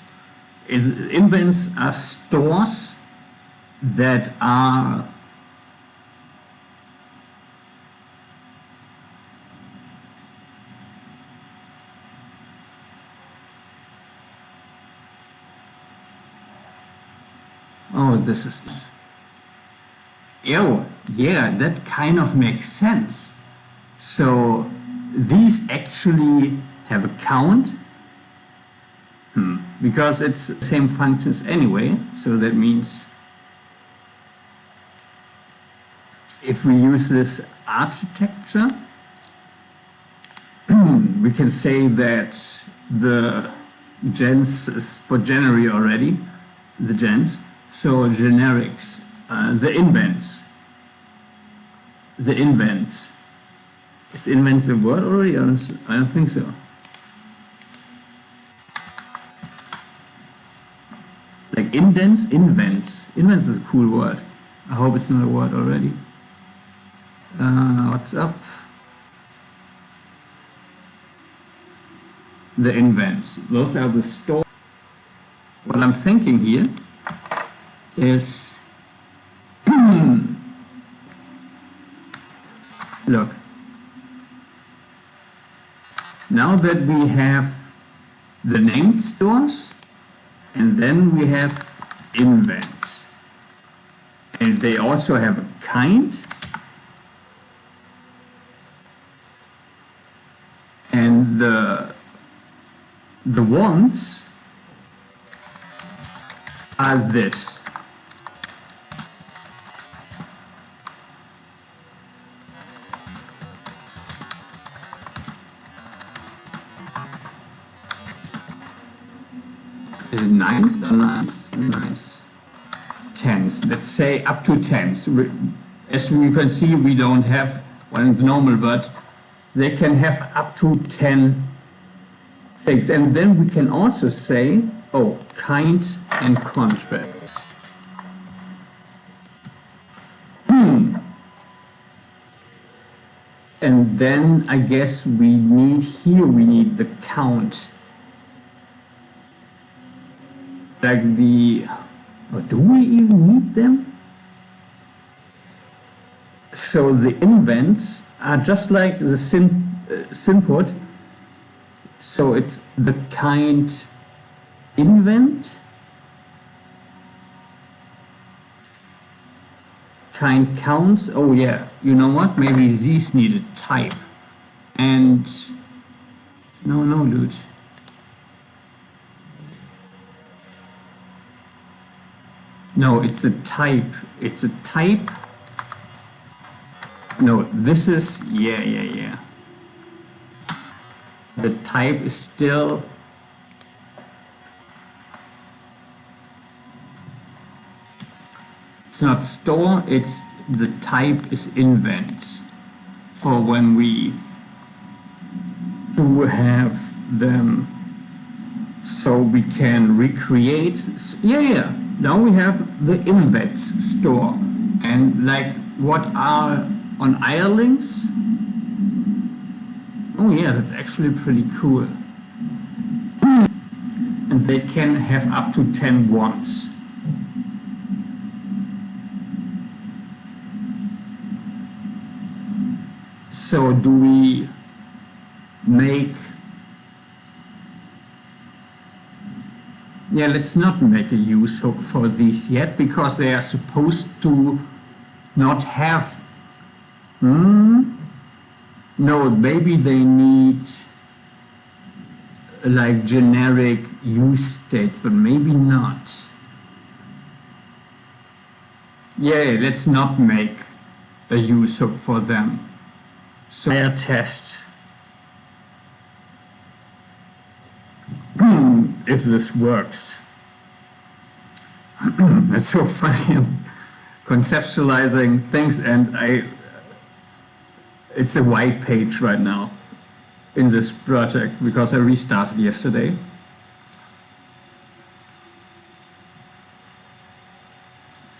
Invents are stores that are this is, oh, yeah, that kind of makes sense. So these actually have a count, because it's the same functions anyway. So that means if we use this architecture, we can say that the gens is for January already, the gens. So generics, the invents. The invents. Is invents a word already? I don't think so. Like indents, invents. Invents is a cool word. I hope it's not a word already. What's up? The invents. Those are the store. What I'm thinking here is, look, now that we have the named stores and then we have invents, and they also have a kind, and the ones are this. Is it nines or nines? Nines. Tens. Let's say up to tens. As you can see, we don't have one in the normal, but they can have up to 10 things. And then we can also say, oh, kind and contrast. And then I guess we need the count. Like or do we even need them? So the invents are just like the simput. So it's the kind invent, kind counts. Oh yeah, you know what? Maybe these need a type. And no, dude. No, it's a type. It's a type. No, this is, yeah. The type is still, it's not store, it's the type is invents for when we do have them, so we can recreate. Yeah. Now we have the invents store, and like what are on IR-links. Oh yeah, that's actually pretty cool. And they can have up to 10 ones. So do we make, yeah, let's not make a use hook for these yet, because they are supposed to not have, no, maybe they need like generic use states, but maybe not. Yeah, let's not make a use hook for them. So I test if this works. It's so funny. I'm conceptualizing things, and it's a white page right now in this project because I restarted yesterday.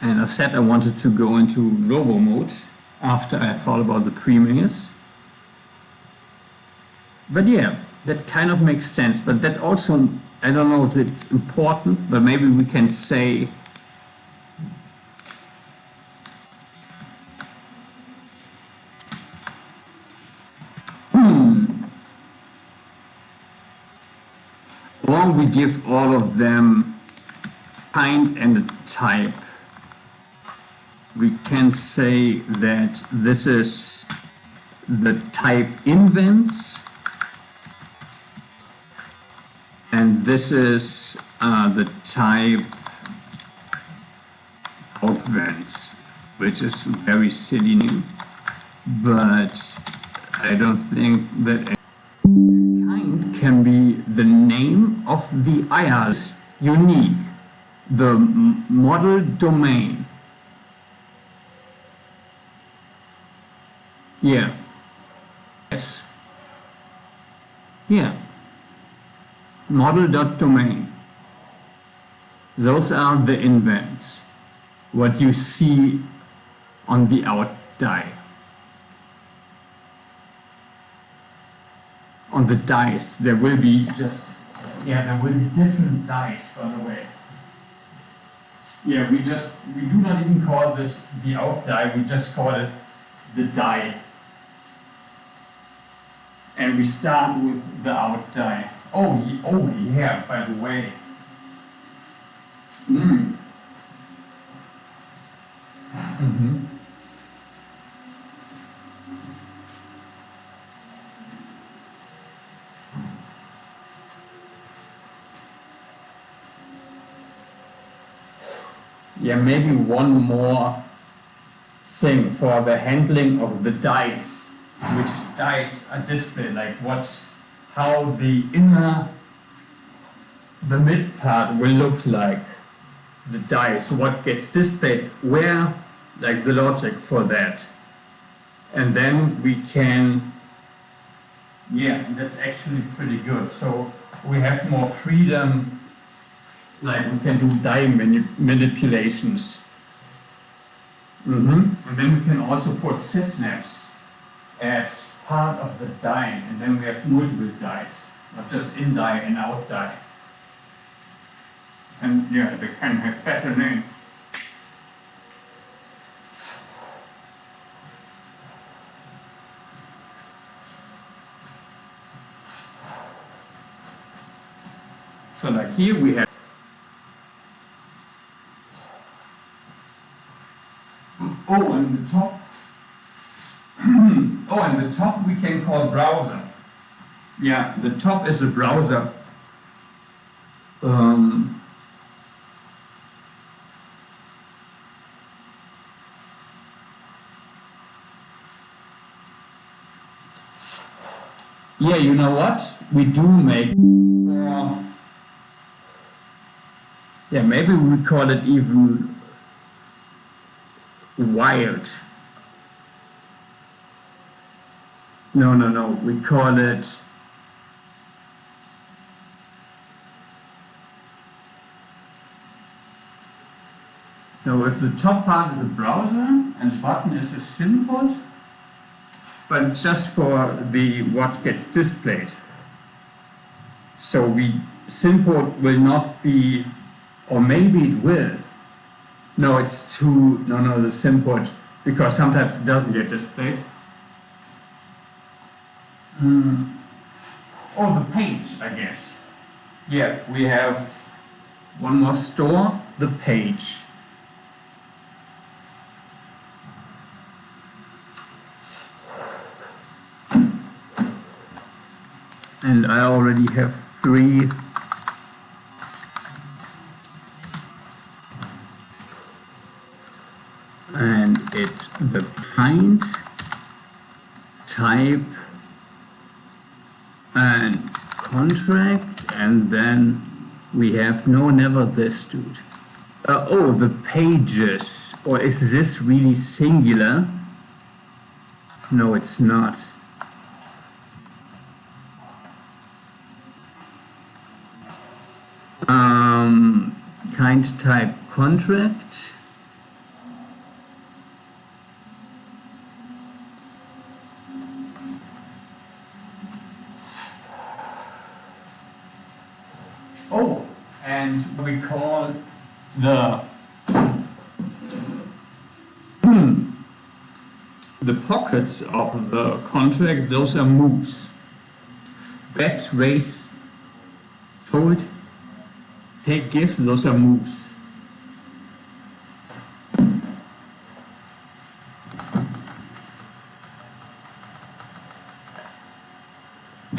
And I said I wanted to go into robo mode after I thought about the premiers. But yeah, that kind of makes sense. But that also, I don't know if it's important, but maybe we can say or we give all of them kind and a type. We can say that this is the type invents, and this is the type outvents, which is a very silly name, but I don't think that kind can be the name of the IAS unique, the model domain. Yeah. Yes. Yeah. Model.domain. Those are the invents. What you see on the out die. On the dice, there will be just, yeah, there will be different dice, by the way. Yeah, we do not even call this the out die, we just call it the die. And we start with the out die. Oh yeah, by the way. Yeah, maybe one more thing for the handling of the dice. Which dice are displayed, like how the mid part will look like, the dice, what gets displayed, where, like the logic for that. And then we can, yeah, that's actually pretty good. So we have more freedom, like we can do die manipulations. And then we can also put sysnaps as part of the die, and then we have multiple dice, not just in die and out die. And yeah, they can have better name. So like here we have, and the top, and the top we can call browser. Yeah, the top is a browser. Yeah, you know what? We do make, yeah, maybe we call it even wild. No, we call it, no, if the top part is a browser and the bottom is a symbol, but it's just for the what gets displayed. So symport will not be, or maybe it will. No, it's too, no, the symport, because sometimes it doesn't get displayed. Oh, the page, I guess. Yeah, we have one more store, the page. And I already have 3 and it's the kind, type and contract, and then we have no, never this, dude. Oh, the pages. Or is this really singular? No, it's not. Kind, type, contract. Oh, and we call the pockets of the contract, those are moves. Bet, raise, fold, take, give, those are moves.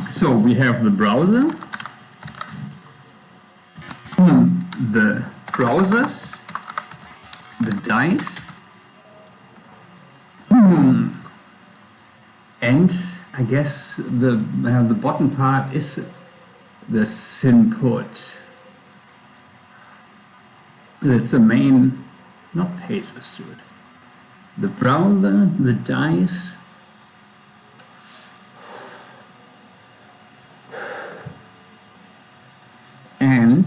So we have the browser, the browsers, the dice, and I guess the bottom part is the synput. That's the main, not pages to it. The browser, the dice, and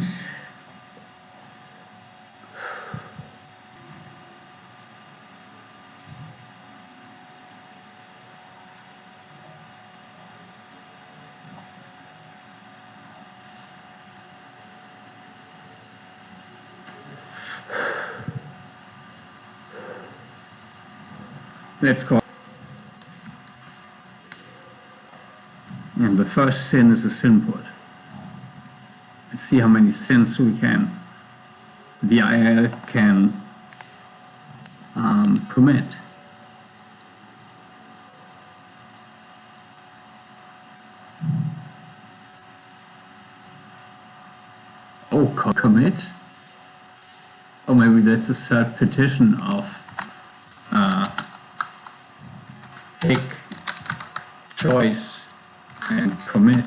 let's call. And the first sin is the synput. Let's see how many sins we can, the IL can commit. Oh, commit? Or maybe that's a third petition of pick, choice, and commit.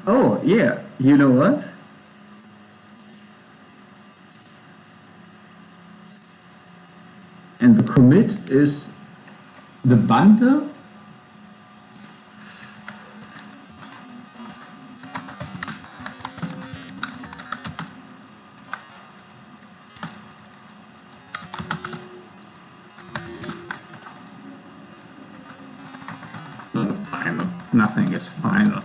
Oh, yeah, you know what? And the commit is the bundle. Not a final. Nothing is final.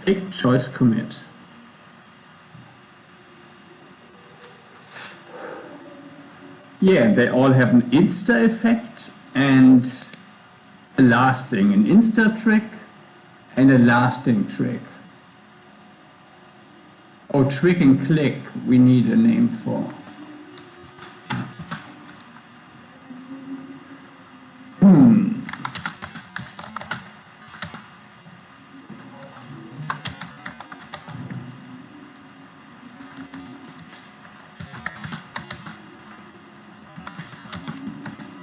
Pick, choice, commit. Yeah, they all have an insta effect and a lasting, an insta trick and a lasting trick. Oh, trick and click, we need a name for.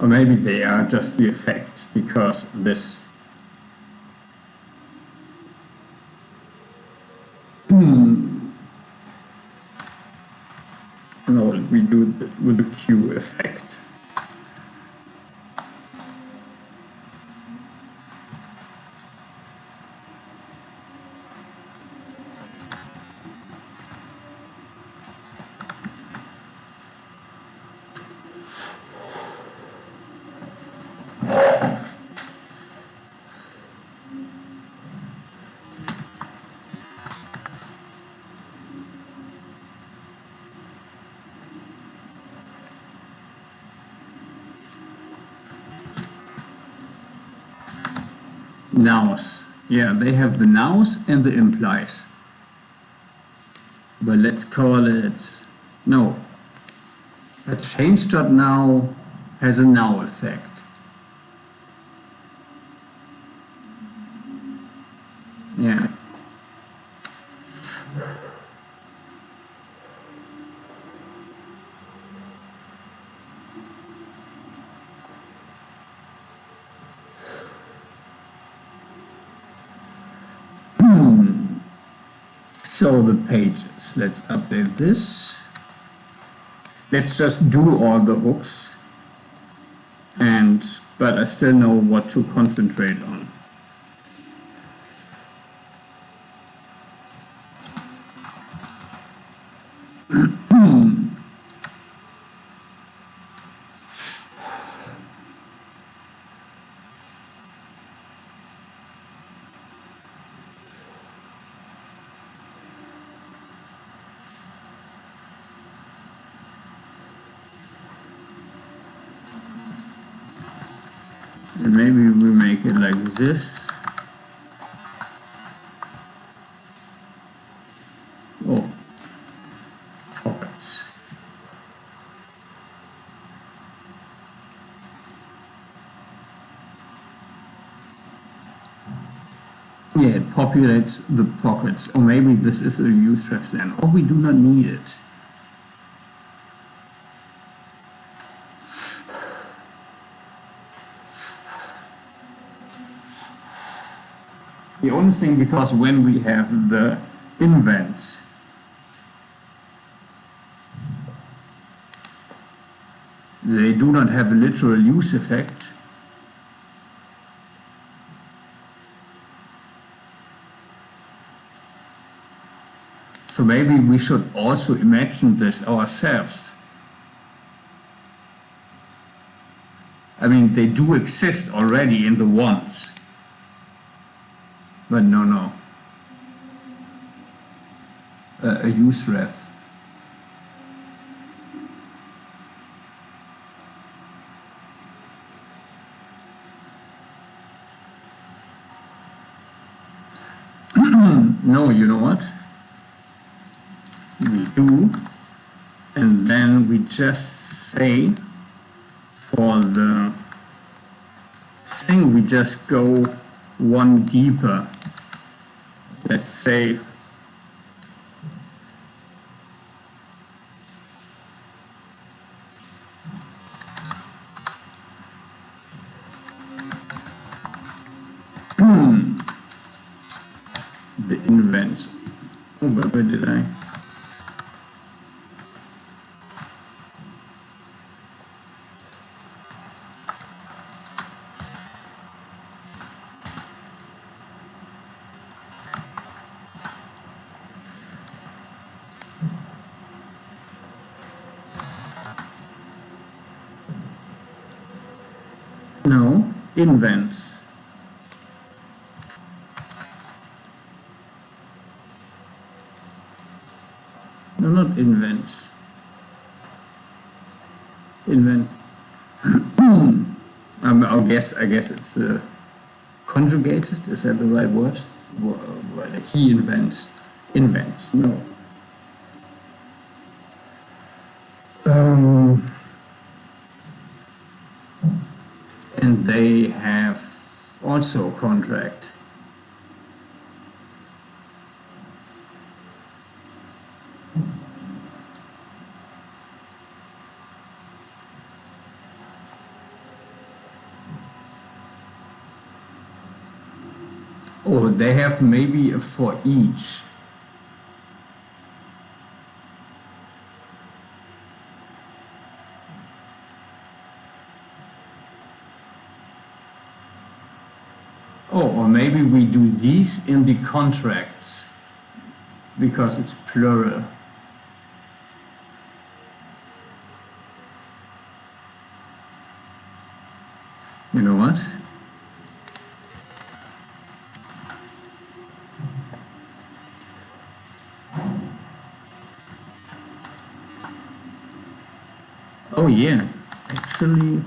Or maybe they are just the effects because this. No, we do it with the Q effect. Nows. Yeah, they have the nows and the implies. But let's call it, no. A change.now has a now effect. Yeah. So the pages, let's update this. Let's just do all the hooks, but I still know what to concentrate on. And maybe we make it like this. Oh, pockets. Yeah, it populates the pockets. Or maybe this is a use ref then. Or we do not need it. The only thing, because when we have the invents, they do not have a literal use effect. So maybe we should also imagine this ourselves. I mean, they do exist already in the ones. But no. A use ref. No, you know what? We do, and then we just say for the thing we just go one deeper. Let's say the invents. Oh, but where did I? No, invents. No, not invents. Invent. I guess it's conjugated. Is that the right word? He invents. Invents. No. And they have also contract. Oh, they have maybe a for each. Oh, or maybe we do these in the contracts because it's plural. You know what? Oh yeah, actually,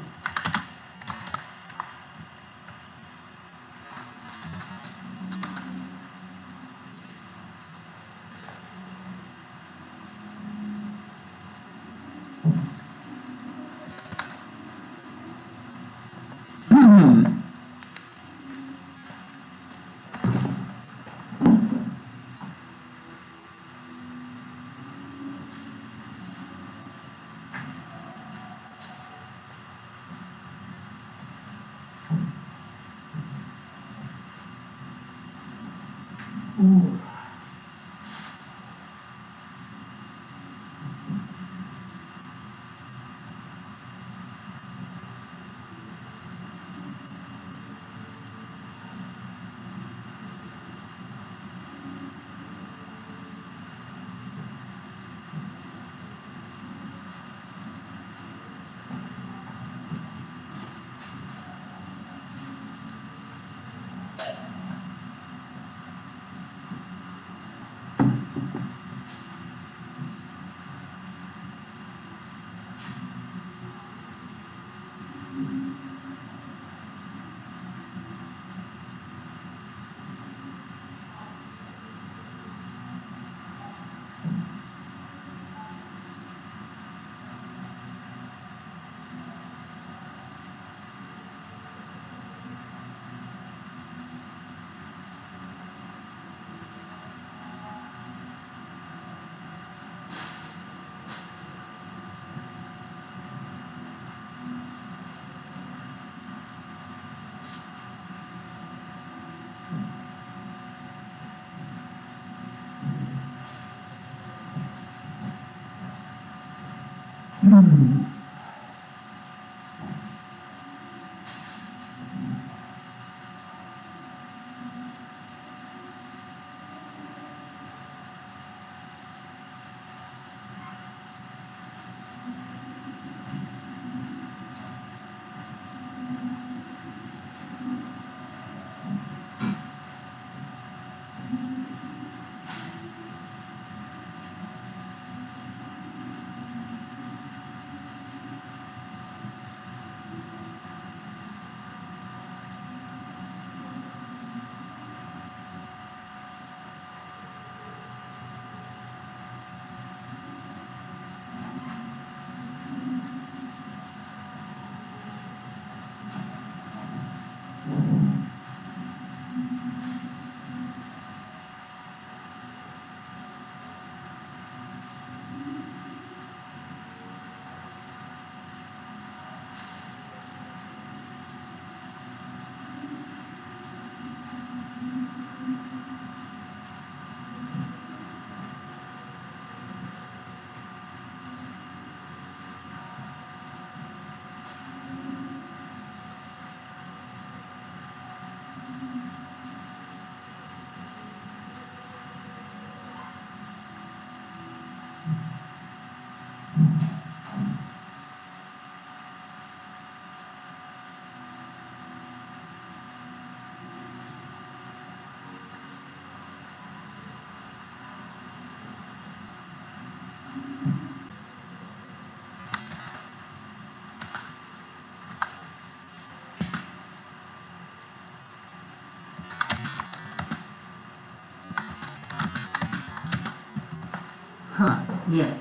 huh, yeah.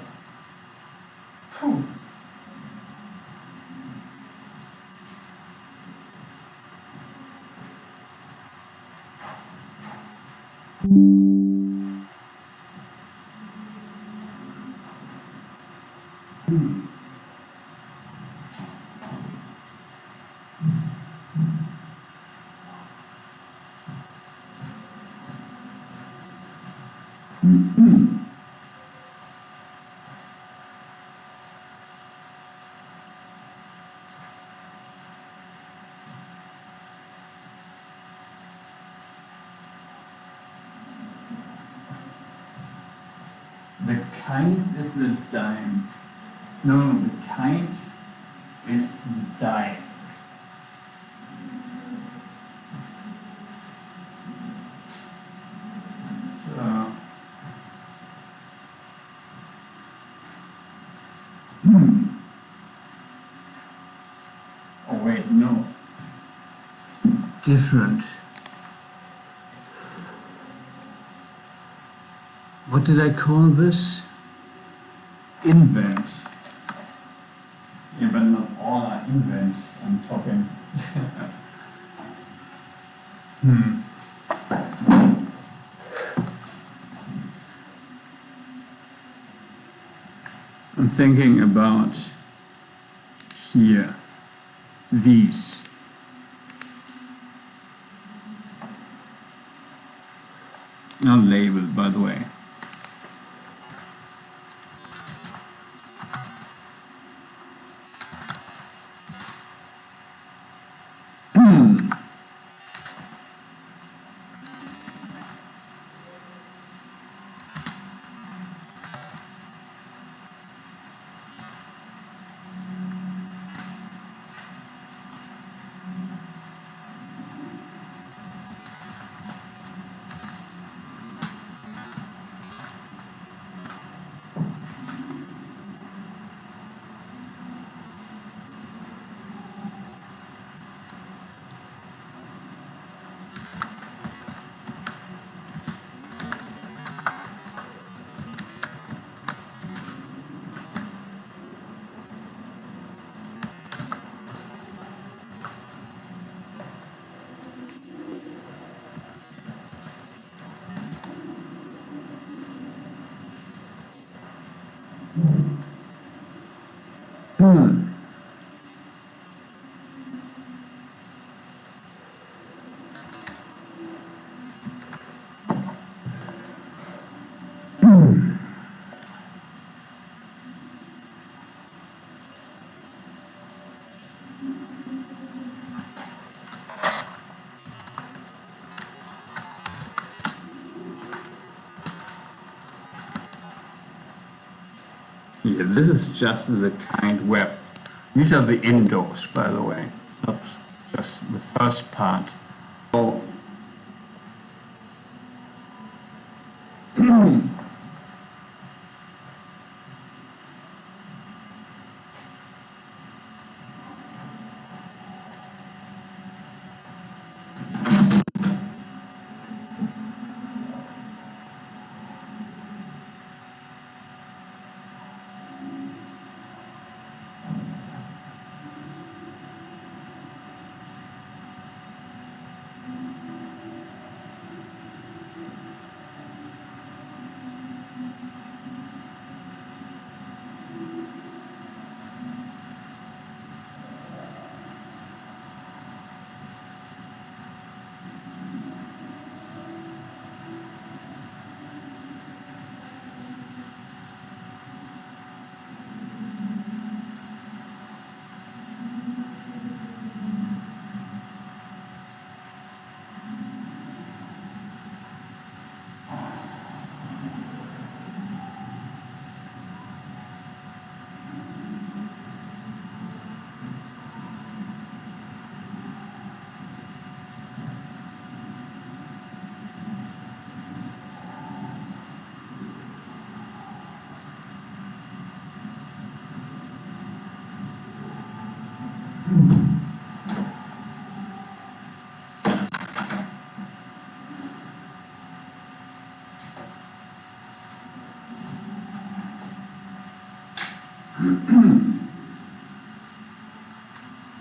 Phew. The kite is the dime. No, the kite is the dime. So, oh wait, no. Different. What did I call this? Invent. Yeah, but not all are invents. I'm talking. I'm thinking about here, these. Not labeled, by the way. Yeah, this is just the kind where, these are the indoors, by the way, not just the first part. Oh,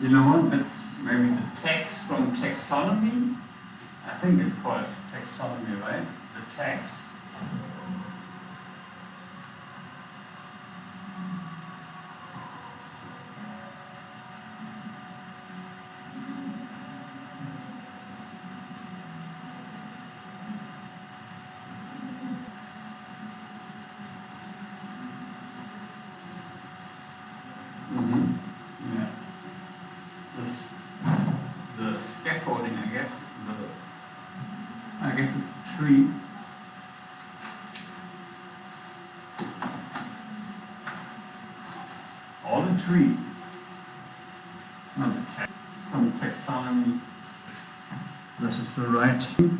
you know what? That's maybe the text from taxonomy. I think it's called taxonomy, right? The text. scaffolding, I guess. I guess it's a tree. All the tree. From the taxonomy. This is the right thing.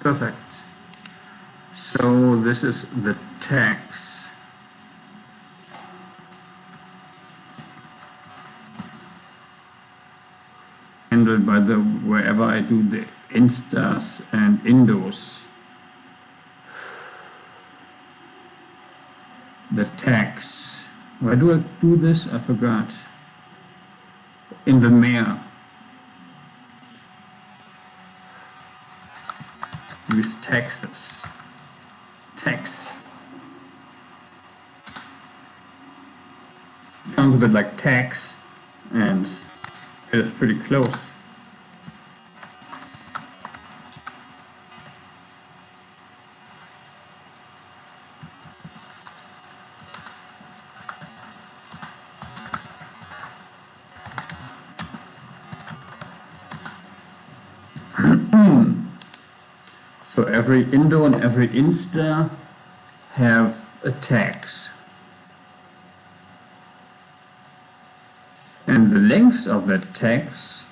Perfect. So this is the tags. Handled by the wherever I do the instas and indos. The tags. Why do I do this? I forgot. In the mayor. Use taxes. Tax. Sounds a bit like tax, and it is pretty close. So every indo and every insta have a tags. And the length of that tags